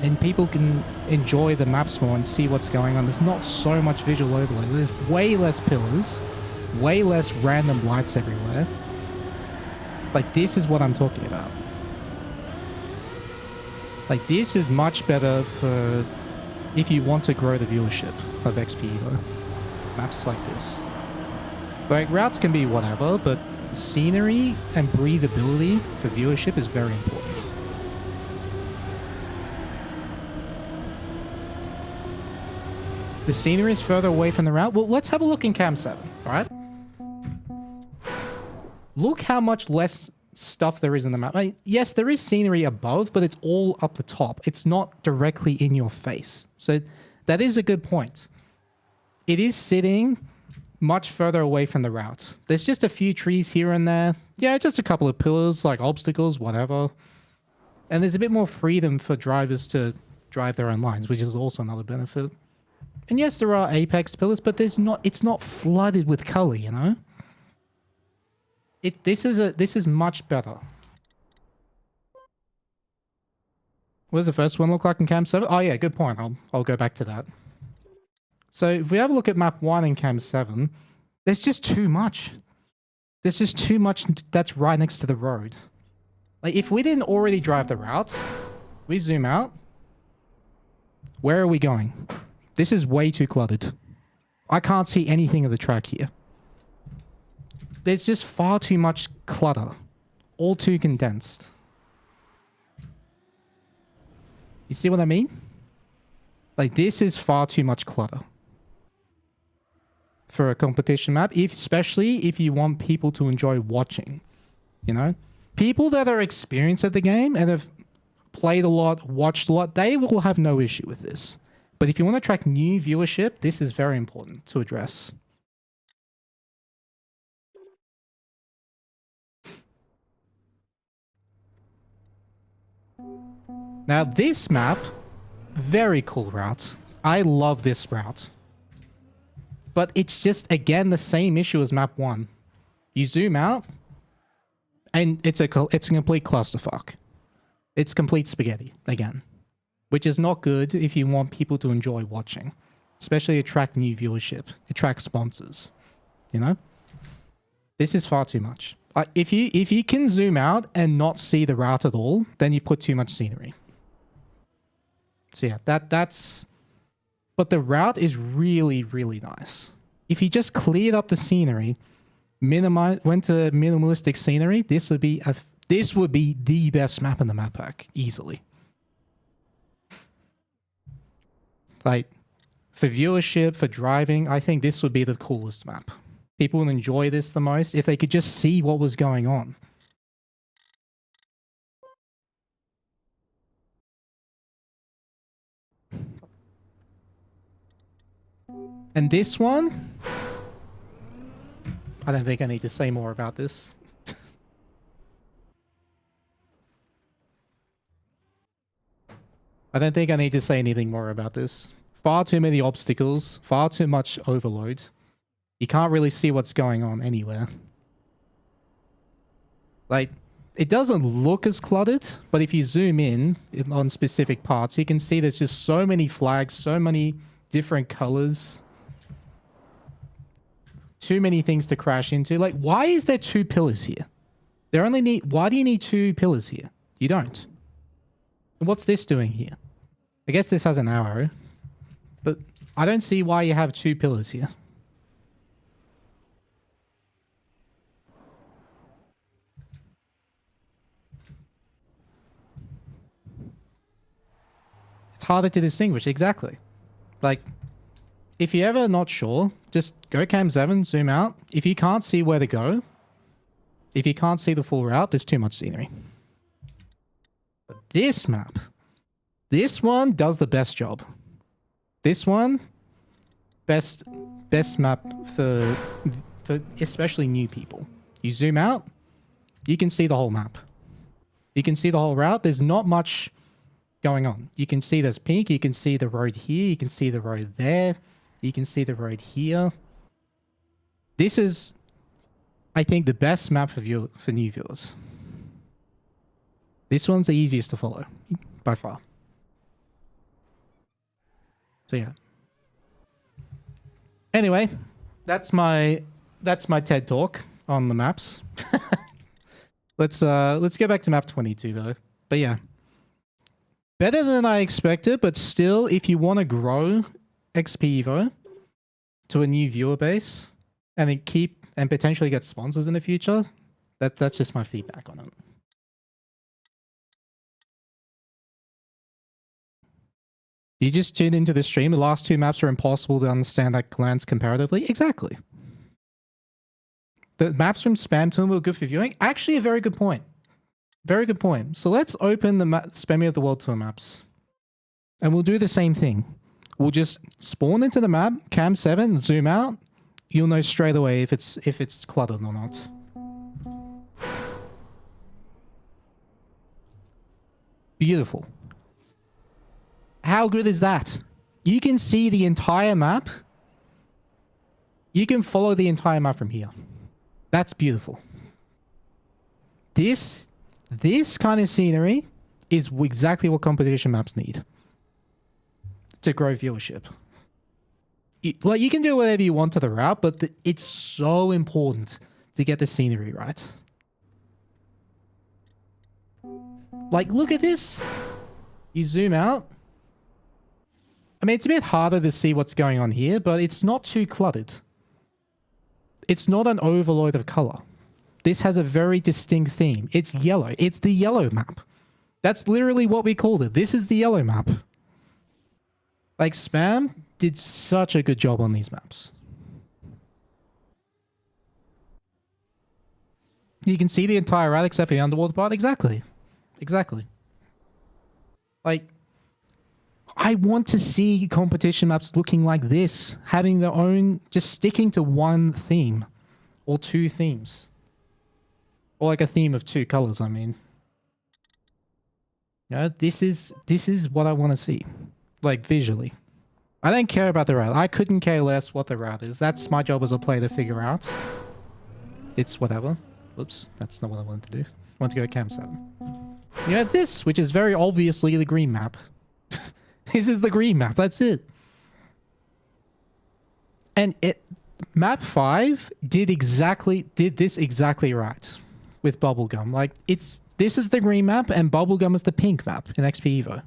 And people can enjoy the maps more and see what's going on. There's not so much visual overload. There's way less pillars, way less random lights everywhere. Like, this is what I'm talking about. Like, this is much better for if you want to grow the viewership of XPEVO. Maps like this. Like, routes can be whatever, but scenery and breathability for viewership is very important. The scenery is further away from the route. Well, let's have a look in Cam 7, alright? Look how much less stuff there is in the map. Like, yes, there is scenery above, but it's all up the top. It's not directly in your face. So that is a good point. It is sitting much further away from the route. There's just a few trees here and there. Yeah, just a couple of pillars, like obstacles, whatever. And there's a bit more freedom for drivers to drive their own lines, which is also another benefit. And yes, there are apex pillars, but there's not. It's not flooded with color, you know. This is much better. What does the first one look like in Cam 7? Oh yeah, good point. I'll go back to that. So if we have a look at map 1 in Cam 7, there's just too much. There's just too much that's right next to the road. Like, if we didn't already drive the route, we zoom out. Where are we going? This is way too cluttered. I can't see anything of the track here. There's just far too much clutter. All too condensed. You see what I mean? Like, this is far too much clutter for a competition map, especially if you want people to enjoy watching. You know? People that are experienced at the game and have played a lot, watched a lot, they will have no issue with this. But if you want to attract new viewership, this is very important to address. Now this map, very cool route. I love this route. But it's just, again, the same issue as map 1. You zoom out, and it's a complete clusterfuck. It's complete spaghetti, again. Which is not good if you want people to enjoy watching. Especially attract new viewership. Attract sponsors. You know? This is far too much. If you can zoom out and not see the route at all, then you put too much scenery. So yeah, that's... But the route is really, really nice. If you just cleared up the scenery, went to minimalistic scenery, this would be the best map in the map pack. Easily. Like, for viewership, for driving, I think this would be the coolest map. People would enjoy this the most if they could just see what was going on. And this one, I don't think I need to say more about this. I don't think I need to say anything more about this. Far too many obstacles, far too much overload. You can't really see what's going on anywhere. Like, it doesn't look as cluttered, but if you zoom in on specific parts, you can see there's just so many flags, so many different colors. Too many things to crash into. Like, why is there 2 pillars here? Why do you need 2 pillars here? You don't. What's this doing here? I guess this has an arrow. But I don't see why you have 2 pillars here. It's harder to distinguish, exactly. Like, if you're ever not sure, just go Cam 7, zoom out. If you can't see where to go, if you can't see the full route, there's too much scenery. But this map, this one does the best job. This one, best map for especially new people. You zoom out, you can see the whole map. You can see the whole route. There's not much going on. You can see there's pink, you can see the road here, you can see the road there, you can see the road here. This is, I think, the best map for new viewers. This one's the easiest to follow, by far. So yeah. Anyway, that's my TED talk on the maps. Let's get back to map 22 though. But yeah. Better than I expected, but still, if you want to grow XPEVO to a new viewer base and then and potentially get sponsors in the future, that's just my feedback on it. You just tuned into the stream. The last two maps are impossible to understand at glance comparatively. Exactly. The maps from Spam Toon were good for viewing. Actually, a very good point. Very good point. So let's open the Spammy of the World Tour maps. And we'll do the same thing. We'll just spawn into the map, cam 7, zoom out. You'll know straight away if it's cluttered or not. Beautiful. How good is that? You can see the entire map. You can follow the entire map from here. That's beautiful. This kind of scenery is exactly what competition maps need to grow viewership. Like, you can do whatever you want to the route, but it's so important to get the scenery right. Like, look at this. You zoom out. I mean, it's a bit harder to see what's going on here, but it's not too cluttered. It's not an overload of color. This has a very distinct theme. It's yellow. It's the yellow map. That's literally what we called it. This is the yellow map. Like, Spam did such a good job on these maps. You can see the entire route except for the underwater part. Exactly. Exactly. Like, I want to see competition maps looking like this, having their own, just sticking to one theme or two themes. Or like a theme of two colors, I mean. You know, this is what I want to see. Like, visually. I don't care about the route. I couldn't care less what the route is. That's my job as a player to figure out. It's whatever. Oops, that's not what I wanted to do. I want to go to Cam 7. You have this, which is very obviously the green map. This is the green map, that's it. And map 5 did this exactly right with Bubblegum. Like, this is the green map and Bubblegum is the pink map in XPEVO.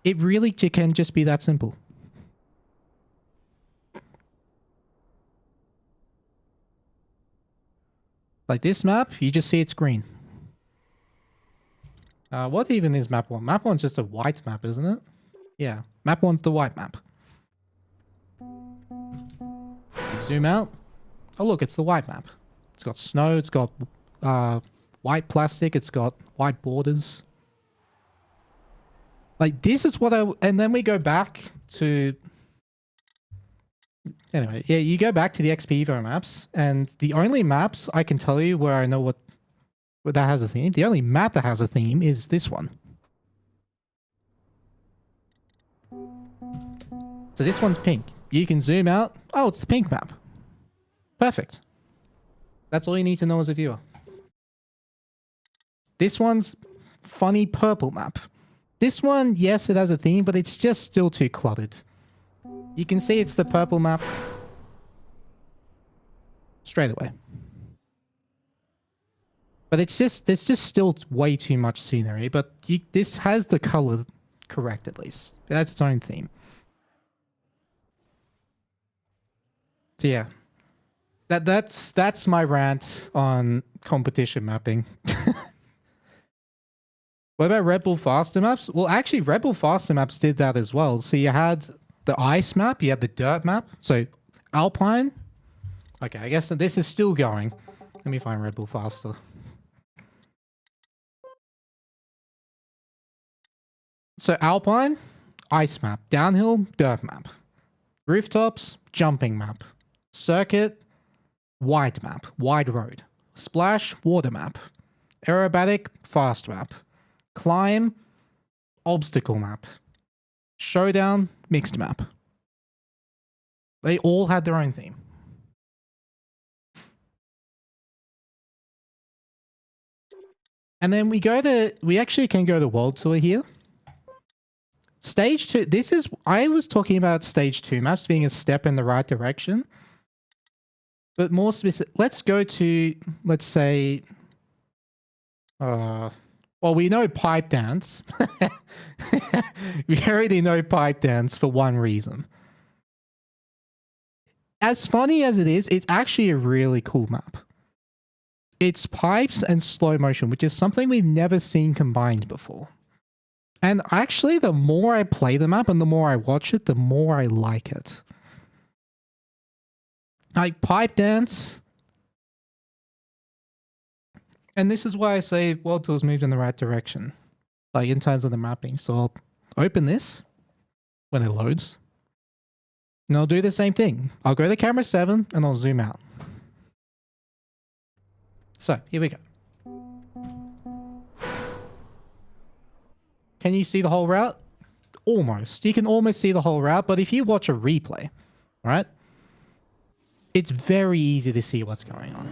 It really can just be that simple. Like this map, you just see it's green. What even is map 1? Map 1's just a white map, isn't it? Yeah, map 1's the white map. Zoom out. Oh look, it's the white map. It's got snow, it's got white plastic, it's got white borders. Like, this is what and then we go back to... Anyway, yeah, you go back to the XPEVO maps, and the only maps I can tell you where I know what that has a theme, the only map that has a theme is this one. So this one's pink. You can zoom out. Oh, it's the pink map. Perfect. That's all you need to know as a viewer. This one's funny purple map. This one, yes, it has a theme, but it's just still too cluttered. You can see it's the purple map straight away. But it's just still way too much scenery, but this has the color correct at least. It has its own theme. So yeah. That's my rant on competition mapping. What about Red Bull Faster maps? Well, actually, Red Bull Faster maps did that as well. So you had the ice map, you had the dirt map. So Alpine. Okay, I guess this is still going. Let me find Red Bull Faster. So Alpine, ice map. Downhill, dirt map. Rooftops, jumping map. Circuit, wide map. Wide road. Splash, water map. Aerobatic, fast map. Climb, obstacle map. Showdown, mixed map. They all had their own theme. And then we actually can go to World Tour here. Stage 2, I was talking about Stage 2 maps being a step in the right direction. But more specific, let's go to, let's say, well, we know pipe dance. We already know pipe dance for one reason. As funny as it is, it's actually a really cool map. It's pipes and slow motion, which is something we've never seen combined before. And actually, the more I play the map and the more I watch it, the more I like it. Like pipe dance. And this is why I say World Tour's moved in the right direction. Like in terms of the mapping. So I'll open this when it loads. And I'll do the same thing. I'll go to camera 7 and I'll zoom out. So, here we go. Can you see the whole route? Almost. You can almost see the whole route, but if you watch a replay, right? It's very easy to see what's going on.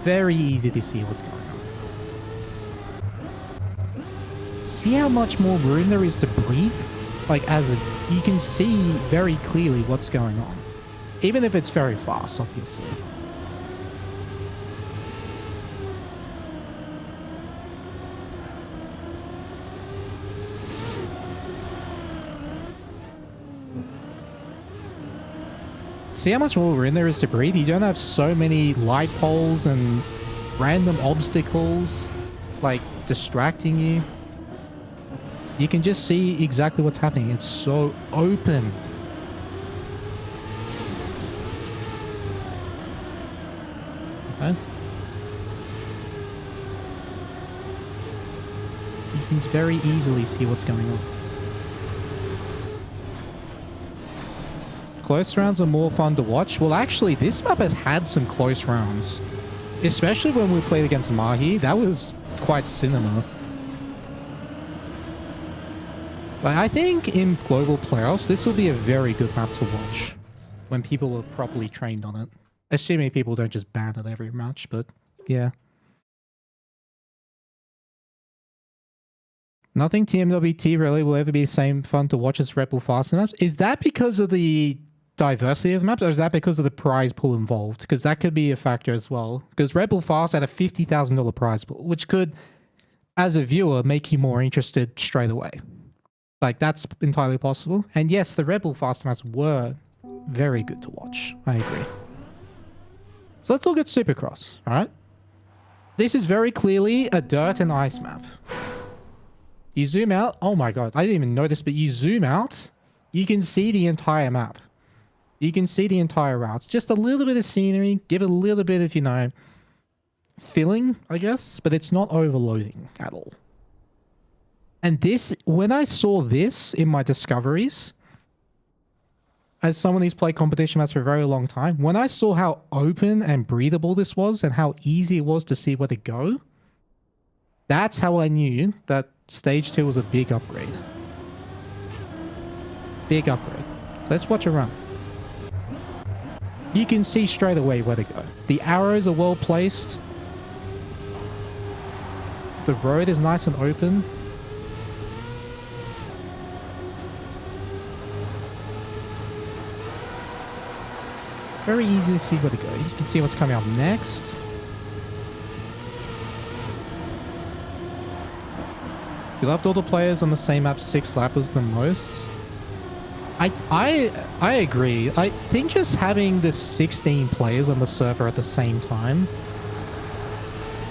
Very easy to see what's going on. See how much more room there is to breathe? Like, you can see very clearly what's going on. Even if it's very fast, obviously. See how much more room there is to breathe? You don't have so many light poles and random obstacles, like, distracting you. You can just see exactly what's happening. It's so open. Okay. You can very easily see what's going on. Close rounds are more fun to watch. Well, actually, this map has had some close rounds. Especially when we played against Mahi. That was quite cinema. Like, I think in global playoffs, this will be a very good map to watch. When people are properly trained on it. Assuming people don't just ban it every match, but yeah. Nothing TMWT really will ever be the same fun to watch as Red Bull Faster maps. Is that because of the diversity of the maps, or is that because of the prize pool involved? Because that could be a factor as well. Because Red Bull Fast had a $50,000 prize pool, which could, as a viewer, make you more interested straight away. Like, that's entirely possible. And yes, the Red Bull Fast maps were very good to watch. I agree. So let's look at Supercross, alright? This is very clearly a dirt and ice map. You zoom out. Oh my god, I didn't even notice, but you zoom out, you can see the entire map. You can see the entire routes. Just a little bit of scenery, give it a little bit of, you know, filling, I guess, but it's not overloading at all. And this, when I saw this in my discoveries, as someone who's played competition maps for a very long time, when I saw how open and breathable this was and how easy it was to see where to go, that's how I knew that Stage 2 was a big upgrade. Big upgrade. So let's watch a run. You can see straight away where to go. The arrows are well placed. The road is nice and open. Very easy to see where to go. You can see what's coming up next. If you left all the players on the same map 6 lappers than most. I agree. I think just having the 16 players on the server at the same time,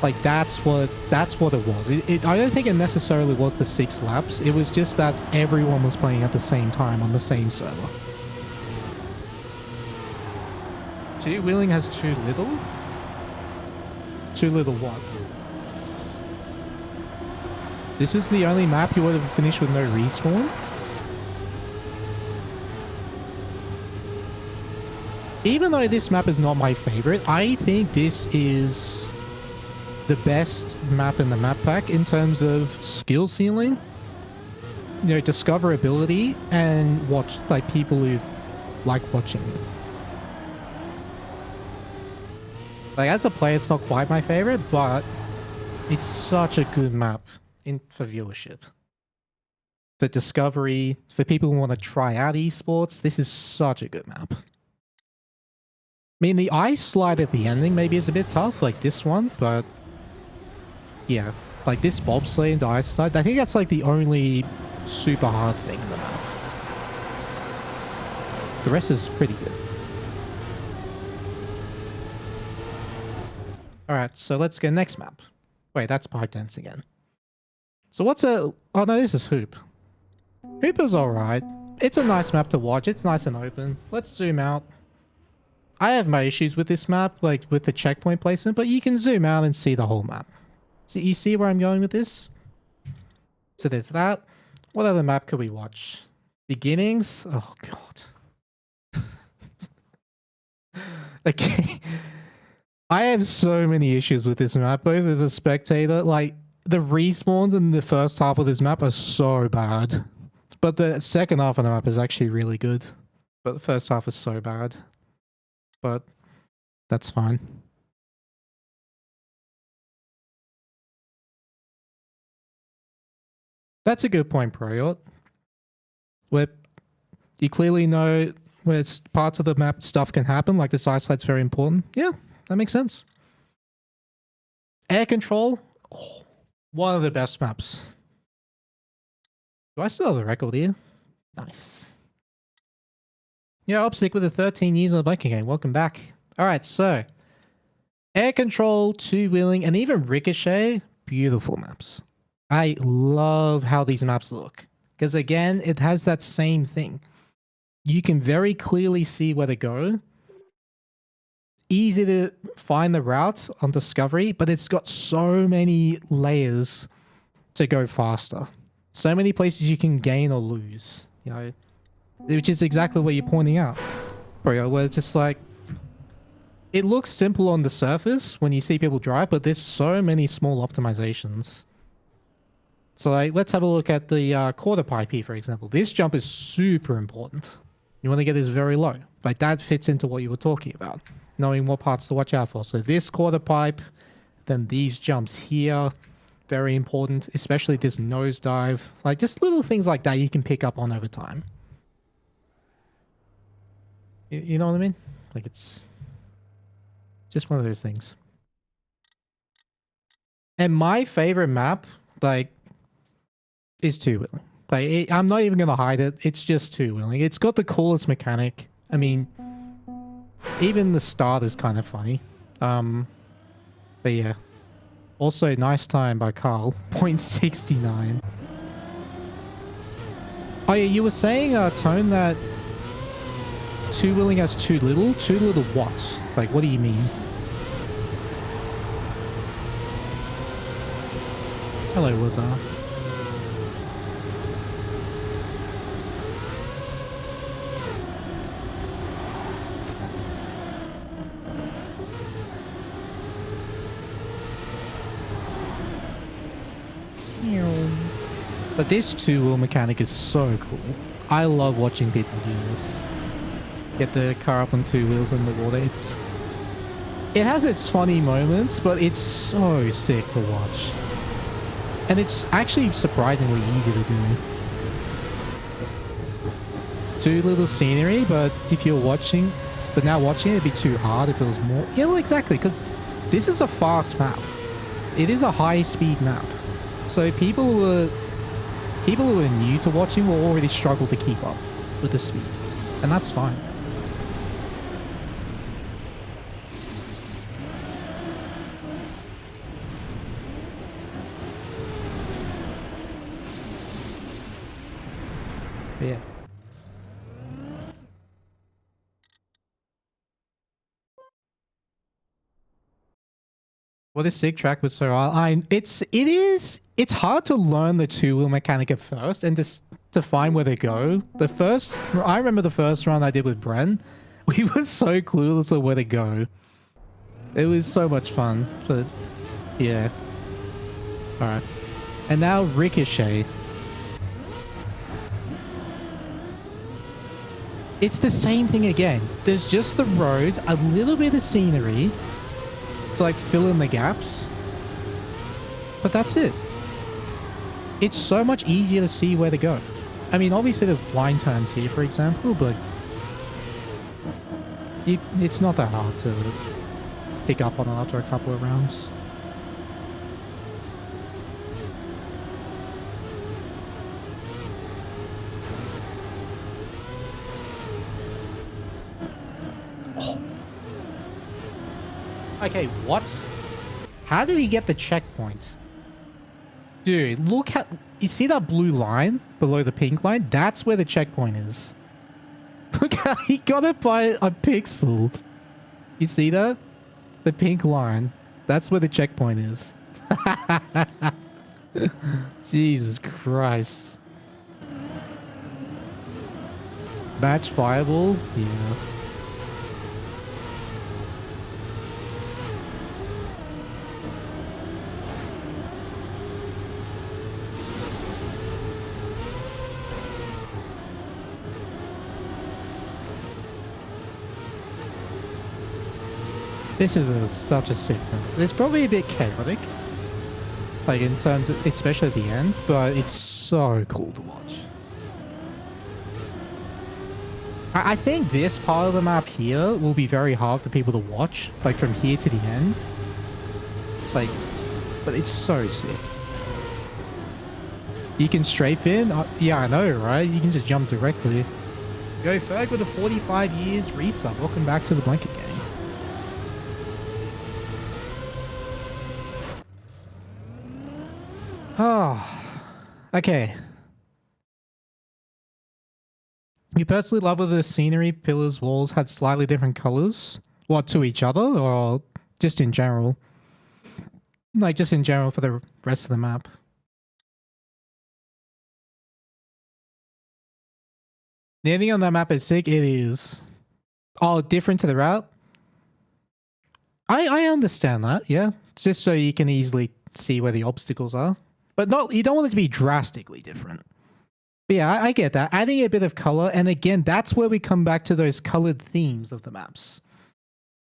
like that's what it was. I don't think it necessarily was the 6 laps. It was just that everyone was playing at the same time on the same server. Too willing has too little? Too little what? This is the only map you would have finished with no respawn? Even though this map is not my favorite, I think this is the best map in the map pack in terms of skill ceiling, you know, discoverability, and watch like people who like watching it. Like as a player, it's not quite my favorite, but it's such a good map for viewership. For discovery, for people who want to try out esports, this is such a good map. I mean, the ice slide at the ending maybe is a bit tough, like this one, but yeah, like this bobsleigh into ice slide, I think that's like the only super hard thing in the map. The rest is pretty good. Alright, so let's go next map. Wait, that's pipe dance again. So what's a... Oh no, this is Hoop. Hoop is alright. It's a nice map to watch. It's nice and open. Let's zoom out. I have my issues with this map, like with the checkpoint placement, but you can zoom out and see the whole map. So you see where I'm going with this? So there's that. What other map could we watch? Beginnings? Oh god. Okay. I have so many issues with this map, both as a spectator. Like, the respawns in the first half of this map are so bad. But the second half of the map is actually really good. But the first half is so bad. But that's fine. That's a good point, Proyot. Where you clearly know where it's parts of the map stuff can happen, like this ice slide's very important. Yeah, that makes sense. Air control, one of the best maps. Do I still have the record here? Nice. Yeah, Opsic with the 13 years on the biking game. Welcome back. Alright, so air control, two-wheeling, and even Ricochet, beautiful maps. I love how these maps look. Because again, it has that same thing. You can very clearly see where to go. Easy to find the route on discovery, but it's got so many layers to go faster. So many places you can gain or lose, you know, which is exactly what you're pointing out, bro, where it's just like, it looks simple on the surface when you see people drive, but there's so many small optimizations. So like, let's have a look at the quarter pipe here, for example. This jump is super important. You want to get this very low. Like that fits into what you were talking about, knowing what parts to watch out for. So this quarter pipe, then these jumps here, very important, especially this nosedive. Like just little things like that you can pick up on over time. You know what I mean? Like it's just one of those things. And my favorite map, like, is two-wheeling. Like, I'm not even going to hide it. It's just two-wheeling. It's got the coolest mechanic. I mean, even the start is kind of funny. But yeah. Also, nice time by Carl. 0.69. Oh yeah, you were saying, Tone, that two-wheeling has too little? Too little what? Like, what do you mean? Hello, Wazar. But this two-wheel mechanic is so cool. I love watching people do this. Get the car up on two wheels in the water. It has its funny moments, but it's so sick to watch. And it's actually surprisingly easy to do. Too little scenery, but if you're watching, but now watching it, it'd be too hard if it was more. Yeah, well, exactly, because this is a fast map. It is a high-speed map. So people who are new to watching will already struggle to keep up with the speed. And that's fine. But yeah. Well, this SIG track was so it's hard to learn the two-wheel mechanic at first and just to find where to go. I remember the first run I did with Bren. We were so clueless of where to go. It was so much fun, but Yeah. Alright. And now Ricochet. It's the same thing again. There's just the road, a little bit of scenery to like fill in the gaps. But that's it. It's so much easier to see where to go. I mean, obviously there's blind turns here, for example, but it's not that hard to pick up on it after a couple of rounds. Oh. Okay, what? How did he get the checkpoint? Dude, look at... You see that blue line below the pink line? That's where the checkpoint is. Look how he got it by a pixel. You see that? The pink line. That's where the checkpoint is. Jesus Christ. Match viable? Yeah. This is such a sick one. It's probably a bit chaotic, like in terms of, especially at the end, but it's so cool to watch. I think this part of the map here will be very hard for people to watch, like from here to the end. Like, but it's so sick. You can strafe in? Yeah, I know, right? You can just jump directly. Yo, Ferg with a 45 years resub. Welcome back to the Blanket Game. Oh, okay. You personally love whether the scenery, pillars, walls had slightly different colors? What, to each other, or just in general? Like, just in general for the rest of the map. The ending on that map is sick. It is. Oh, different to the route? I understand that, yeah. It's just so you can easily see where the obstacles are. But not, you don't want it to be drastically different. But yeah, I get that. Adding a bit of color, and again, that's where we come back to those colored themes of the maps.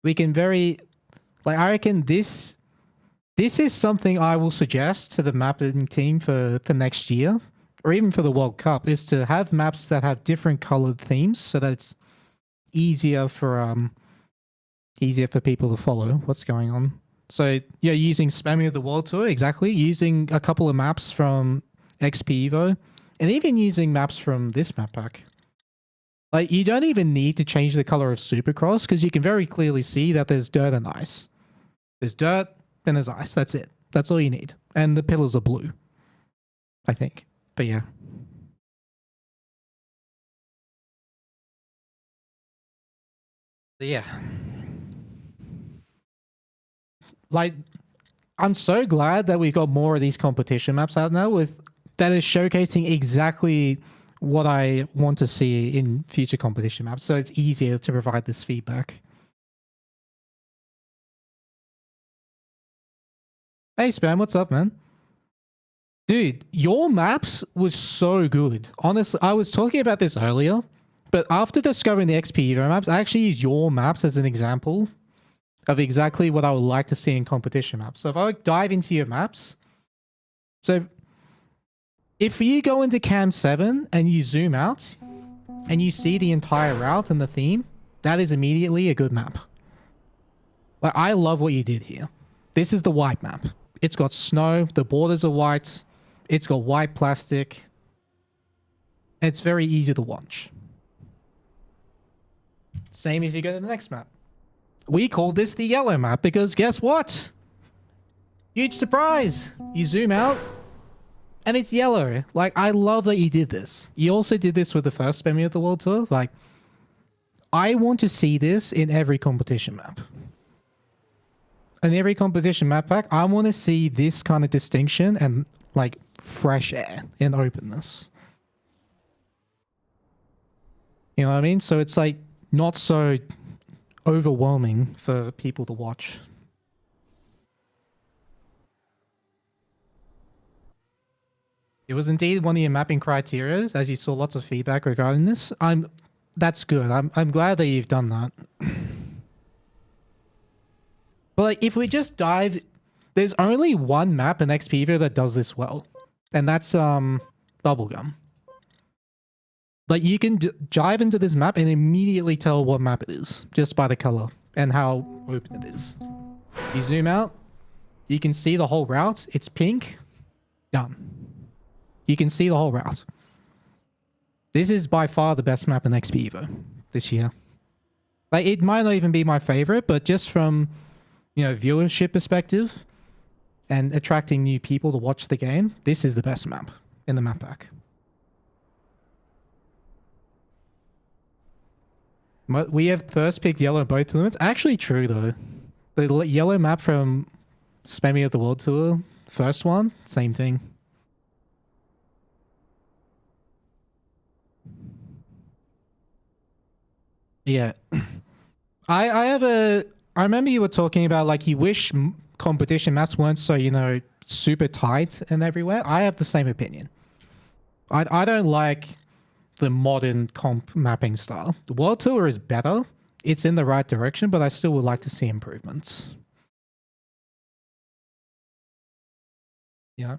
We can very... Like, I reckon this is something I will suggest to the mapping team for next year, or even for the World Cup, is to have maps that have different colored themes so that it's easier for people to follow what's going on. So yeah, using Spamming of the World Tour, exactly. Using a couple of maps from XPEVO, and even using maps from this map pack. Like, you don't even need to change the color of Supercross, because you can very clearly see that there's dirt and ice. There's dirt, then there's ice. That's it. That's all you need. And the pillars are blue, I think. But yeah. But yeah. Like, I'm so glad that we've got more of these competition maps out now with that is showcasing exactly what I want to see in future competition maps. So it's easier to provide this feedback. Hey Spam, what's up, man? Dude, your maps was so good. Honestly, I was talking about this earlier, but after discovering the XPEVO maps, I actually use your maps as an example of exactly what I would like to see in competition maps. So if I dive into your maps, so if you go into Cam 7 and you zoom out and you see the entire route and the theme, that is immediately a good map. Like, I love what you did here. This is the white map. It's got snow, the borders are white, it's got white plastic. It's very easy to watch. Same if you go to the next map. We call this the yellow map because guess what? Huge surprise! You zoom out and it's yellow. Like, I love that you did this. You also did this with the first Spamming of the World Tour. Like, I want to see this in every competition map. In every competition map pack, I want to see this kind of distinction and like fresh air and openness. You know what I mean? So it's like not so overwhelming for people to watch. It was indeed one of your mapping criteria, as you saw lots of feedback regarding this. That's good. I'm glad that you've done that. But like, if we just dive, there's only one map in XPEVO that does this well, and that's Bubblegum. Like, you can dive into this map and immediately tell what map it is just by the color and how open it is. You zoom out, you can see the whole route. It's pink. Done. You can see the whole route. This is by far the best map in XPEVO this year. Like, it might not even be my favorite, but just from, you know, viewership perspective and attracting new people to watch the game, this is the best map in the map pack. We have first picked yellow both tournaments. Actually true though. The yellow map from Spamming of the World Tour, first one, same thing. Yeah. I remember you were talking about like you wish competition maps weren't so, you know, super tight and everywhere. I have the same opinion. I don't like the modern comp mapping style. The World Tour is better. It's in the right direction, but I still would like to see improvements. Yeah.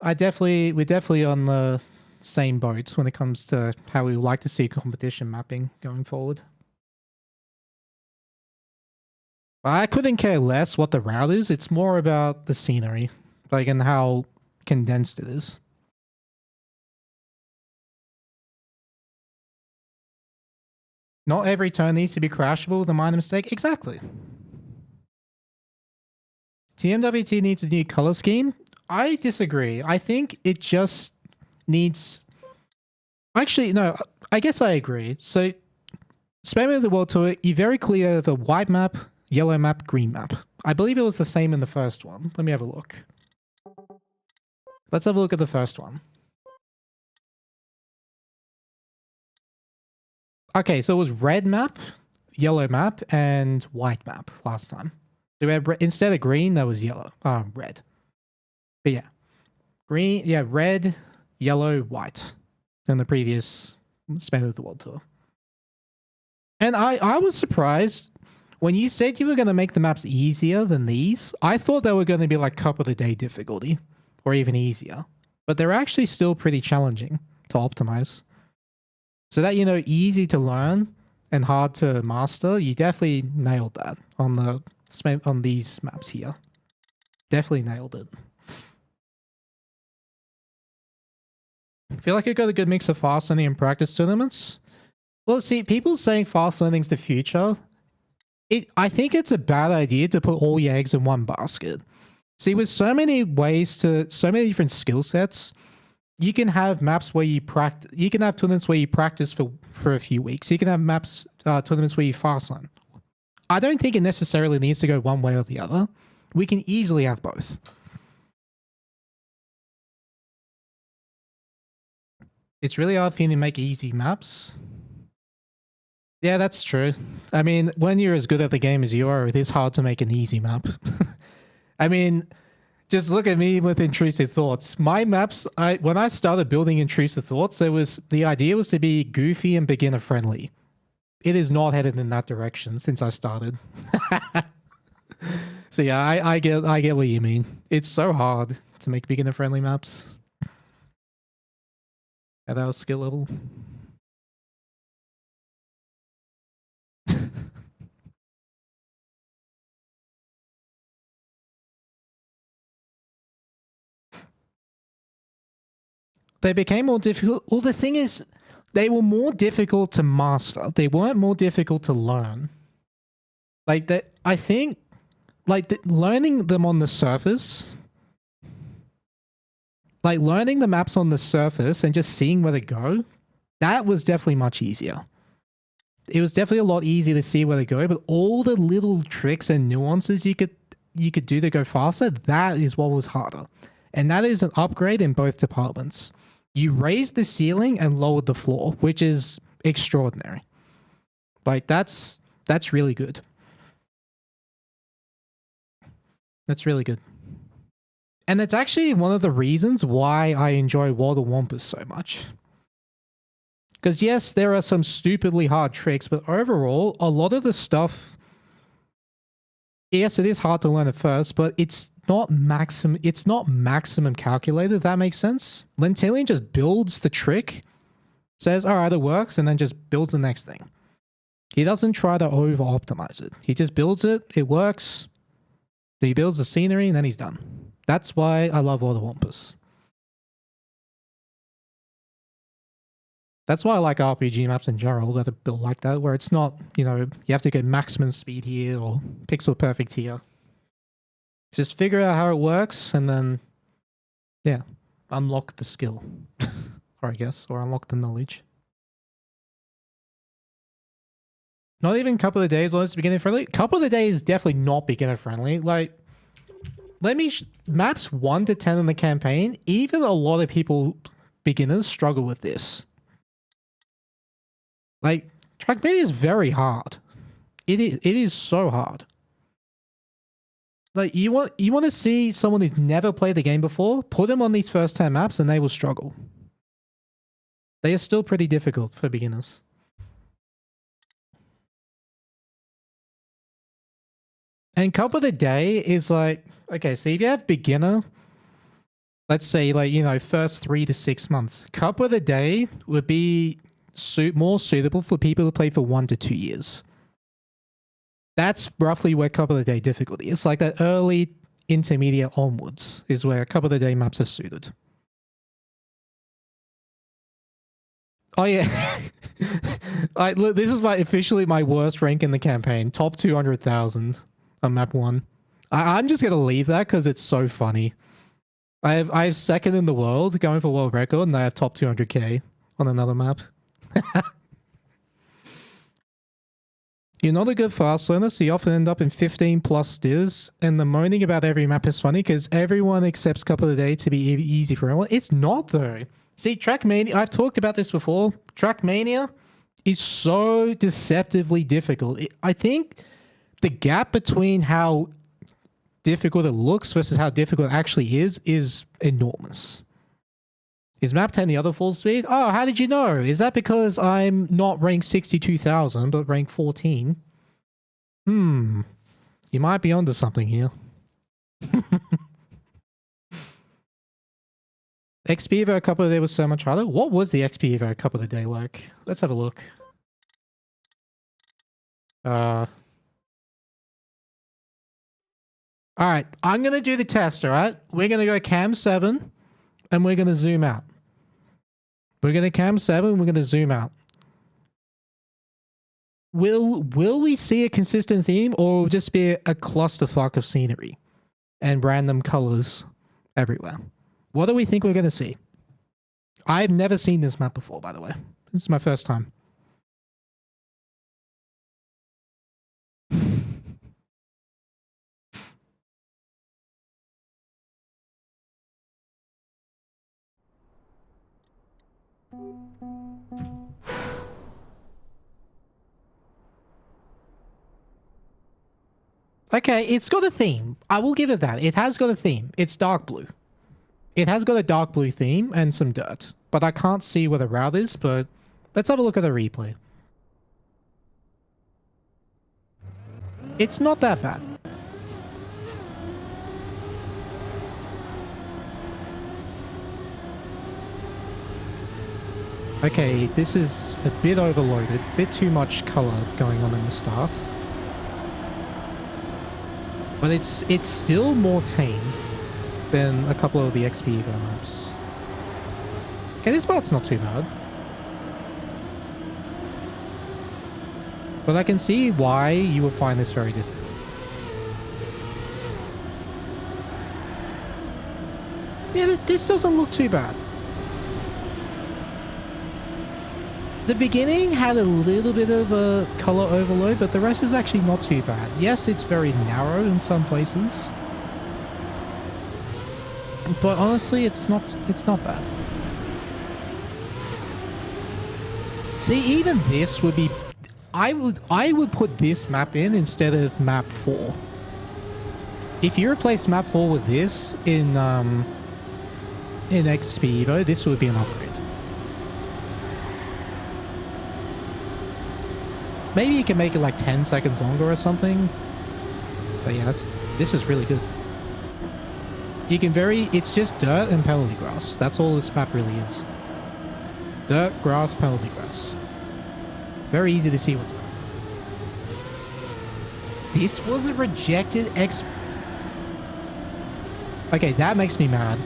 We're definitely on the same boat when it comes to how we would like to see competition mapping going forward. I couldn't care less what the route is. It's more about the scenery, like, and how condensed it is. Not every turn needs to be crashable with a minor mistake. Exactly. TMWT needs a new color scheme. I disagree. I think it just needs... Actually, no, I guess I agree. So, Spamming of the World Tour, you're very clear the white map, yellow map, green map. I believe it was the same in the first one. Let me have a look. Let's have a look at the first one. Okay, so it was red map, yellow map, and white map last time. So we had instead of green, that was yellow, red. But yeah, green, yeah, red, yellow, white in the previous Spamming of the World Tour. And I was surprised when you said you were going to make the maps easier than these. I thought they were going to be like cup of the day difficulty or even easier, but they're actually still pretty challenging to optimize. So that, you know, easy to learn and hard to master, you definitely nailed that on these maps here. Definitely nailed it. I feel like I got a good mix of fast learning and practice tournaments. Well, see, people saying fast learning's the future. I think it's a bad idea to put all your eggs in one basket. See, with so many different skill sets, you can have maps where you practice. You can have tournaments where you practice for a few weeks. You can have tournaments where you fast learn. I don't think it necessarily needs to go one way or the other. We can easily have both. It's really hard for you to make easy maps. Yeah, that's true. I mean, when you're as good at the game as you are, it is hard to make an easy map. I mean, just look at me with intrusive thoughts. My maps, when I started building intrusive thoughts, the idea was to be goofy and beginner friendly. It is not headed in that direction since I started. So yeah, I get what you mean. It's so hard to make beginner friendly maps at our skill level. They became more difficult. Well, the thing is, they were more difficult to master. They weren't more difficult to learn. Like that, I think, learning them on the surface, like learning the maps on the surface and just seeing where they go, that was definitely much easier. It was definitely a lot easier to see where they go, but all the little tricks and nuances you could do to go faster, that is what was harder. And that is an upgrade in both departments. You raised the ceiling and lowered the floor, which is extraordinary. Like, that's really good. That's really good. And it's actually one of the reasons why I enjoy World of Wampus so much. Because yes, there are some stupidly hard tricks, but overall, a lot of the stuff... Yes, it is hard to learn at first, but it's not maximum calculated, if that makes sense. Lentilian just builds the trick, says, alright, it works, and then just builds the next thing. He doesn't try to over-optimize it. He just builds it, it works, he builds the scenery, and then he's done. That's why I love World of Wampus. That's why I like RPG maps in general that are built like that, where it's not, you know, you have to get maximum speed here or pixel perfect here. Just figure out how it works and then, yeah, unlock the skill. Or I guess, or unlock the knowledge. Not even couple of days when it's beginner friendly. Couple of the days is definitely not beginner friendly. Like, maps 1 to 10 in the campaign, even a lot of people, beginners, struggle with this. Like, trackmania is very hard. It is so hard. Like, you want to see someone who's never played the game before, put them on these first 10 maps and they will struggle. They are still pretty difficult for beginners. And cup of the day is like, okay, so if you have beginner, let's say like, you know, first 3 to 6 months, cup of the day would be more suitable for people who play for 1 to 2 years. That's roughly where cup of the day difficulty is. Like that early intermediate onwards is where cup of the day maps are suited. Oh yeah. Like, look, this is officially my worst rank in the campaign. Top 200,000 on map 1. I'm just going to leave that because it's so funny. I have second in the world going for world record and I have top 200k on another map. You're not a good fast learner, so you often end up in 15 plus stirs, and the moaning about every map is funny because everyone accepts couple of the day to be easy for everyone. It's not though. See, trackmania, I've talked about this before. Trackmania is so deceptively difficult. I think the gap between how difficult it looks versus how difficult it actually is enormous. Is map 10 the other full speed? Oh, how did you know? Is that because I'm not ranked 62,000, but ranked 14? You might be onto something here. XPEVO a couple of days was so much harder. What was the XPEVO a couple of day like? Let's have a look. Alright, I'm going to do the test, alright? We're going to go cam 7, and we're going to zoom out. We're going to cam 7, we're going to zoom out. Will we see a consistent theme, or will it just be a clusterfuck of scenery and random colors everywhere? What do we think we're going to see? I've never seen this map before, by the way. This is my first time. Okay, it's got a theme. I will give it that. It has got a theme. It's dark blue. It has got a dark blue theme and some dirt. But I can't see where the route is, but let's have a look at the replay. It's not that bad. Okay, this is a bit overloaded. A bit too much color going on in the start. But it's still more tame than a couple of the XPEVO maps. Okay, this part's not too bad. But I can see why you would find this very difficult. Yeah, this doesn't look too bad. The beginning had a little bit of a color overload, but the rest is actually not too bad. Yes, it's very narrow in some places. But honestly, it's not bad. See, even this would be... I would put this map in instead of map 4. If you replace map 4 with this in XPEVO, this would be an upgrade. Maybe you can make it like 10 seconds longer or something. But yeah, this is really good. You can it's just dirt and penalty grass. That's all this map really is. Dirt, grass, penalty grass. Very easy to see what's going on. This was a rejected Okay, that makes me mad.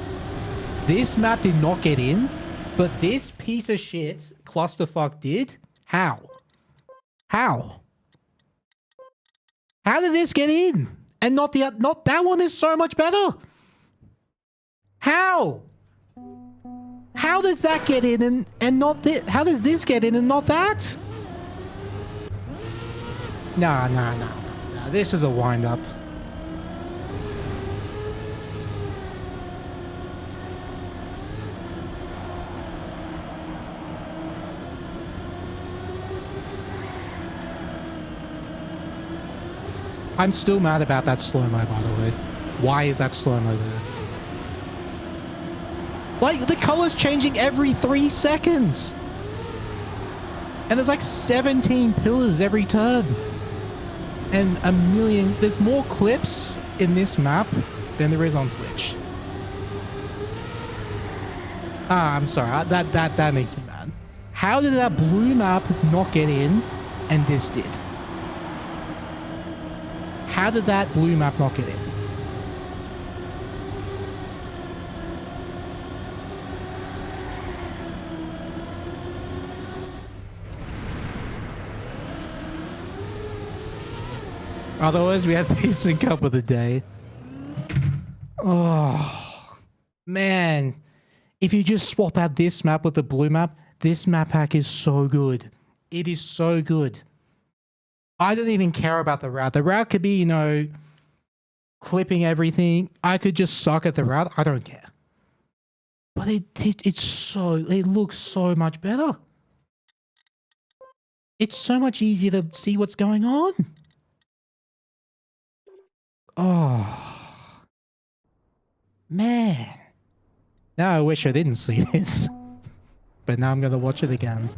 This map did not get in, but this piece of shit clusterfuck did? How? How? How did this get in? And not that one is so much better. How? How does that get in and not this? How does this get in and not that? Nah. This is a wind-up. I'm still mad about that slow-mo, by the way. Why is that slow-mo there? Like, the color's changing every 3 seconds. And there's like 17 pillars every turn. And a million... There's more clips in this map than there is on Twitch. I'm sorry. That makes me mad. How did that blue map not get in and this did? How did that blue map not get in? Otherwise, we have this in cup of the day. Oh, man. If you just swap out this map with the blue map, this map hack is so good. It is so good. I don't even care about the route. The route could be, you know, clipping everything. I could just suck at the route. I don't care. But it looks so much better. It's so much easier to see what's going on. Oh, man. Now I wish I didn't see this. But now I'm going to watch it again.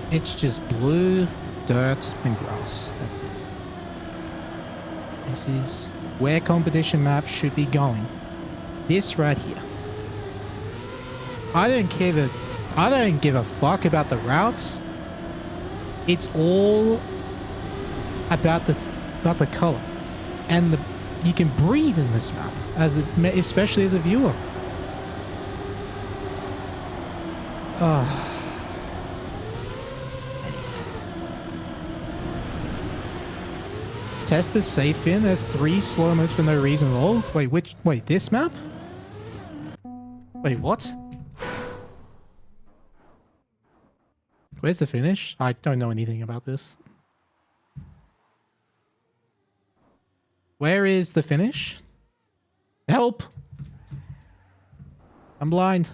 It's just blue, dirt, and grass. That's it. This is where competition maps should be going. This right here. I don't give a fuck about the routes. It's all about the color, and you can breathe in this map especially as a viewer. Test the safe in. There's 3 slow-mos for no reason at all. Wait, this map? Wait, what? Where's the finish? I don't know anything about this. Where is the finish? Help! I'm blind.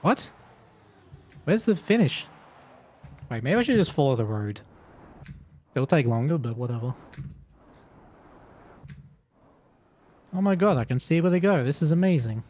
What? Where's the finish? Wait, maybe I should just follow the road. It'll take longer, but whatever. Oh my god, I can see where they go. This is amazing.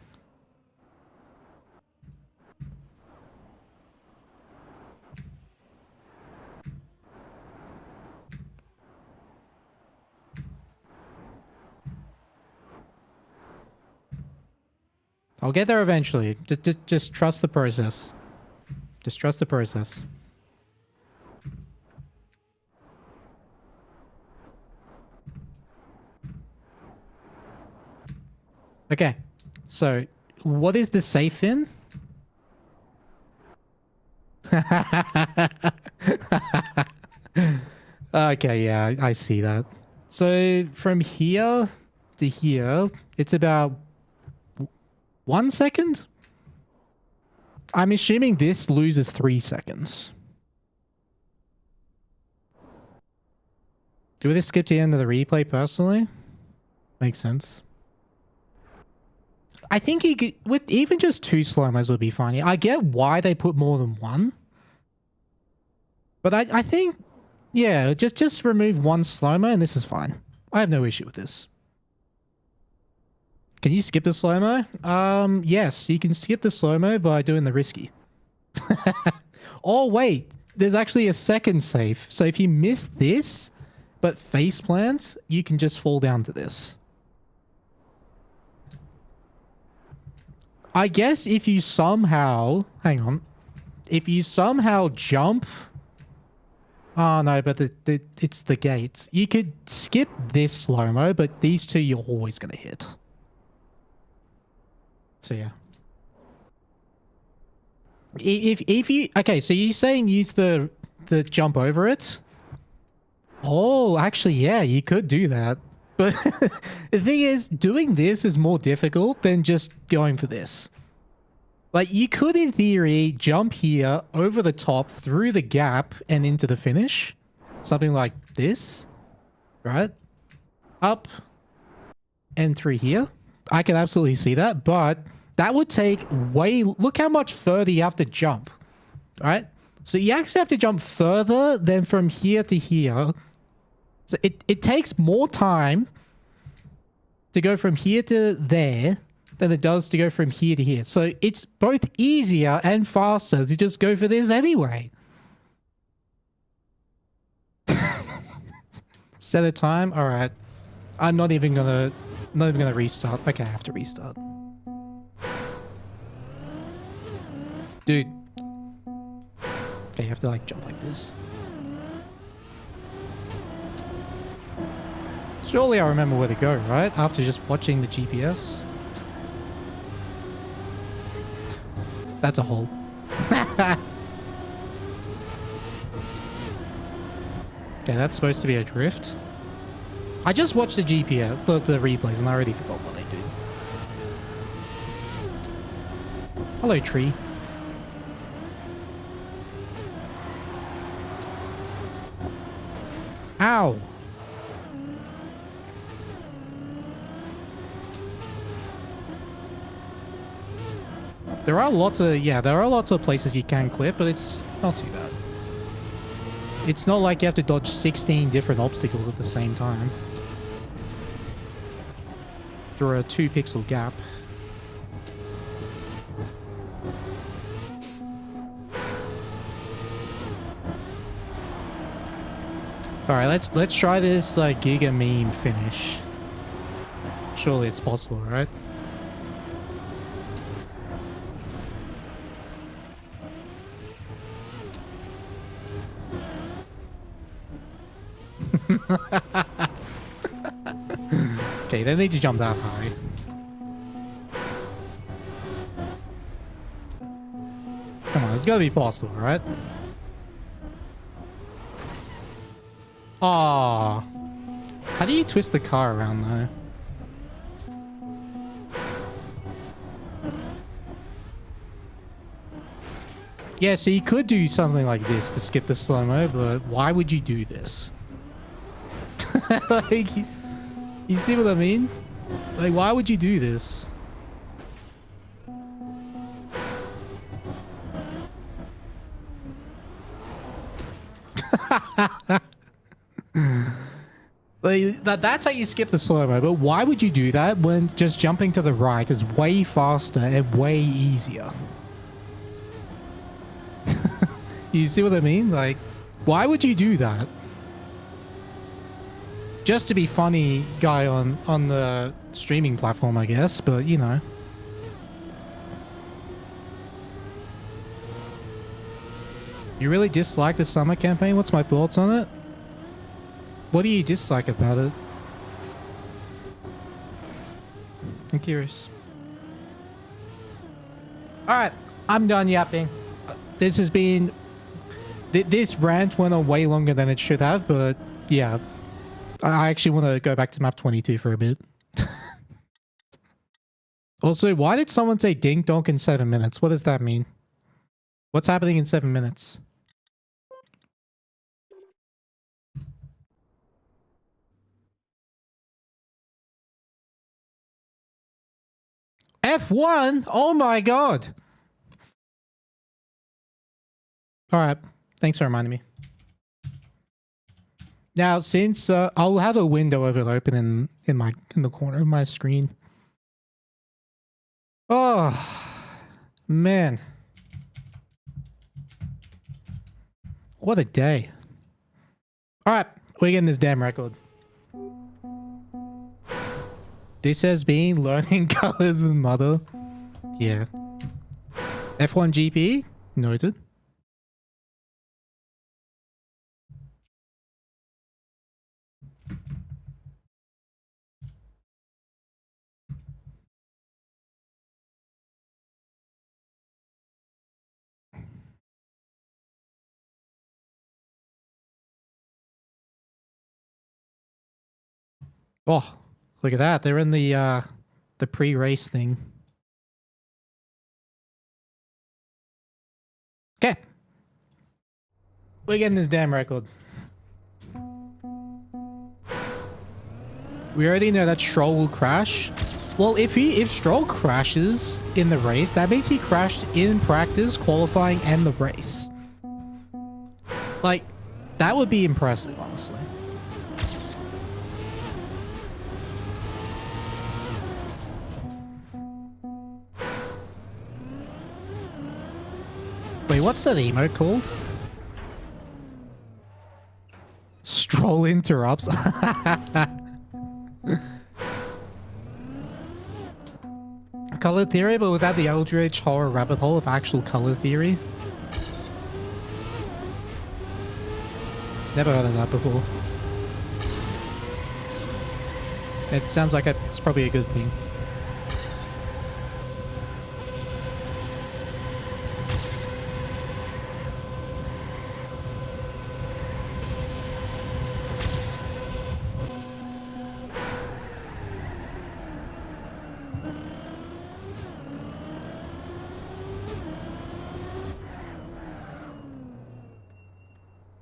I'll get there eventually. Just trust the process. Just trust the process. Okay. So, what is the safe in? Okay, yeah, I see that. So, from here to here, it's about 1 second? I'm assuming this loses 3 seconds. Do we skip to the end of the replay personally? Makes sense. I think you could, with even just 2 slow-mos would be fine. I get why they put more than 1. But I think, yeah, just remove 1 slow-mo and this is fine. I have no issue with this. Can you skip the slow-mo? Yes, you can skip the slow-mo by doing the risky. Oh, wait. There's actually a second save. So if you miss this, but face plants, you can just fall down to this. I guess if you somehow... Hang on. If you somehow jump... Oh, no, but it's the gates. You could skip this slow-mo, but these two you're always going to hit. So, yeah. If you... Okay, so you're saying use the jump over it? Oh, actually, yeah, you could do that. But the thing is, doing this is more difficult than just going for this. Like, you could, in theory, jump here, over the top, through the gap, and into the finish. Something like this. Right? Up. And through here. I can absolutely see that, but that would take way... Look how much further you have to jump. Right? So you actually have to jump further than from here to here. So it takes more time to go from here to there than it does to go from here to here. So it's both easier and faster to just go for this anyway. Set a time? Alright. I'm not even gonna restart. Okay, I have to restart. Dude. Okay, you have to like jump like this. Surely I remember where to go, right? After just watching the GPS. That's a hole. Okay, that's supposed to be a drift. I just watched the GPS, the replays, and I already forgot what they did. Hello, tree. Ow! There are lots of places you can clip, but it's not too bad. It's not like you have to dodge 16 different obstacles at the same time. Through a 2-pixel gap. Alright, let's try this like Giga meme finish. Surely it's possible, right? Okay, they need to jump that high. Come on, it's gotta be possible, right? Ah, how do you twist the car around though? Yeah, so you could do something like this to skip the slow-mo, but why would you do this? Like, you see what I mean? Like, why would you do this? Like, that's how you skip the slow-mo, but why would you do that when just jumping to the right is way faster and way easier? You see what I mean? Like, why would you do that? Just to be funny guy on the streaming platform, I guess, but you know. You really dislike the summer campaign? What's my thoughts on it? What do you dislike about it? I'm curious. Alright, I'm done yapping. This has been... This rant went on way longer than it should have, but yeah. I actually want to go back to map 22 for a bit. Also, why did someone say ding donk in 7 minutes? What does that mean? What's happening in 7 minutes? F1? Oh my god. Alright. Thanks for reminding me. Now, since I'll have a window of it open in the corner of my screen. Oh man. What a day. Alright, we're getting this damn record. This has been learning colors with Mudda. Yeah. F1 GP? Noted. Oh, look at that. They're in the pre-race thing. Okay. We're getting this damn record. We already know that Stroll will crash. Well, if Stroll crashes in the race, that means he crashed in practice, qualifying, and the race. Like, that would be impressive, honestly. Wait, what's that emote called? Stroll interrupts. Color theory, but without the Eldritch horror rabbit hole of actual color theory. Never heard of that before. It sounds like it's probably a good thing.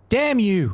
Damn you!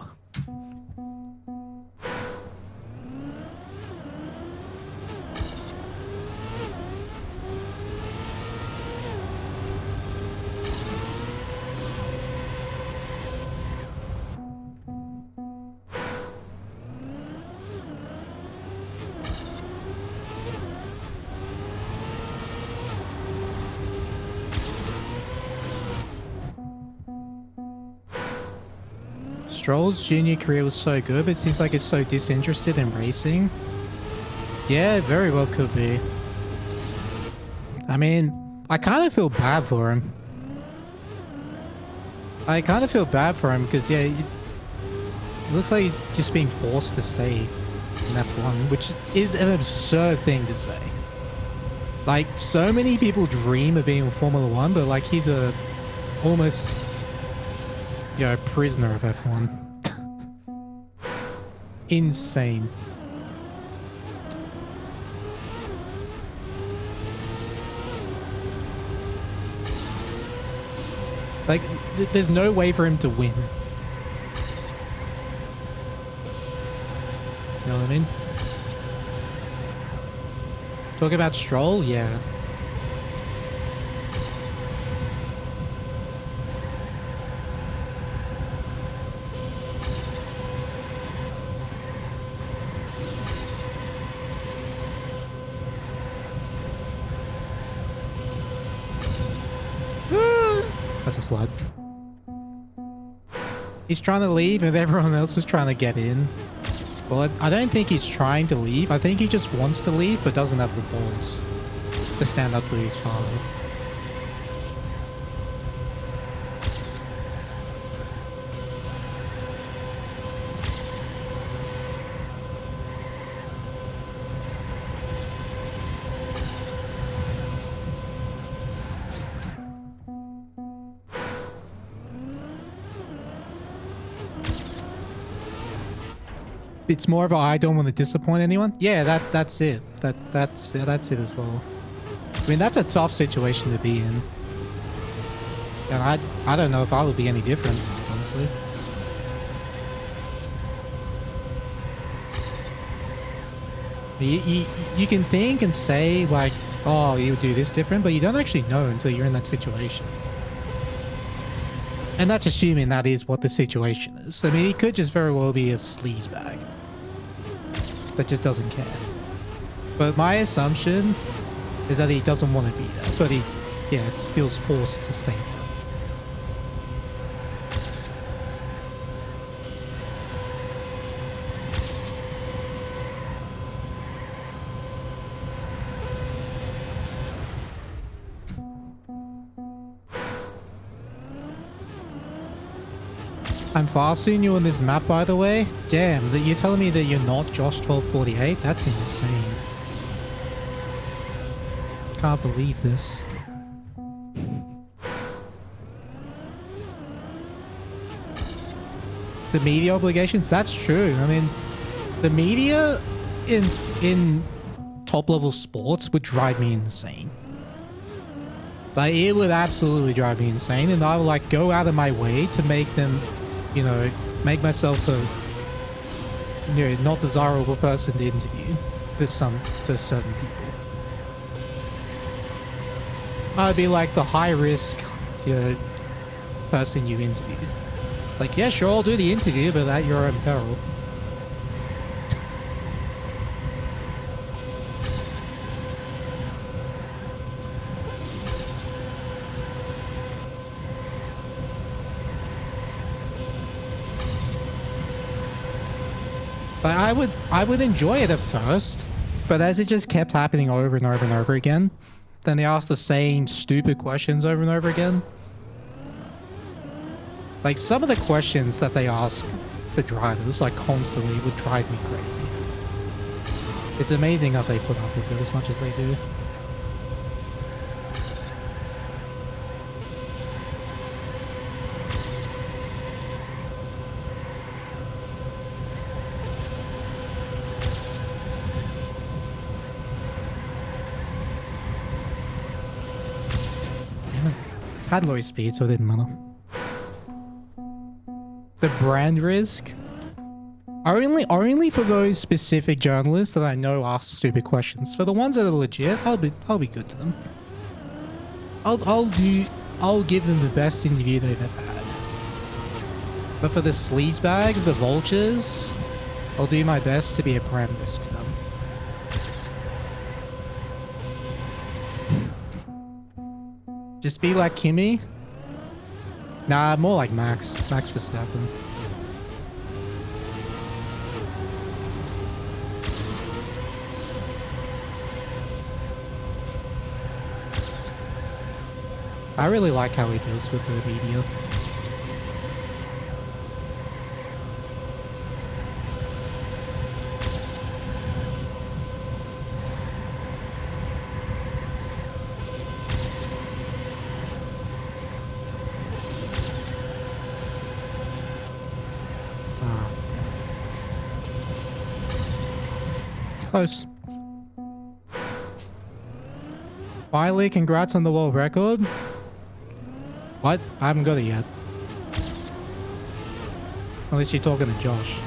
Stroll's junior career was so good, but it seems like he's so disinterested in racing. Yeah, very well could be. I mean, I kind of feel bad for him. I kind of feel bad for him because, yeah, it looks like he's just being forced to stay in F1, which is an absurd thing to say. Like, so many people dream of being in Formula 1, but, like, he's a almost... Yo, prisoner of F1. Insane. Like, there's no way for him to win. You know what I mean? Talk about Stroll? Yeah. That's a slide. He's trying to leave and everyone else is trying to get in. Well, I don't think he's trying to leave. I think he just wants to leave but doesn't have the balls to stand up to his father. It's more of a I don't want to disappoint anyone. Yeah, that's it. That's it as well. I mean, that's a tough situation to be in. And I don't know if I would be any different, honestly. You can think and say, like, oh, you would do this different, but you don't actually know until you're in that situation. And that's assuming that is what the situation is. I mean, he could just very well be a sleazebag that just doesn't care. But my assumption is that he doesn't want to be there, but he, yeah, feels forced to stay there. I'm fasting you on this map, by the way. Damn, that you're telling me that you're not Josh 1248? That's insane. Can't believe this. The media obligations? That's true. I mean, the media in top level sports would drive me insane. Like, it would absolutely drive me insane, and I would like go out of my way to make them, you know, make myself a, you know, not desirable person to interview for certain people. I'd be like the high risk, you know, person you interview. Like, yeah, sure, I'll do the interview, but at your own peril. But I would enjoy it at first, but as it just kept happening over and over and over again, then they asked the same stupid questions over and over again. Like, some of the questions that they ask the drivers, like, constantly would drive me crazy. It's amazing how they put up with it as much as they do. I had low speed, so it didn't matter. The brand risk? Only for those specific journalists that I know ask stupid questions. For the ones that are legit, I'll be good to them. I'll give them the best interview they've ever had. But for the sleazebags, the vultures, I'll do my best to be a brand risk to them. Just be like Kimmy? Nah, more like Max. Max Verstappen. I really like how he deals with the media. Close. Finally, congrats on the world record. What? I haven't got it yet. Unless you're talking to Josh.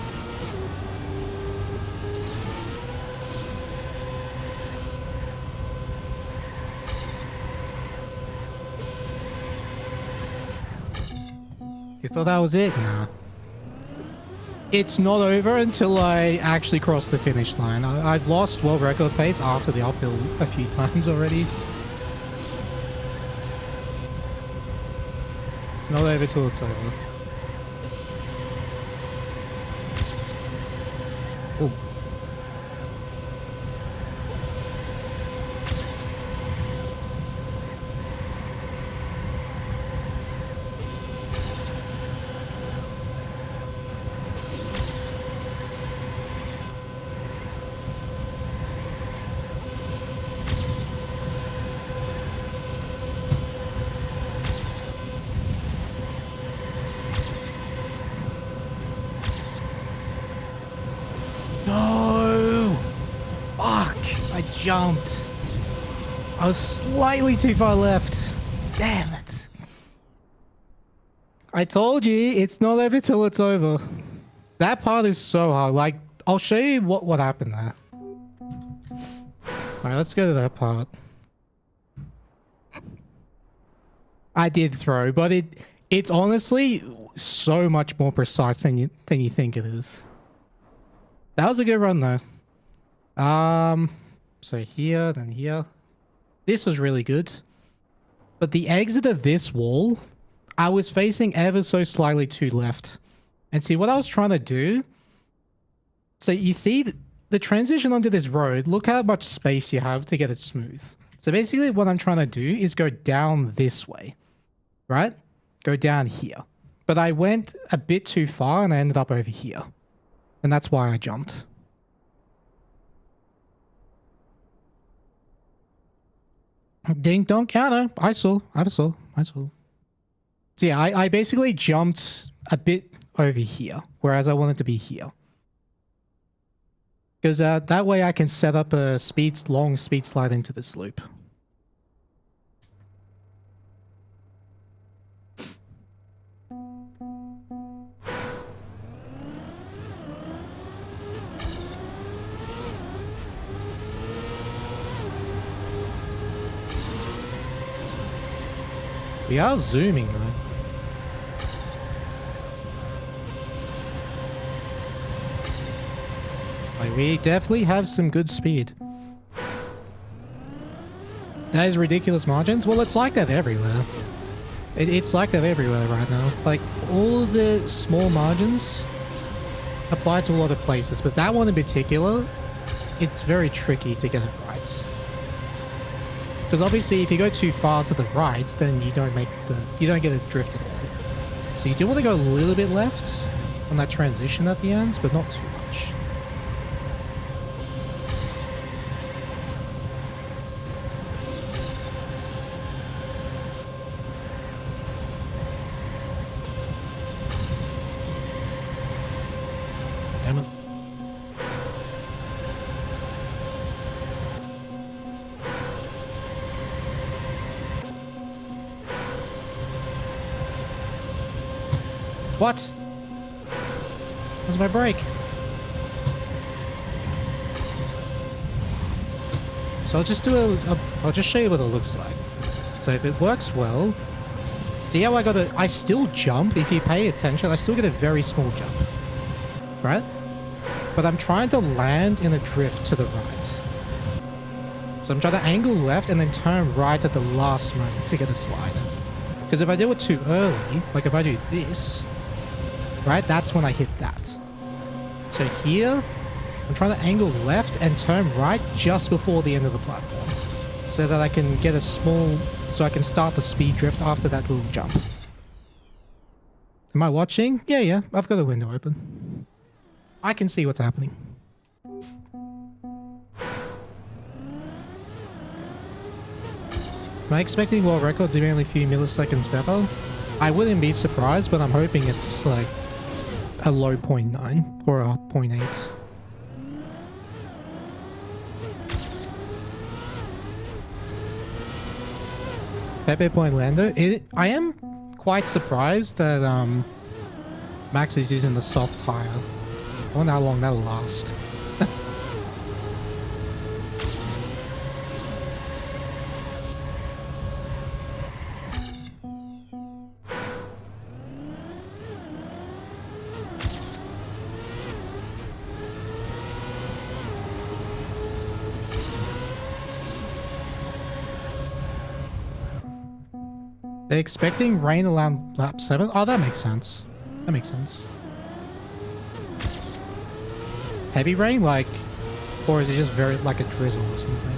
You thought that was it? Nah. It's not over until I actually cross the finish line. I've lost world record pace after the uphill a few times already. It's not over till it's over. Oh. No! Fuck! I jumped. I was slightly too far left. Damn it. I told you, it's not over till it's over. That part is so hard. Like, I'll show you what happened there. Alright, let's go to that part. I did throw, but it's honestly so much more precise than you think it is. That was a good run though. So here, then here. This was really good. But the exit of this wall, I was facing ever so slightly to left. And see, what I was trying to do... So you see the transition onto this road, look how much space you have to get it smooth. So basically what I'm trying to do is go down this way. Right? Go down here. But I went a bit too far and I ended up over here. And that's why I jumped. Ding dong counter. I saw. So yeah, I basically jumped a bit over here, whereas I wanted to be here. Because that way I can set up a long speed slide into this loop. We are zooming though. Like, we definitely have some good speed. That is ridiculous margins. Well, it's like that everywhere. It's like that everywhere right now. Like, all the small margins apply to a lot of places, but that one in particular, it's very tricky to get it right. Because obviously, if you go too far to the right, then you don't get a drift at all. So you do want to go a little bit left on that transition at the end, but not too much. Damn it. What? Where's my brake? So I'll just do I'll just show you what it looks like. So if it works well, see how I still jump. If you pay attention, I still get a very small jump, right? But I'm trying to land in a drift to the right. So I'm trying to angle left and then turn right at the last moment to get a slide. Because if I do it too early, like if I do this, right, that's when I hit that. So here, I'm trying to angle left and turn right just before the end of the platform. So that I can get so I can start the speed drift after that little jump. Am I watching? Yeah, I've got a window open. I can see what's happening. Am I expecting world record to be only a few milliseconds better? I wouldn't be surprised, but I'm hoping it's like a low 0.9 or a 0.8. Pepe Point Lando. I am quite surprised that Max is using the soft tire. I wonder how long that'll last. They're expecting rain around lap 7? Oh, that makes sense. That makes sense. Heavy rain, like... Or is it just very, like a drizzle or something?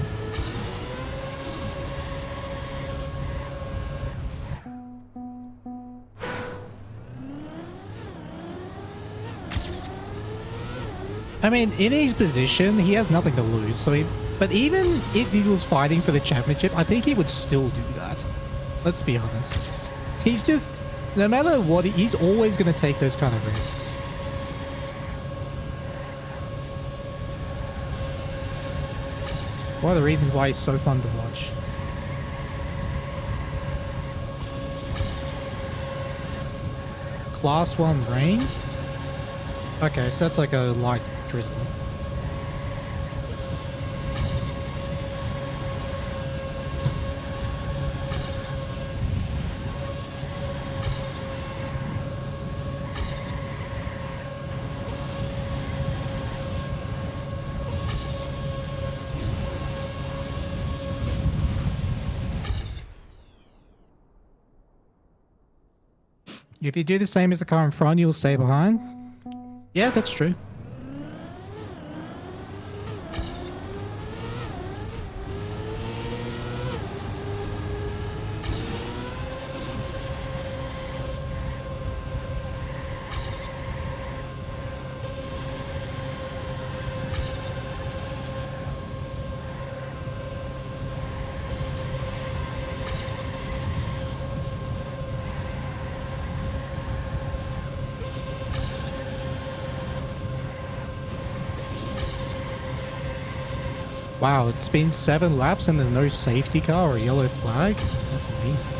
I mean, in his position, he has nothing to lose, so but even if he was fighting for the championship, I think he would still do that. Let's be honest. He's just... No matter what, he's always going to take those kind of risks. One of the reasons why he's so fun to watch. class 1 rain. Okay, so that's like a light drizzle. If you do the same as the car in front, you'll stay behind. Yeah, that's true. Wow, it's been 7 laps and there's no safety car or a yellow flag? That's amazing.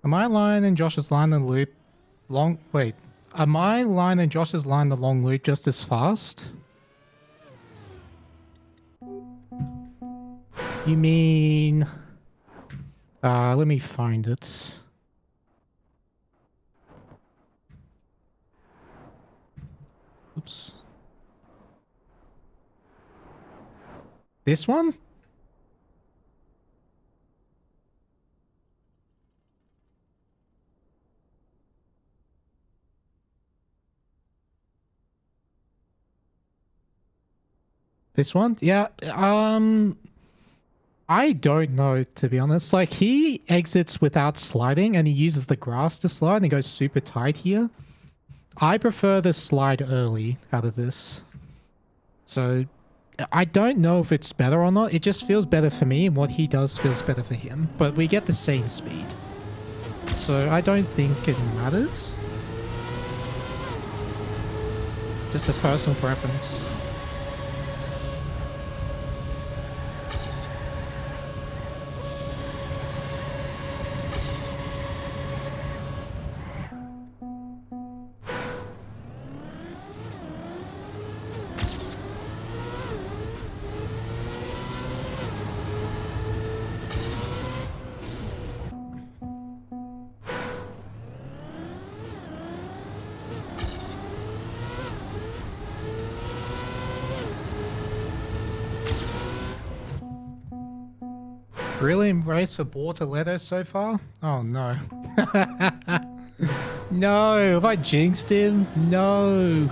Am I line and Josh's line the loop long? Wait. Are my line and Josh's line the long loop just as fast? You mean... let me find it. Oops. This one? This one? Yeah, I don't know, to be honest. Like, he exits without sliding and he uses the grass to slide and he goes super tight here. I prefer the slide early out of this. So, I don't know if it's better or not. It just feels better for me and what he does feels better for him. But we get the same speed. So, I don't think it matters. Just a personal preference. Really embrace for Border Leto so far? Oh no. No, have I jinxed him? No.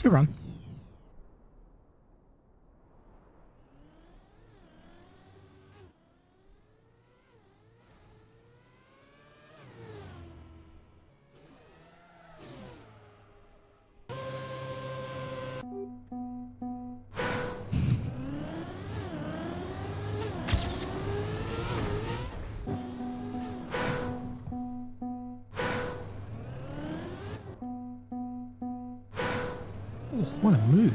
Good run. Oh, what a move.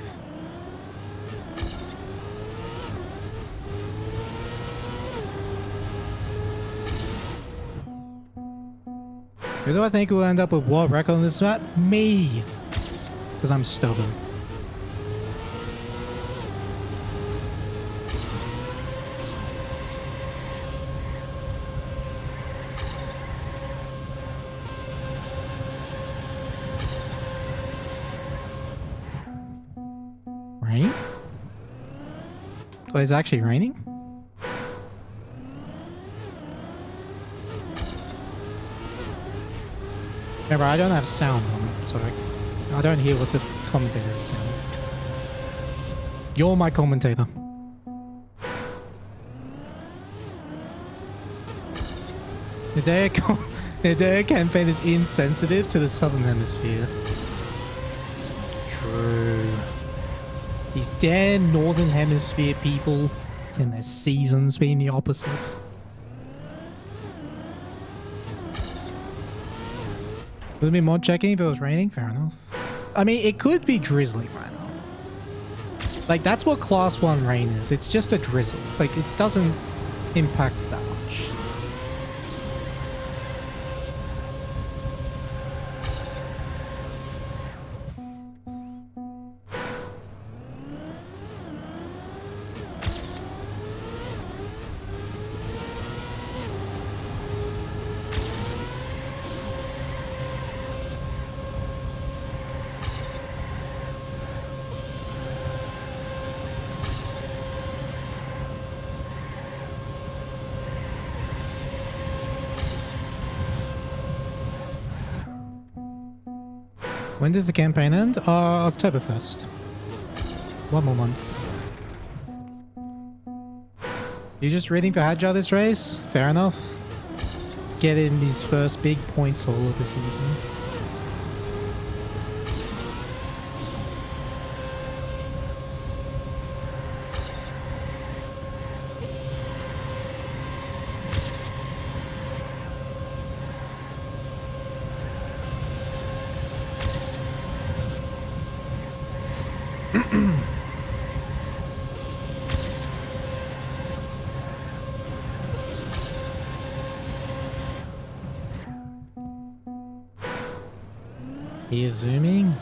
Who do I think will end up with world record on this map? Me! Because I'm stubborn. Oh, it's actually raining? Remember, I don't have sound on, so I don't hear what the commentators are saying. You're my commentator. The Dare campaign is insensitive to the Southern Hemisphere. True. These damn Northern Hemisphere people and their seasons being the opposite. Would it be mod checking if it was raining? Fair enough. I mean, it could be drizzling right now. Like, that's what Class 1 rain is. It's just a drizzle. Like, it doesn't impact that much. When does the campaign end? October 1st. One more month. You're just reading for Hadjar this race? Fair enough. Get in his first big points haul of the season. He is zooming.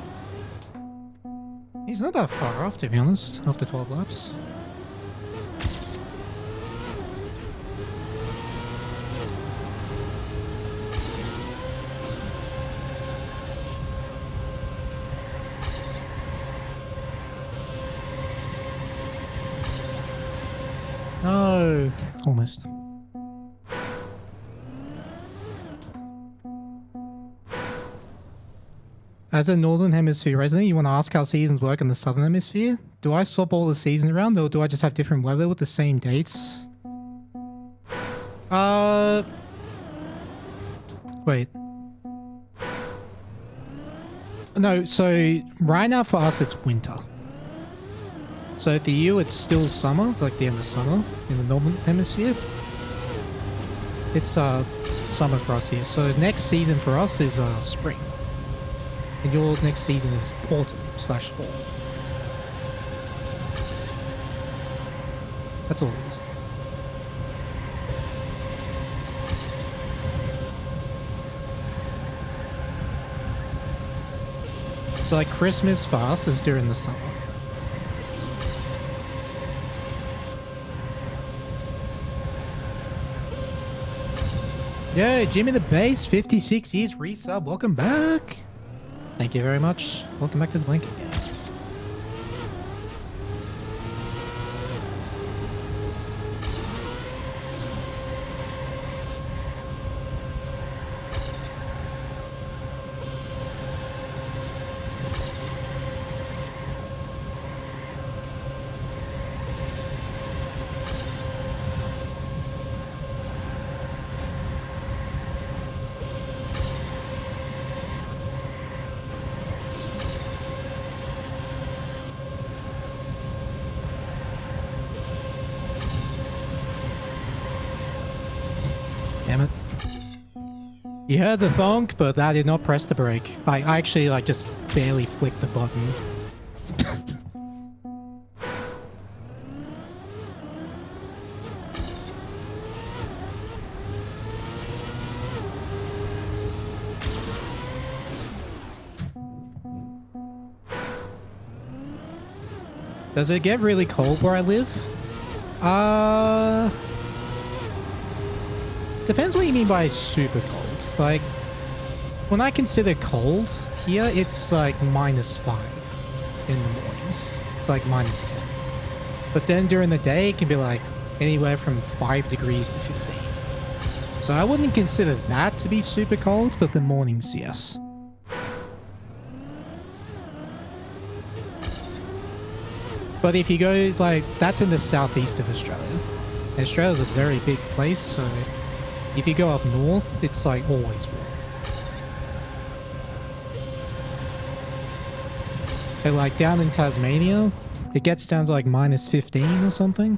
He's not that far off, to be honest, after 12 laps. No, almost. As a Northern Hemisphere resident, you want to ask how seasons work in the Southern Hemisphere? Do I swap all the seasons around, or do I just have different weather with the same dates? Wait. No, so right now for us it's winter. So for you it's still summer, it's like the end of summer in the Northern Hemisphere. It's summer for us here. So next season for us is spring. And your next season is autumn/fall. That's all it is. So like Christmas for us is during the summer. Yo, Jimmy the Bass, 56 years resub, welcome back. Thank you very much. Welcome back to the blanket game. Damn it. You heard the thonk, but I did not press the brake. I actually like just barely flicked the button. Does it get really cold where I live? Depends what you mean by super cold. Like, when I consider cold, here it's like -5 in the mornings. It's like -10. But then during the day, it can be like anywhere from 5 degrees to 15. So I wouldn't consider that to be super cold, but the mornings, yes. But if you go, like, that's in the southeast of Australia. Australia's a very big place, so if you go up north, it's like always warm. But like down in Tasmania, it gets down to like minus 15 or something.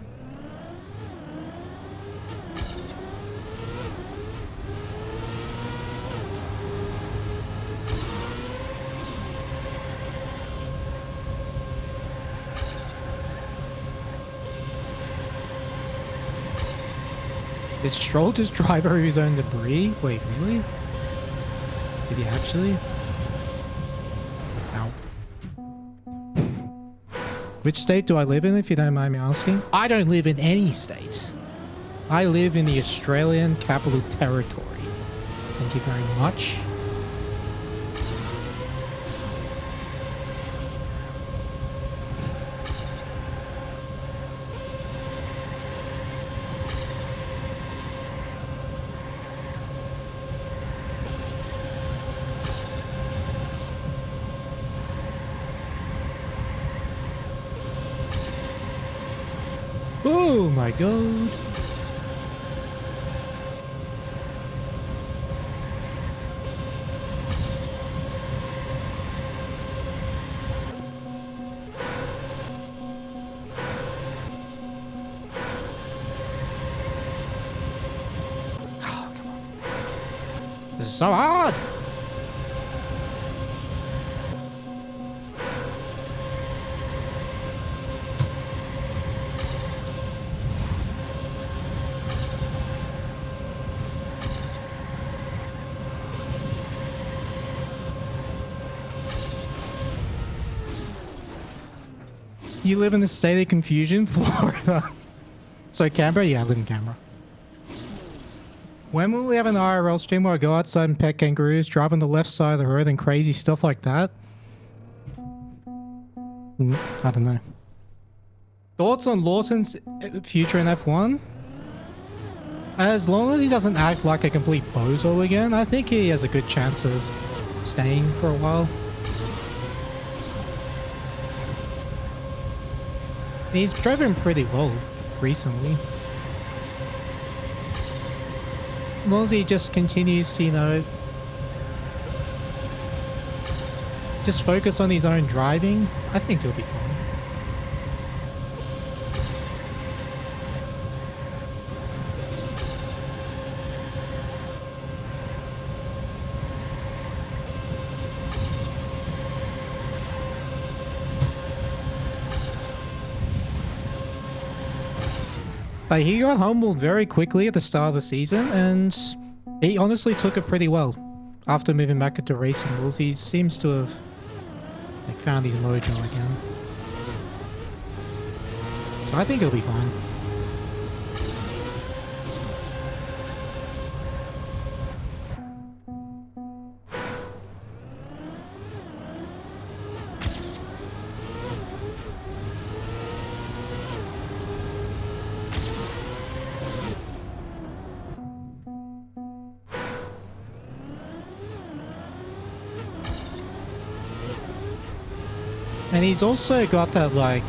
Did Stroll just drive over his own debris? Wait, really? Did he actually? Ow. Which state do I live in, if you don't mind me asking? I don't live in any state. I live in the Australian Capital Territory. Thank you very much. Oh my god. Oh, come on. This is so hard. You live in the state of confusion, Florida. So Canberra? Yeah, I live in Canberra. When will we have an IRL stream where I go outside and pet kangaroos, drive on the left side of the road and crazy stuff like that? I don't know. Thoughts on Lawson's future in F1? As long as he doesn't act like a complete bozo again, I think he has a good chance of staying for a while. He's driven pretty well recently. As long as he just continues to, you know, just focus on his own driving, I think he'll be fine. But he got humbled very quickly at the start of the season, and he honestly took it pretty well. After moving back into racing rules, he seems to have like found his mojo again. So I think he'll be fine. And he's also got that, like,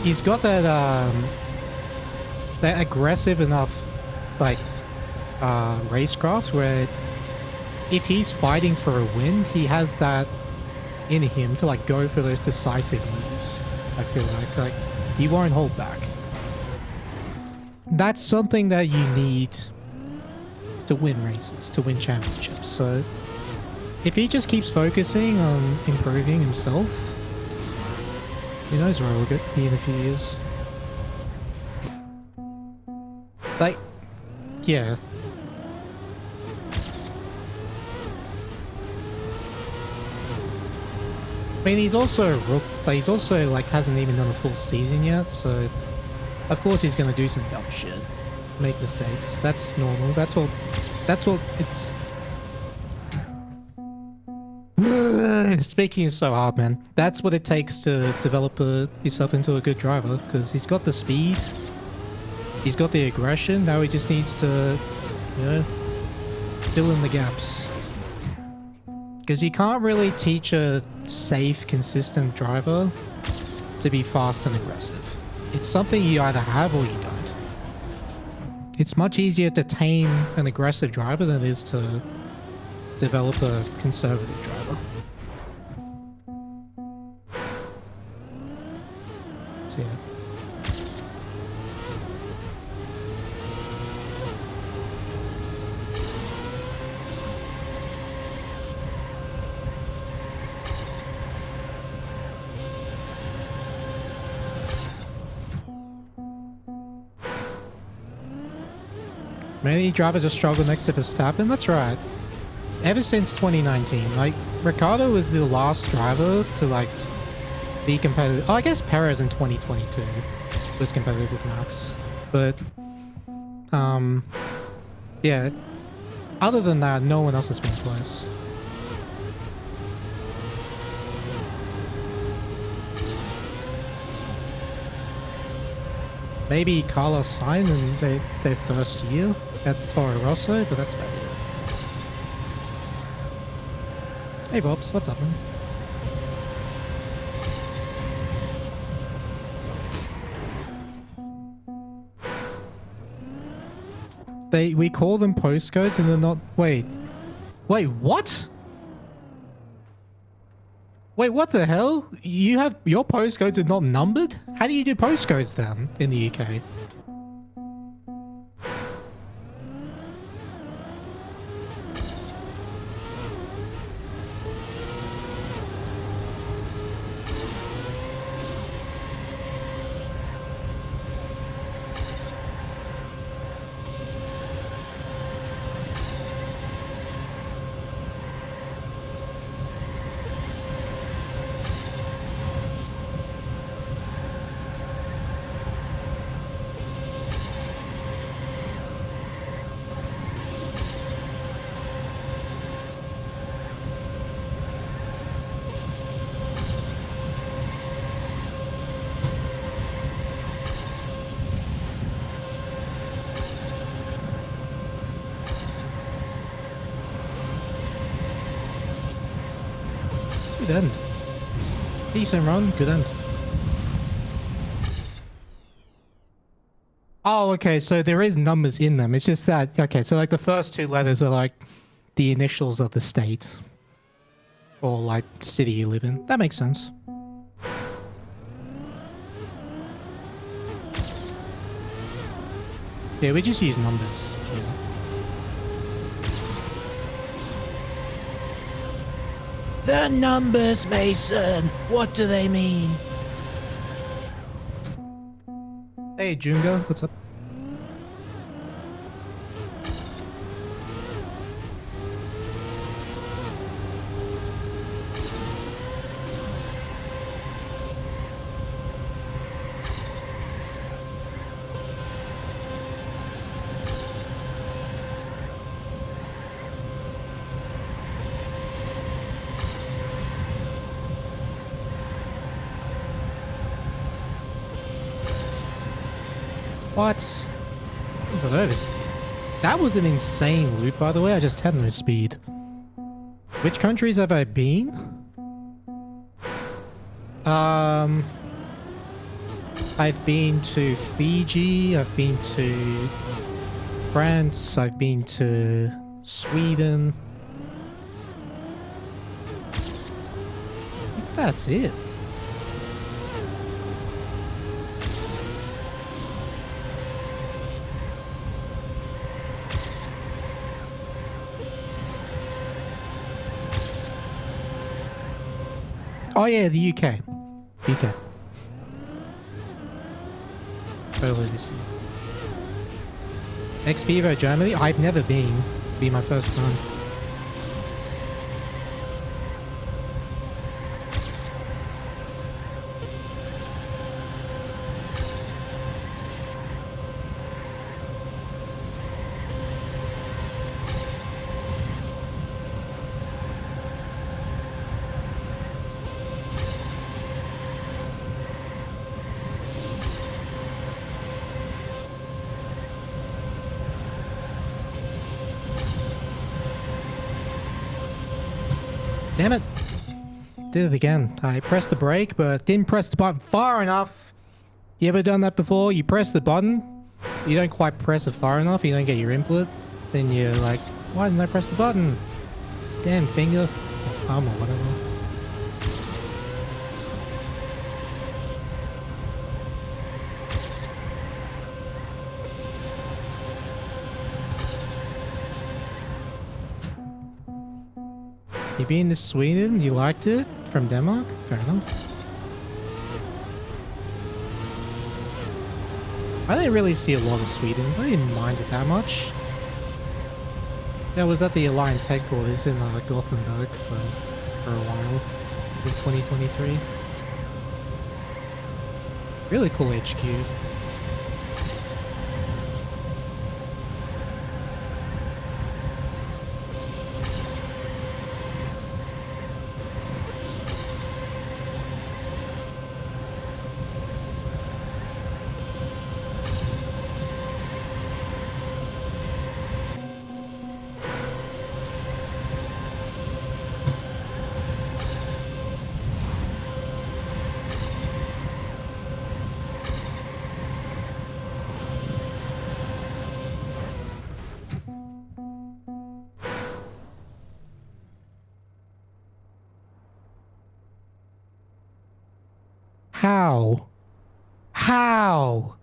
he's got that, that aggressive enough, like, racecraft where if he's fighting for a win, he has that in him to, like, go for those decisive moves. I feel like he won't hold back. That's something that you need to win races, to win championships. So if he just keeps focusing on improving himself, who knows where we'll get in a few years. Like, yeah. I mean, he's also a rook, but he's also, like, hasn't even done a full season yet, so of course he's gonna do some dumb shit. Make mistakes. That's normal. That's what it's... Speaking is so hard, man. That's what it takes to develop yourself into a good driver, because he's got the speed, he's got the aggression. Now he just needs to, you know, fill in the gaps. Because you can't really teach a safe, consistent driver to be fast and aggressive. It's something you either have or you don't. It's much easier to tame an aggressive driver than it is to develop a conservative driver. So yeah. Many drivers are struggling next to Verstappen. That's right. Ever since 2019, like, Ricciardo was the last driver to, like, be competitive. Oh, I guess Perez in 2022 was competitive with Max. But, yeah. Other than that, no one else has been close. Maybe Carlos Sainz in their first year at Toro Rosso, but that's about it. Hey Vobs, what's up, man? We call them postcodes and they're not... Wait, what? Wait, what the hell? Your postcodes are not numbered? How do you do postcodes then in the UK? Good end. Decent run, good end. Oh, okay, so there is numbers in them. It's just that, okay, so like the first two letters are like the initials of the state. Or like city you live in. That makes sense. Yeah, we just use numbers here. The numbers, Mason! What do they mean? Hey, Junga, what's up? What? Was it oversteer? That was an insane loop, by the way. I just had no speed. Which countries have I been? I've been to Fiji. I've been to France. I've been to Sweden. I think that's it. Oh yeah, the UK. UK. Earlier this year. XPEVO Germany? I've never been. It'll be my first time. Damn it. Did it again. I pressed the brake, but didn't press the button far enough. You ever done that before? You press the button, you don't quite press it far enough, you don't get your input. Then you're like, why didn't I press the button? Damn finger. Or thumb or whatever. You been to Sweden? You liked it? From Denmark? Fair enough. I didn't really see a lot of Sweden. I didn't mind it that much. I was at the Alliance headquarters in Gothenburg for a while in 2023. Really cool HQ. How? How?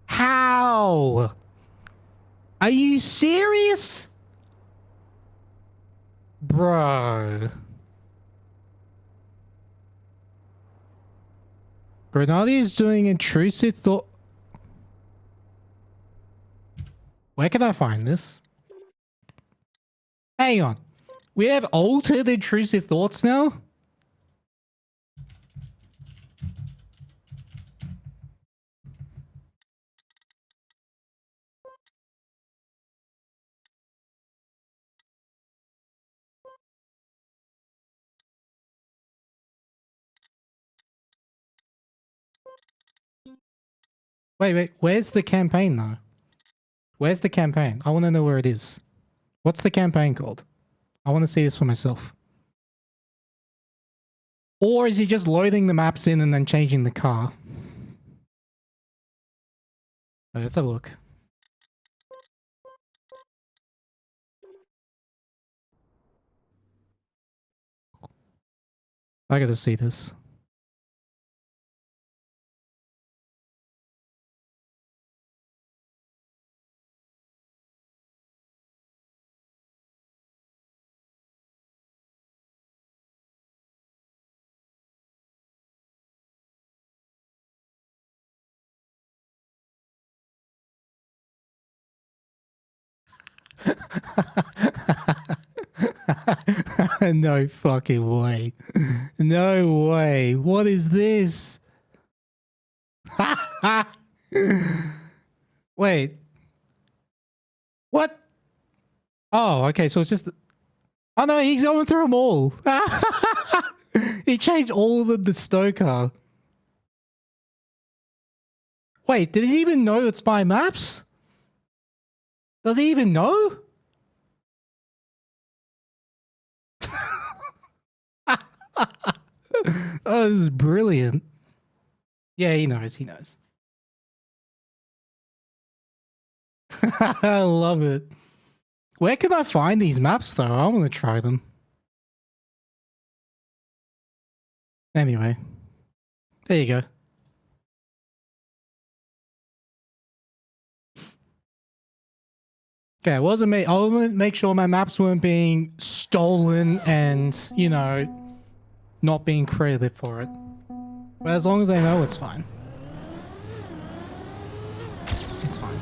How? Are you serious? Bro. Granadi is doing intrusive thought. Where can I find this? Hang on. We have altered intrusive thoughts now? Wait. Where's the campaign though? Where's the campaign? I want to know where it is. What's the campaign called? I want to see this for myself. Or is he just loading the maps in and then changing the car? Right, let's have a look. I gotta see this. No fucking way. No way. What is this? Wait. What? Oh, okay. So it's just... Oh no, he's going through them all. He changed all of the Stoker. Wait, did he even know it's by maps? Does he even know? Oh, this is brilliant. Yeah, he knows. He knows. I love it. Where can I find these maps, though? I want to try them. Anyway. There you go. Okay, I wasn't I want to make sure my maps weren't being stolen and, you know, not being credited for it. But as long as I know, it's fine. It's fine.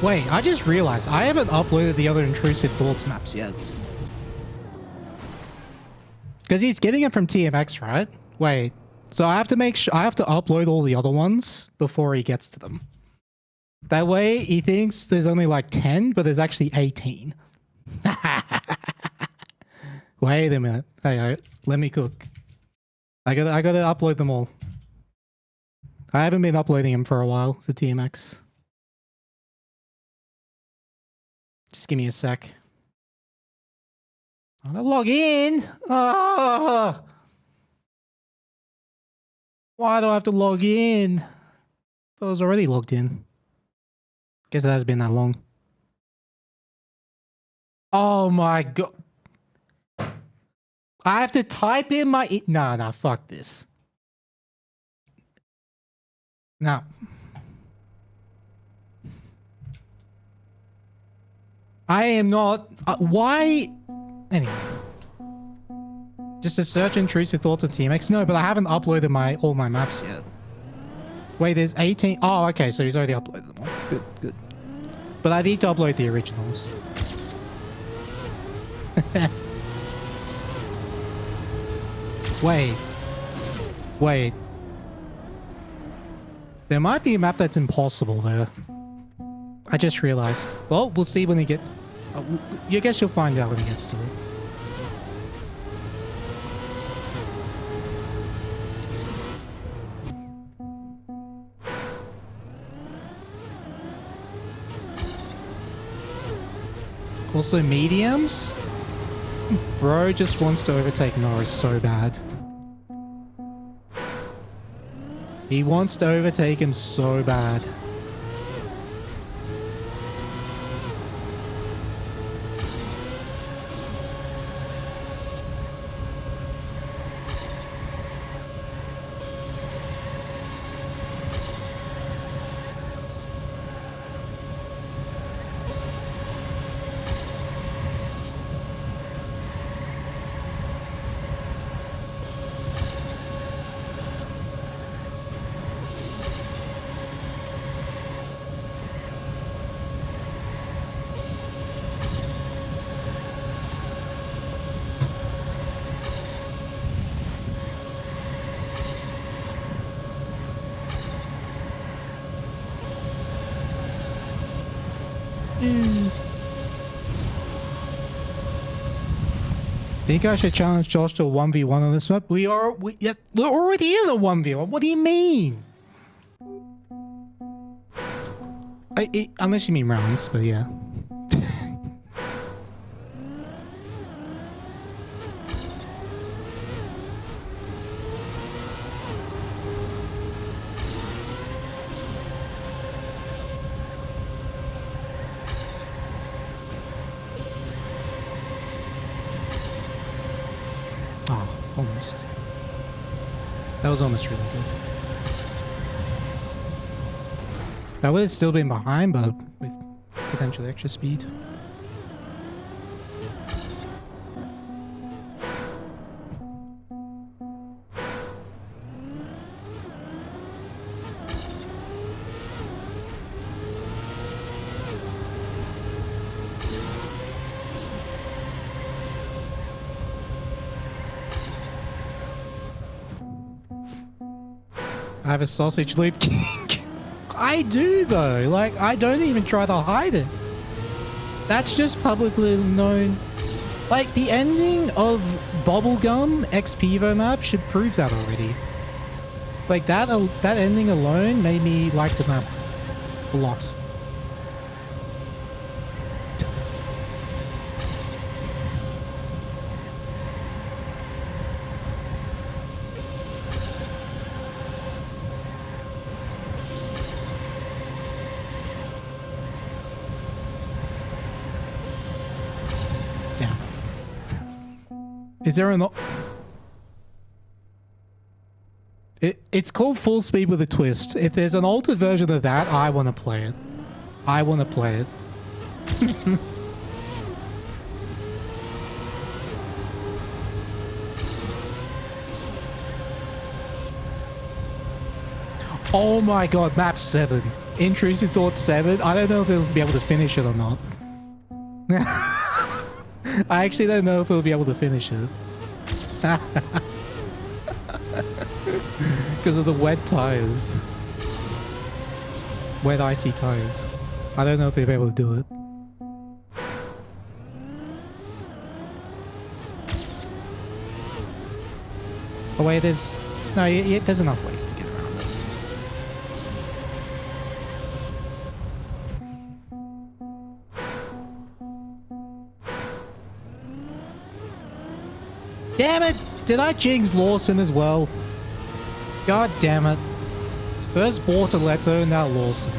Wait, I just realized I haven't uploaded the other intrusive thoughts maps yet. Because he's getting it from TMX, right? Wait, so I have to make sure I have to upload all the other ones before he gets to them. That way he thinks there's only like 10, but there's actually 18. Wait a minute. Hey, let me cook. I gotta upload them all. I haven't been uploading them for a while to TMX. Just give me a sec. to log in. Oh, why do I have to log in? I was already logged in. Guess it has been that long. Oh my god. I have to type in my... Nah, fuck this. Now. I am not... why... Anyway. Just a search intrusive thoughts on TMX. No, but I haven't uploaded all my maps yet. Wait, there's 18... Oh, okay, so he's already uploaded them all. Good, good. But I need to upload the originals. Wait. There might be a map that's impossible there. I just realized. Well, we'll see when he get... I guess you'll find out when he gets to it. Also, mediums? Bro just wants to overtake Norris so bad. He wants to overtake him so bad. Think I should challenge Josh to a 1v1 on this map? We're already in a 1v1. What do you mean? Unless you mean rounds, but yeah. Almost. That was almost really good. I would have still been behind, but with potentially extra speed. I have a sausage loop kink. I do though. Like, I don't even try to hide it. That's just publicly known. Like, the ending of Bubblegum XPEVO map should prove that already. Like, that ending alone made me like the map a lot. Is there an... It's called Full Speed with a Twist. If there's an altered version of that, I want to play it. I want to play it. Oh my god, map 7. Intrusive Thoughts 7. I don't know if it'll be able to finish it or not. I actually don't know if we'll be able to finish it. Because of the wet tires. Wet icy tires. I don't know if we'll be able to do it. Oh wait, there's... No, there's enough ways to get around it. Damn it! Did I jinx Lawson as well? God damn it. First Bortoletto, now Lawson.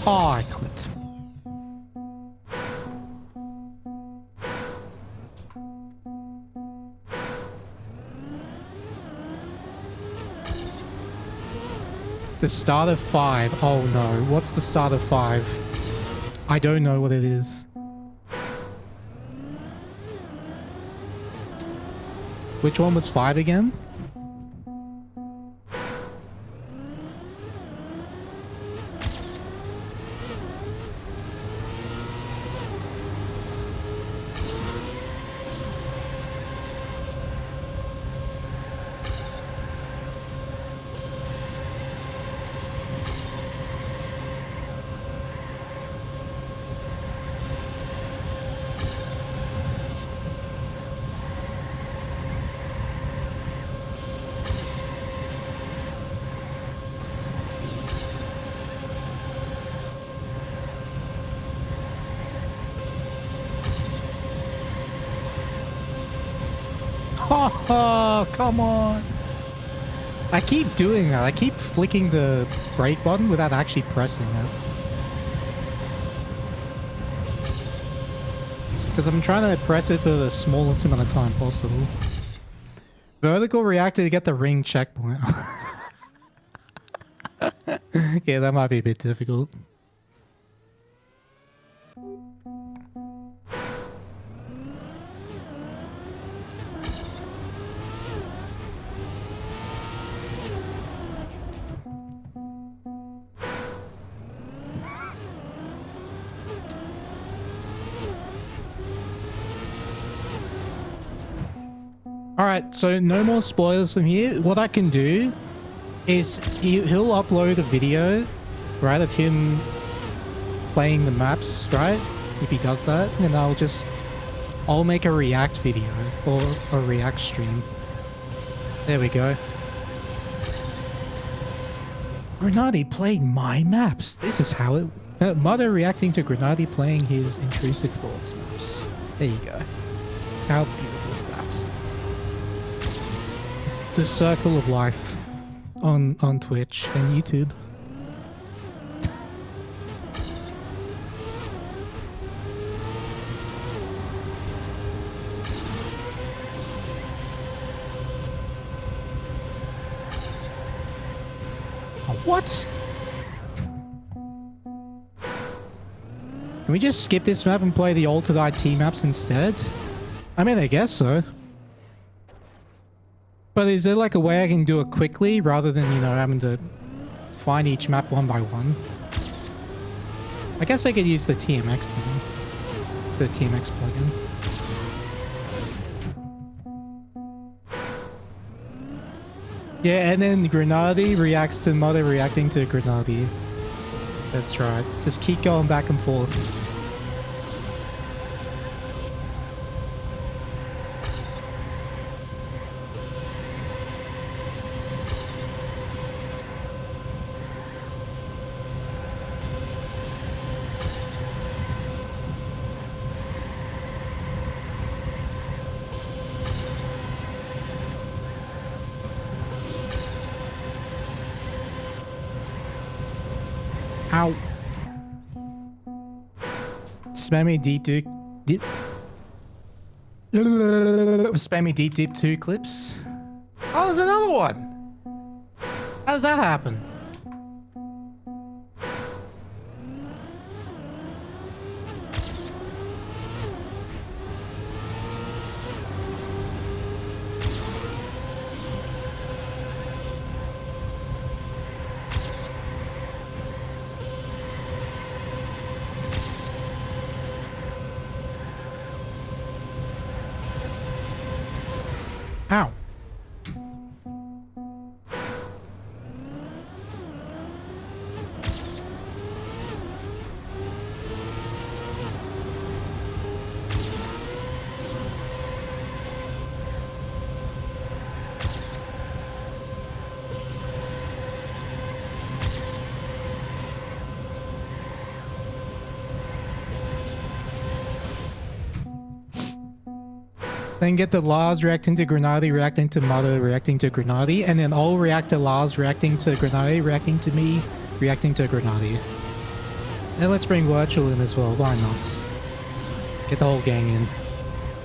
Oh, I clipped. The start of 5. Oh no, what's the start of 5? I don't know what it is. Which one was 5 again? Oh, come on. I keep doing that. I keep flicking the brake button without actually pressing it. Because I'm trying to press it for the smallest amount of time possible. Vertical reactor to get the ring checkpoint. Yeah, that might be a bit difficult. Alright, so no more spoilers from here. What I can do is he'll upload a video, right, of him playing the maps, right? If he does that, then I'll make a react video or a react stream. There we go. Granadi playing my maps. This is how it... Mudda reacting to Granadi playing his intrusive thoughts maps. There you go. How beautiful is that? The circle of life on Twitch and YouTube. What? Can we just skip this map and play the altered IT maps instead? I mean, I guess so. But is there like a way I can do it quickly rather than, you know, having to find each map one by one? I guess I could use the TMX thing. The TMX plugin. Yeah, and then Granadi reacts to Mudda reacting to Granadi. That's right. Just keep going back and forth. Ow. Spammy deep duke. Spammy deep 2 clips. Oh, there's another one. How did that happen? Ow. Then get the Lars reacting to Granadi, reacting to Mudda, reacting to Granadi, and then I'll react to Lars reacting to Granadi, reacting to me, reacting to Granadi. And let's bring Virtual in as well, why not? Get the whole gang in.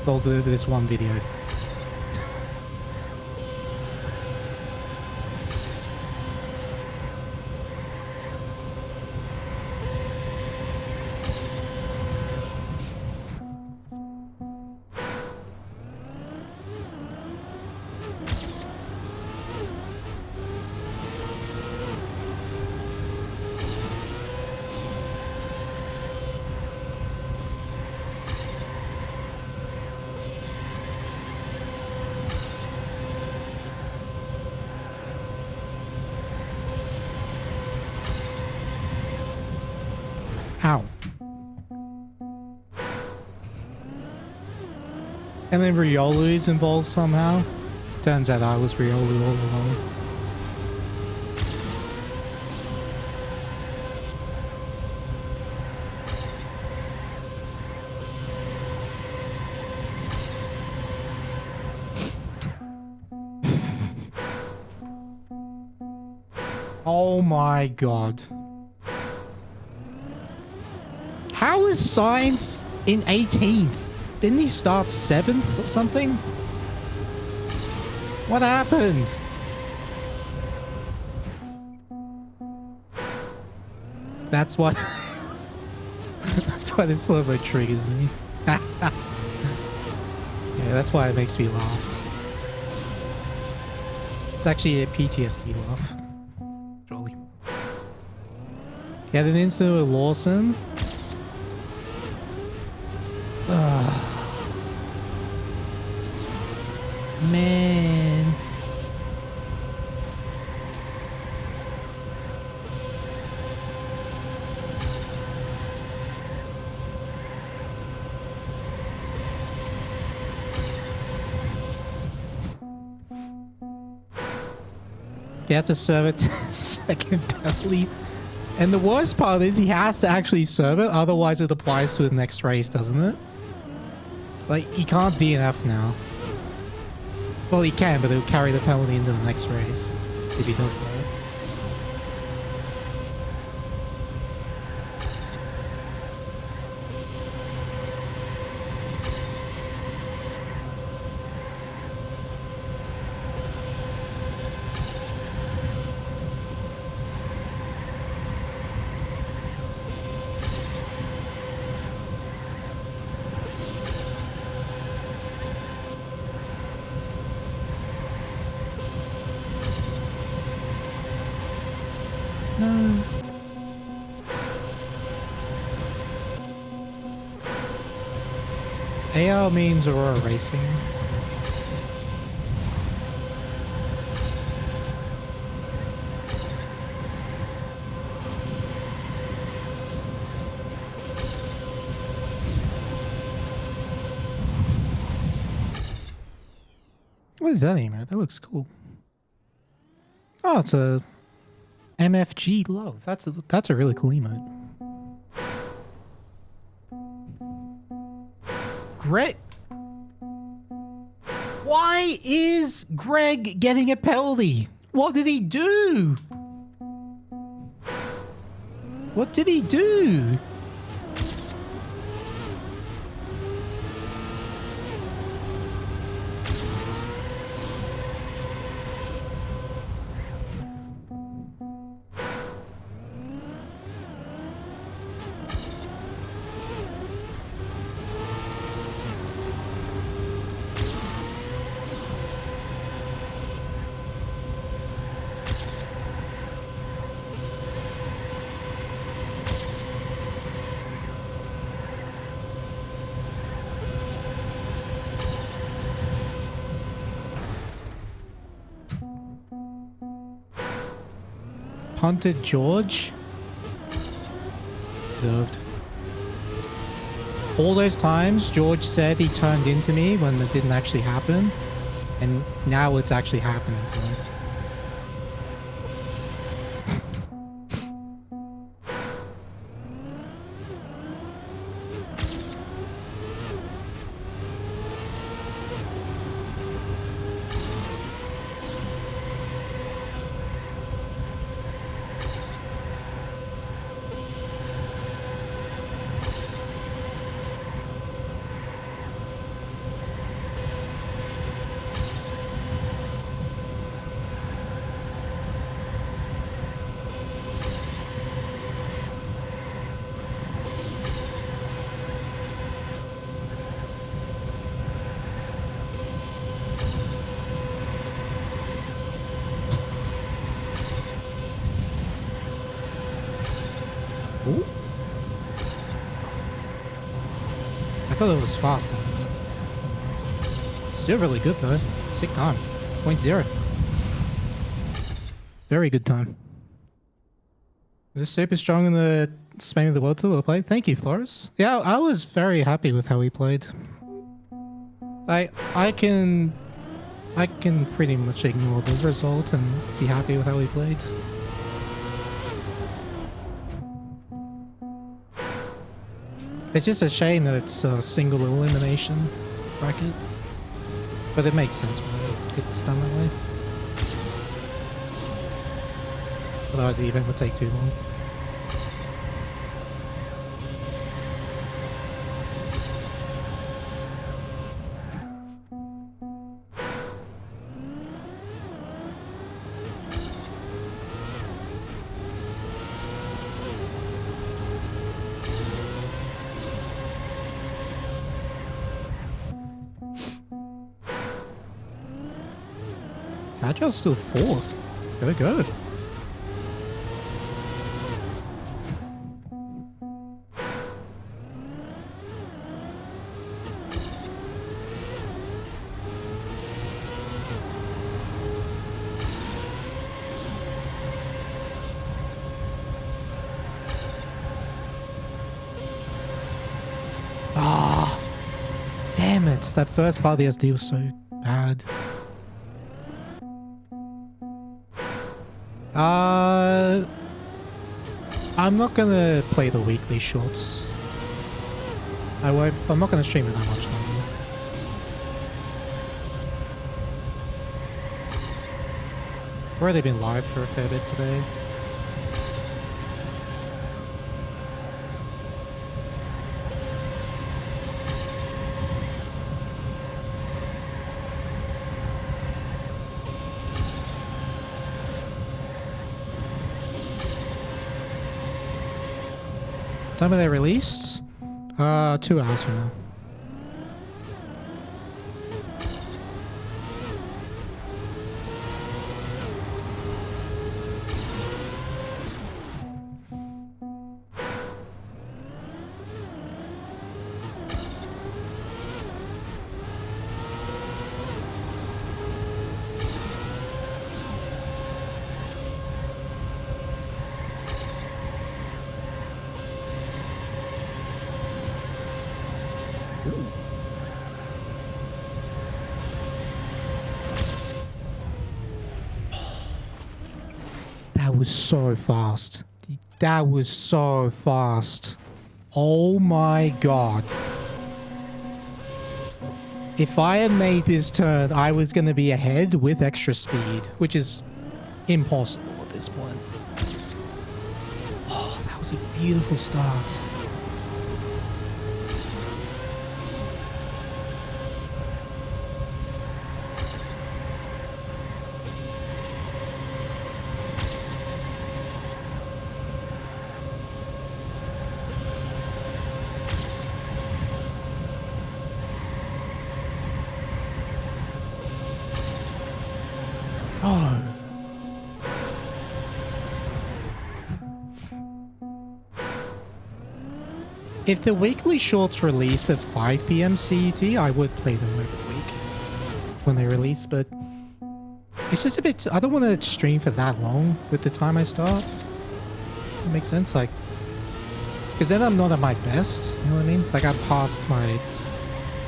All deliver this one video. Ow. And then Riolu is involved somehow. Turns out I was Riolu all along. Oh my god. How is Science in 18th? Didn't he start 7th or something? What happened? That's what... that's why this slow-mo triggers me. Yeah, that's why it makes me laugh. It's actually a PTSD laugh. Surely. Get an instant with Lawson. Man. He has to serve it to the second penalty. And the worst part is he has to actually serve it, otherwise it applies to the next race, doesn't it? Like, he can't DNF now. Well, he can, but he'll carry the penalty into the next race if he does that. No. AR means Aurora Racing. What is that emote? That looks cool. Oh, it's a MFG love. That's a really cool emote. Greg, why is Greg getting a penalty? What did he do? What did he do? Punted George? Deserved. All those times George said he turned into me when it didn't actually happen. And now it's actually happening to him. Ooh. I thought it was faster than that. Still really good though. Sick time. 0.0. Very good time. Just super strong in the Spain of the World Tour play. Thank you, Flores. Yeah, I was very happy with how he played. I can pretty much ignore the result and be happy with how he played. It's just a shame that it's a single elimination bracket. But it makes sense when it's done that way. Otherwise the event would take too long. Agile's still 4th. Go. Ah, damn it. That first part of the SD was so bad. I'm not gonna play the weekly shorts. I'm not gonna stream it that much longer. I've already been live for a fair bit today. Time are they released? 2 hours from now. That was so fast. That was so fast. Oh my god. If I had made this turn, I was going to be ahead with extra speed, which is impossible at this point. Oh, that was a beautiful start. Oh. If the weekly shorts released at 5 PM CET, I would play them every week when they release, but it's just a bit... I don't want to stream for that long with the time I start. It makes sense, like... Because then I'm not at my best, you know what I mean? Like, I'm past my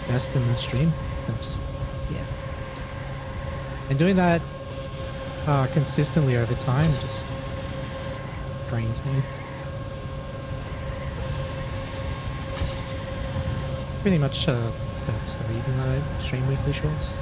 best in the stream. And just... yeah. And doing that consistently over time just drains me. It's pretty much that's the reason I stream weekly shorts.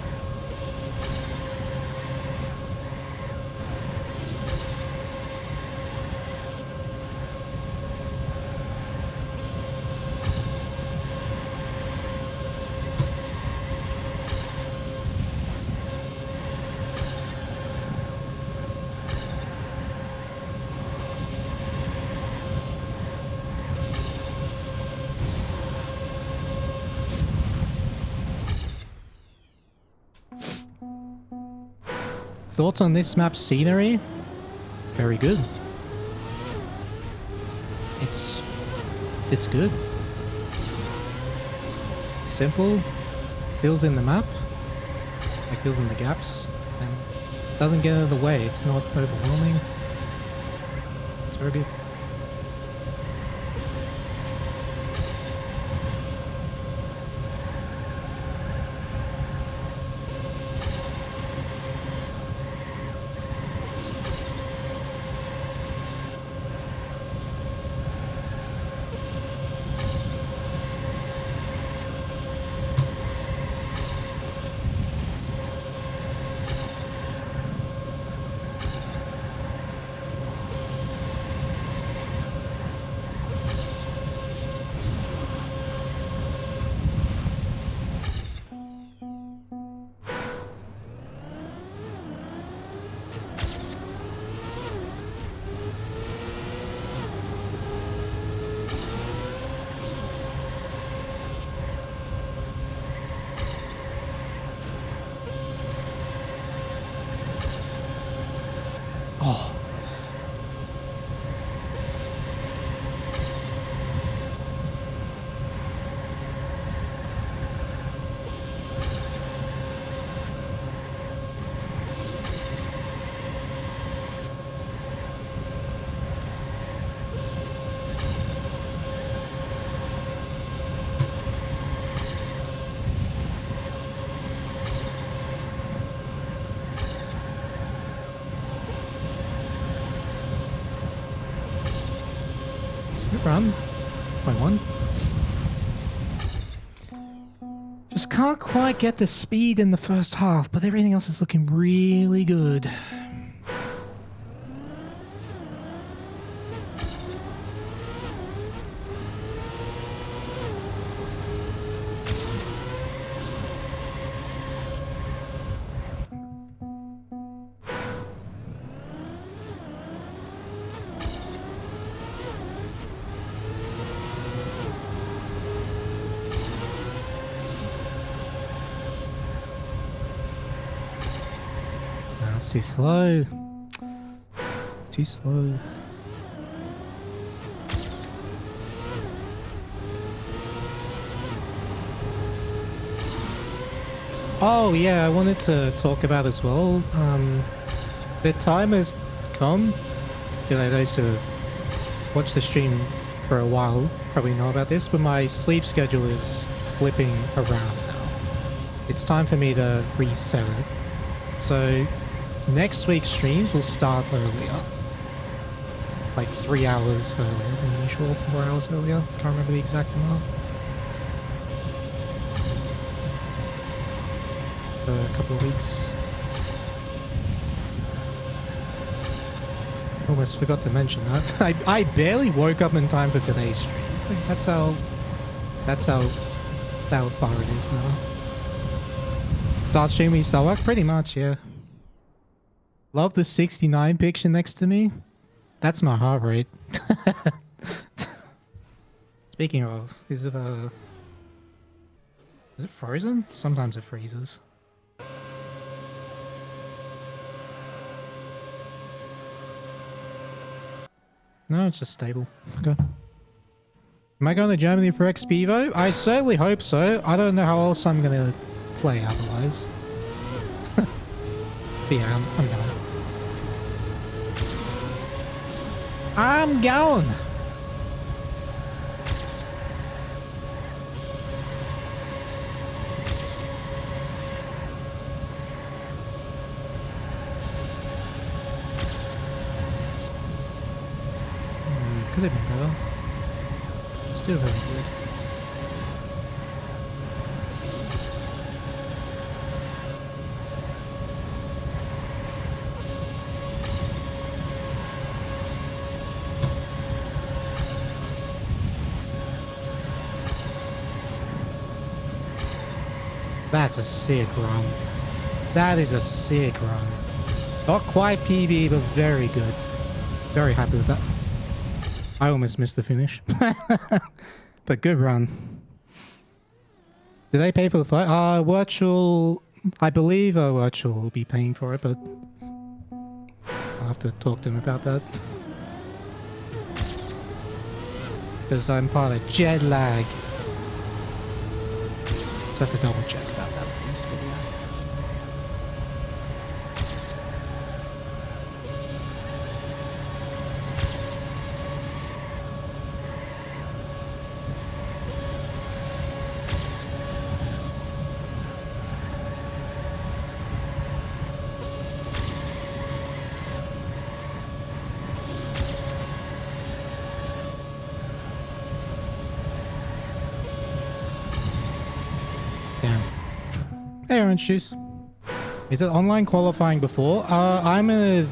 Thoughts on this map's scenery? Very good. it's good. It's simple, fills in the map, like fills in the gaps, and doesn't get in the way. It's not overwhelming. It's very good. Oh, nice. Good run. 0.1. Just can't quite get the speed in the first half, but everything else is looking really good. That's too slow. Too slow. Oh yeah, I wanted to talk about as well. The time has come. You know, those who watch the stream for a while probably know about this, but my sleep schedule is flipping around now. It's time for me to reset it. So next week's streams will start earlier. Like 3 hours earlier than usual, 4 hours earlier. Can't remember the exact amount. For a couple of weeks. Almost forgot to mention that. I barely woke up in time for today's stream. That's how far it is now. Start streaming, start work? Pretty much, yeah. Love the 69 picture next to me. That's my heart rate. Speaking of, is it frozen? Sometimes it freezes. No, it's just stable. Okay. Am I going to Germany for XPEVO? I certainly hope so. I don't know how else I'm gonna play otherwise. But yeah, I'm going. I'm going! Could have been better. Still very good. That's a sick run. That is a sick run. Not quite PB, but very good. Very happy with that. I almost missed the finish. But good run. Did they pay for the flight? Virtual... I believe Virtual will be paying for it, but... I'll have to talk to them about that. Because I'm part of jet lag. Just have to double check about that in this video. Hey, Orange Juice. Is it online qualifying before? I'm a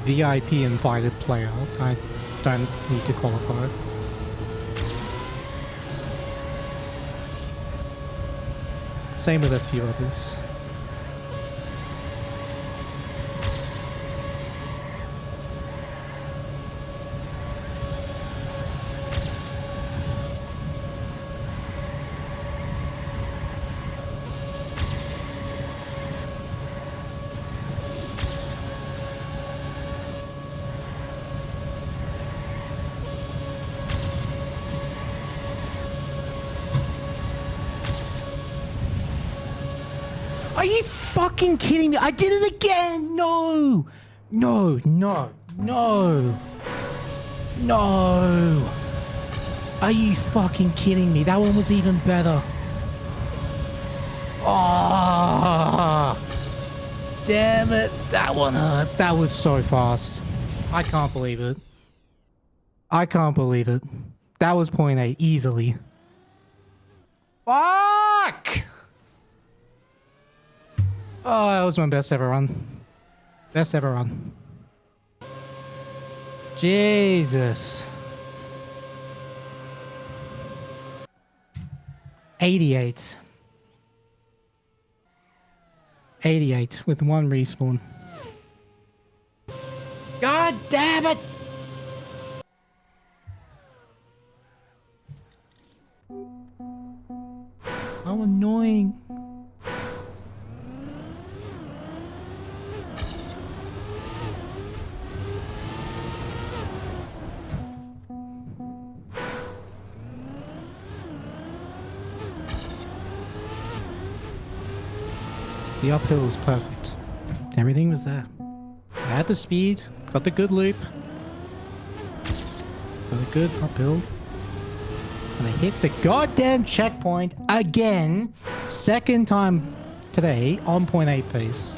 VIP invited player. I don't need to qualify. Same with a few others. Are you fucking kidding me? I did it again! No! No, no, no! No! Are you fucking kidding me? That one was even better. Oh! Damn it! That one hurt. That was so fast. I can't believe it. I can't believe it. That was point 8 easily. Fuck! Oh, that was my best ever run. Best ever run. Jesus. 88. 88 with one respawn. God damn it! How annoying. The uphill was perfect. Everything was there. I had the speed, got the good loop, got a good uphill, and I hit the goddamn checkpoint again, second time today on point 8 pace.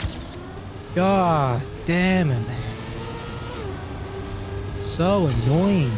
God damn it, man. So annoying.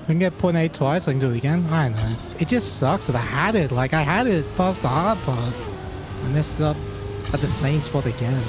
I can get point 8 twice, I can do it again. I don't know. It just sucks that I had it. Like, I had it past the hard part. I messed up at the same spot again.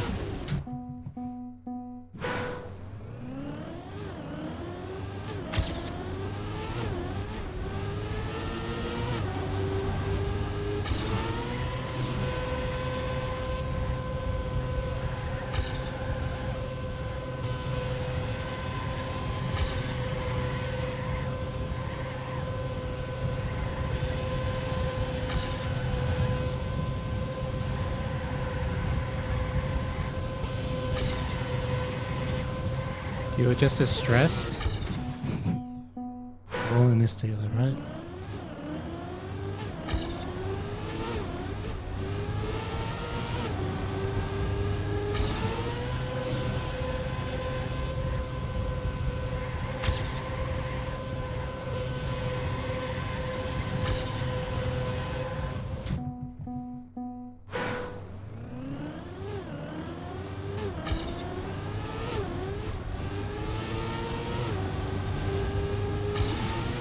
You were just as stressed. We're all in this together, right?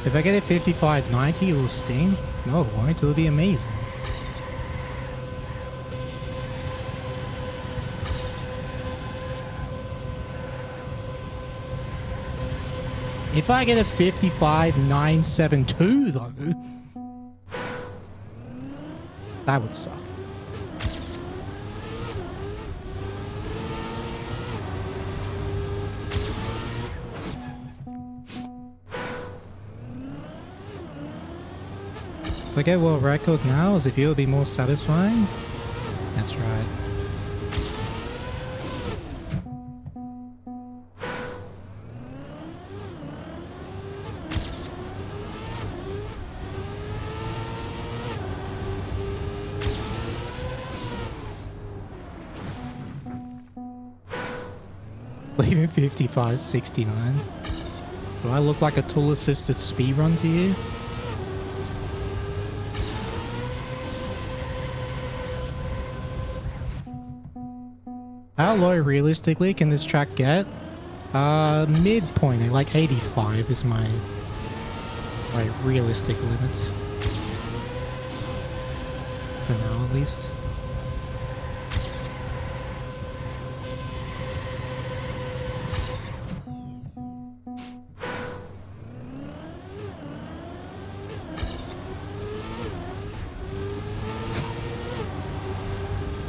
If I get a 55.90, it will sting? No, it won't. It'll be amazing. If I get a 55.972, though, That would suck. If I get world record now, as if it would be more satisfying. That's right. Leaving 55.69. Do I look like a tool-assisted speedrun to you? How low realistically can this track get? Midpoint, like 85 is my realistic limit. For now, at least.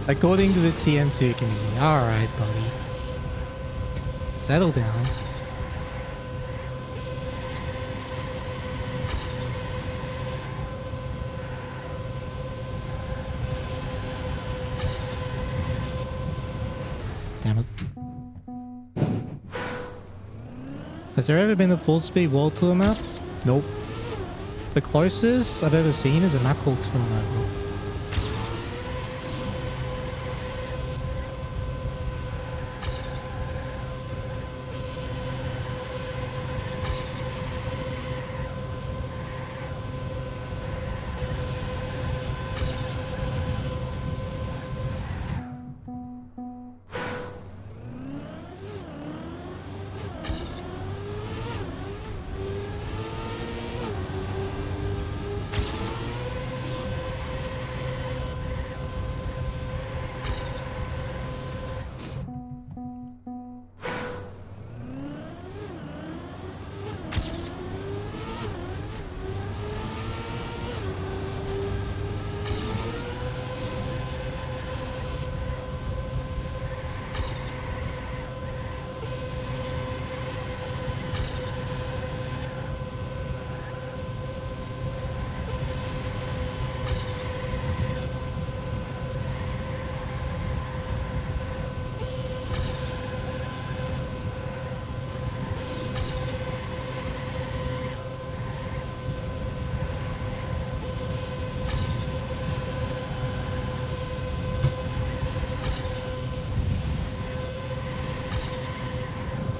According to the TM2 community. Alright, buddy. Settle down. Damn it. Has there ever been a full speed world tour map? Nope. The closest I've ever seen is a map called Turnover.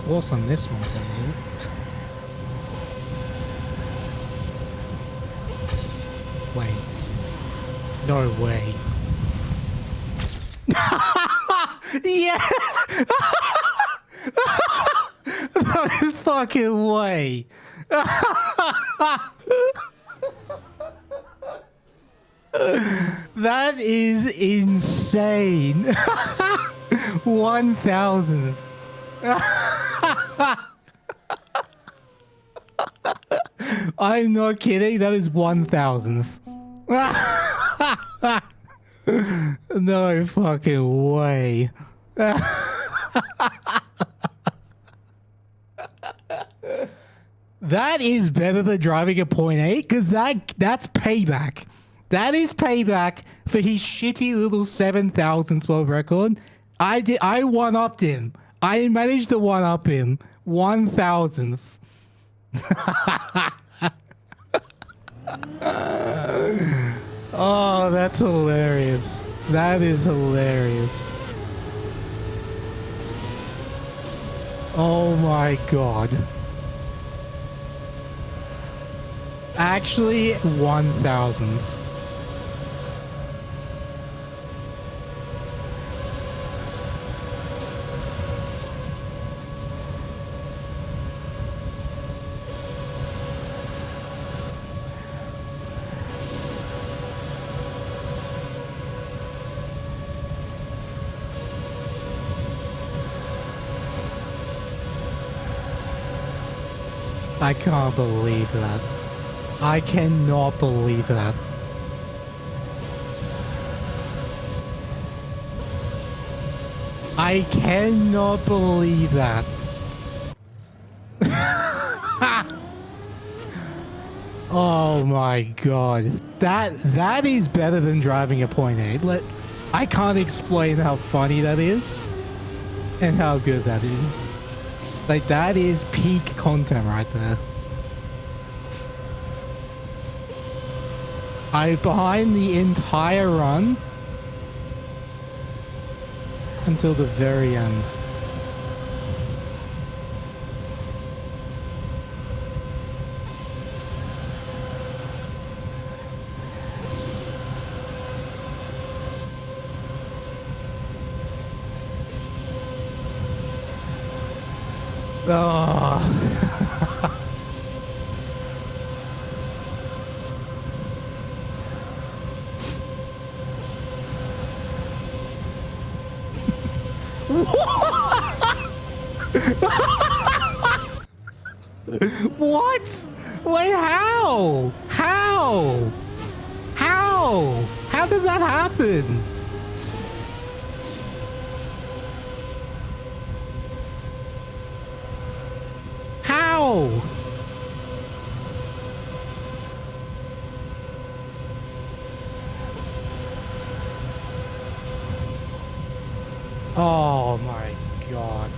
What's on this one, Wait. No way. Yeah! No fucking way. That is insane. 1,000. I'm not kidding. That is 1,000th. No fucking way. That is better than driving a .8 because that's payback. That is payback for his shitty little 7,000th world record. I one-upped him. I managed to one-up him. 1,000th. Oh, that's hilarious. That is hilarious. Oh my god. Actually, 1,000th. I can't believe that. I cannot believe that. I cannot believe that. Oh my god. That is better than driving a point 8. I can't explain how funny that is and how good that is. Like, that is peak content right there. I behind the entire run until the very end. Oh. What? Wait, how? How? How? How did that happen? How? Oh my god.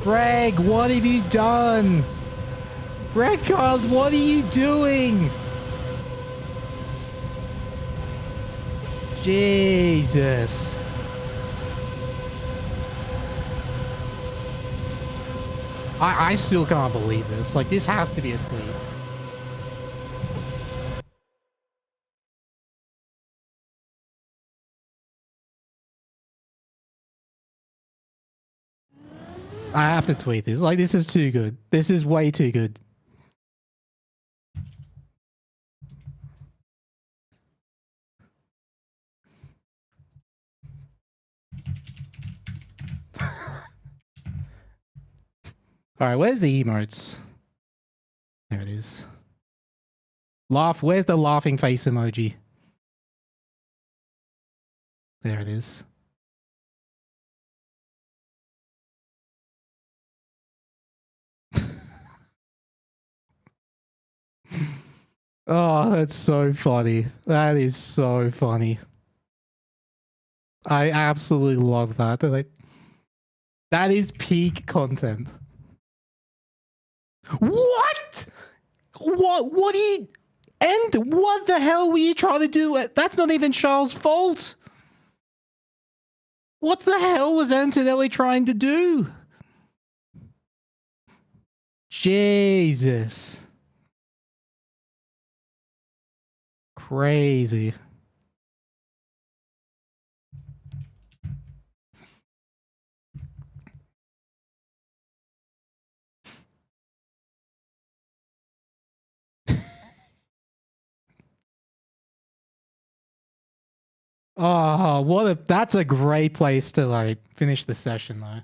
Greg, what have you done? Red Cars, what are you doing? Jesus. I still can't believe this. Like, this has to be a tweet. I have to tweet this. Like, this is too good. This is way too good. Alright, where's the emotes? There it is. Laugh. Where's the laughing face emoji? There it is. Oh, that's so funny. That is so funny. I absolutely love that. That is peak content. What? What do you... And what the hell were you trying to do? That's not even Charles' fault. What the hell was Antonelli trying to do? Jesus. Crazy. Oh, that's a great place to like finish the session though.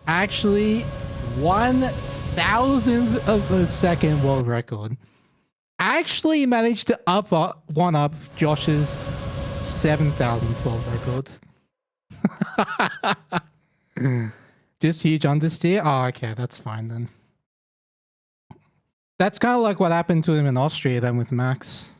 Actually, 1,000th of a second world record. Actually managed to one up Josh's 7,000th world record. Just huge understeer? Oh, okay, that's fine then. That's kind of like what happened to him in Austria then with Max.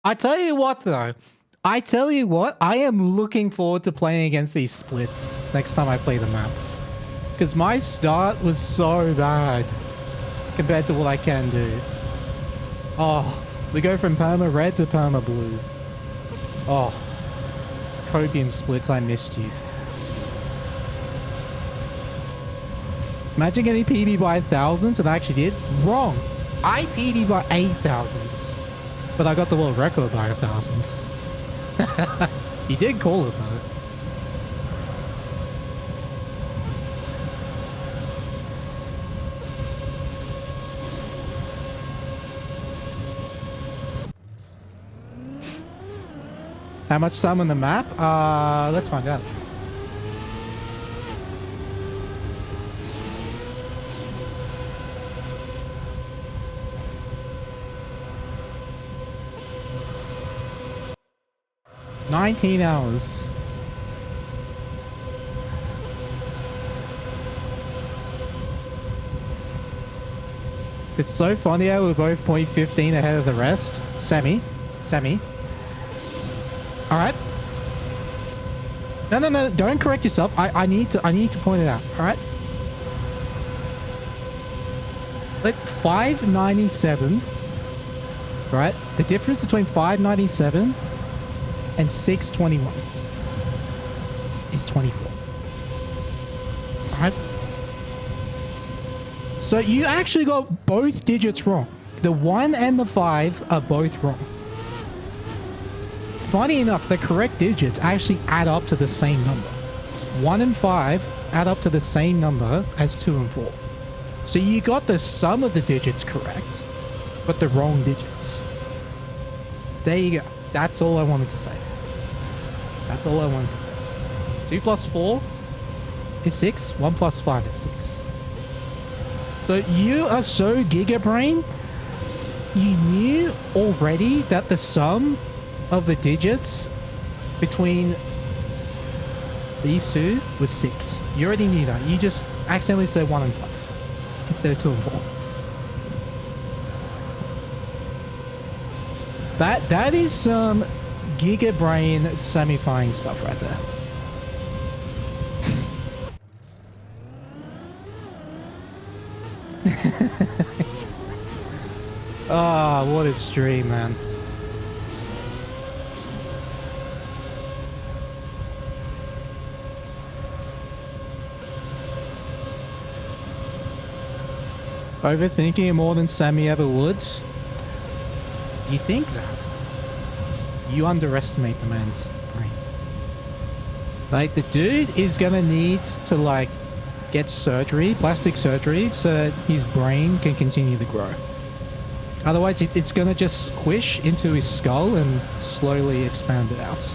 I tell you what though. I tell you what, I am looking forward to playing against these splits next time I play the map. Because my start was so bad compared to what I can do. Oh, we go from perma red to perma blue. Oh, copium splits, I missed you. Imagine getting PB by thousands, and I actually did. Wrong. I PB by 8,000s, but I got the world record by 1,000th. He did call it though. How much time on the map? Let's find out. 19 hours. It's so funny how we're both 0.15 ahead of the rest. Sammy. Alright. No, don't correct yourself. I need to point it out. Alright. Like 597. Right? The difference between 597 and 621 is 24. Alright? So you actually got both digits wrong. The 1 and the 5 are both wrong. Funny enough, the correct digits actually add up to the same number. 1 and 5 add up to the same number as 2 and 4. So you got the sum of the digits correct, but the wrong digits. There you go. That's all I wanted to say. That's all I wanted to say. 2 plus 4 is 6. 1 plus 5 is 6. So you are so gigabrain, you knew already that the sum of the digits between these two was 6. You already knew that. You just accidentally said 1 and 5 instead of 2 and 4. That is some gigabrain samifying stuff right there. Ah, what a stream, man. Overthinking it more than Sammy ever would? You think that? You underestimate the man's brain. Like, the dude is gonna need to, like, get surgery, plastic surgery, so that his brain can continue to grow. Otherwise, it's gonna just squish into his skull and slowly expand it out.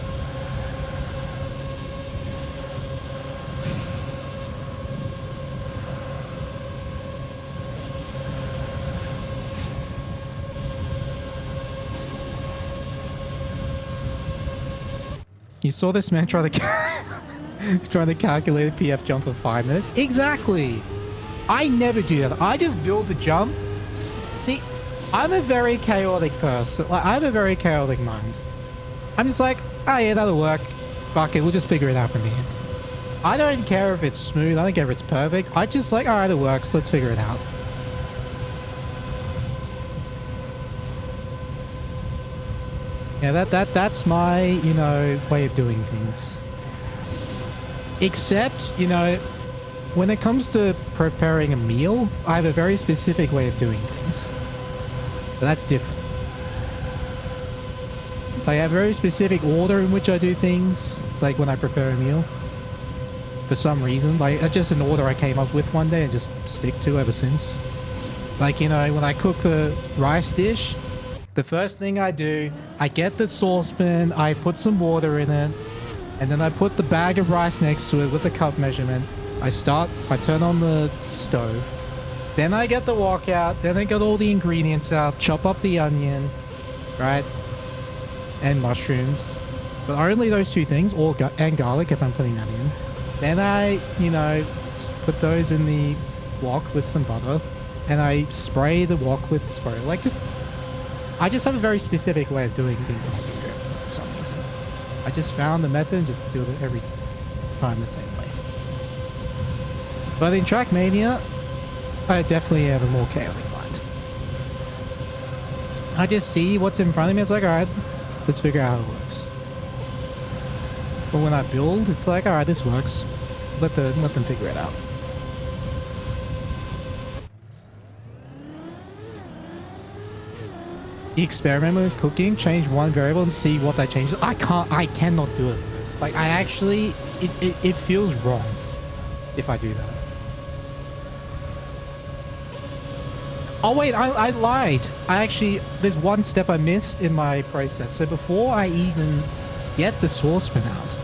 You saw this man trying to calculate a PF jump for 5 minutes? Exactly! I never do that. I just build the jump. See, I'm a very chaotic person. Like, I have a very chaotic mind. I'm just like, oh yeah, that'll work. Fuck it, we'll just figure it out from here. I don't care if it's smooth, I don't care if it's perfect. I just like, alright, it works, let's figure it out. Yeah, that's my, you know, way of doing things. Except, you know, when it comes to preparing a meal, I have a very specific way of doing things. But that's different. I have a very specific order in which I do things, like when I prepare a meal. For some reason, like, it's just an order I came up with one day and just stick to ever since. Like, you know, when I cook the rice dish, the first thing I do, I get the saucepan, I put some water in it, and then I put the bag of rice next to it with the cup measurement. I turn on the stove. Then I get the wok out, then I get all the ingredients out, chop up the onion, right? And mushrooms. But only those two things, and garlic if I'm putting that in. Then I, you know, put those in the wok with some butter, and I spray the wok with spray. Like, I just have a very specific way of doing things on the computer for some reason. I just found the method and just do it every time the same way. But in Trackmania, I definitely have a more chaotic mind. I just see what's in front of me, it's like, alright, let's figure out how it works. But when I build, it's like, alright, this works. Let them figure it out. Experiment with cooking, change one variable and see what that changes. I cannot do it. Like, I actually, it feels wrong if I do that. Oh wait, I lied. There's one step I missed in my process. So before I even get the saucepan out,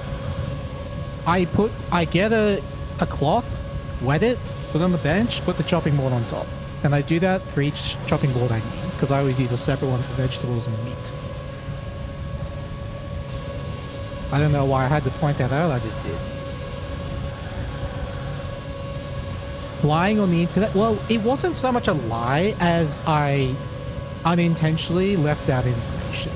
I get a cloth, wet it, put it on the bench, put the chopping board on top. And I do that for each chopping board I need, because I always use a separate one for vegetables and meat. I don't know why I had to point that out, I just did. Lying on the internet? Well, it wasn't so much a lie as I unintentionally left out information.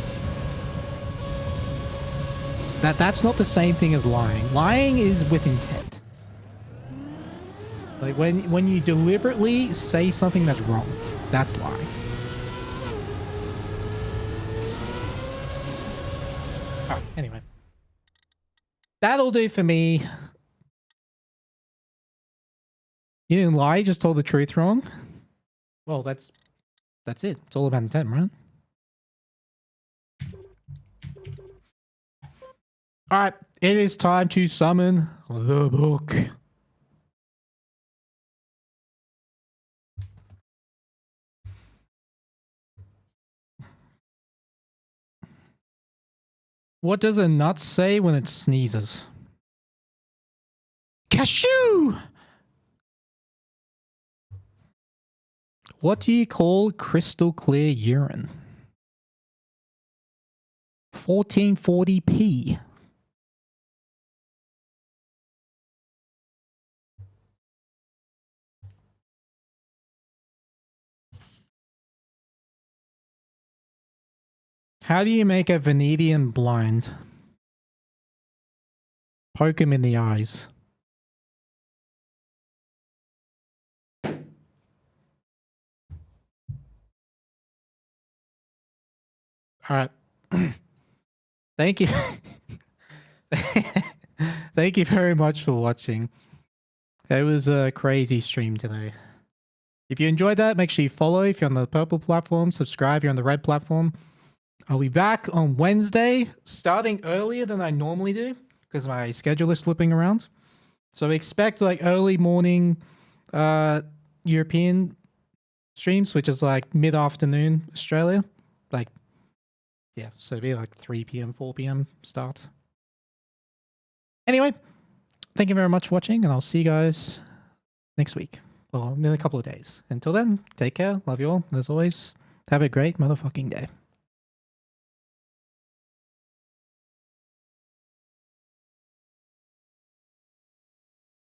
That's not the same thing as lying. Lying is with intent. Like when you deliberately say something that's wrong, that's lying. Alright, anyway. That'll do for me. You didn't lie, you just told the truth wrong? Well, that's it. It's all about intent, right? Alright, it is time to summon the book. What does a nut say when it sneezes? Cashew! What do you call crystal clear urine? 1440p. How do you make a Venetian blind? Poke him in the eyes. Alright. Thank you. Thank you very much for watching. It was a crazy stream today. If you enjoyed that, make sure you follow if you're on the purple platform, subscribe if you're on the red platform. I'll be back on Wednesday, starting earlier than I normally do, because my schedule is slipping around. So expect like early morning European streams, which is like mid-afternoon Australia. Like, yeah, so it'll be like 3 p.m, 4 p.m. start. Anyway, thank you very much for watching, and I'll see you guys next week. Well, in a couple of days. Until then, take care. Love you all. And as always, have a great motherfucking day.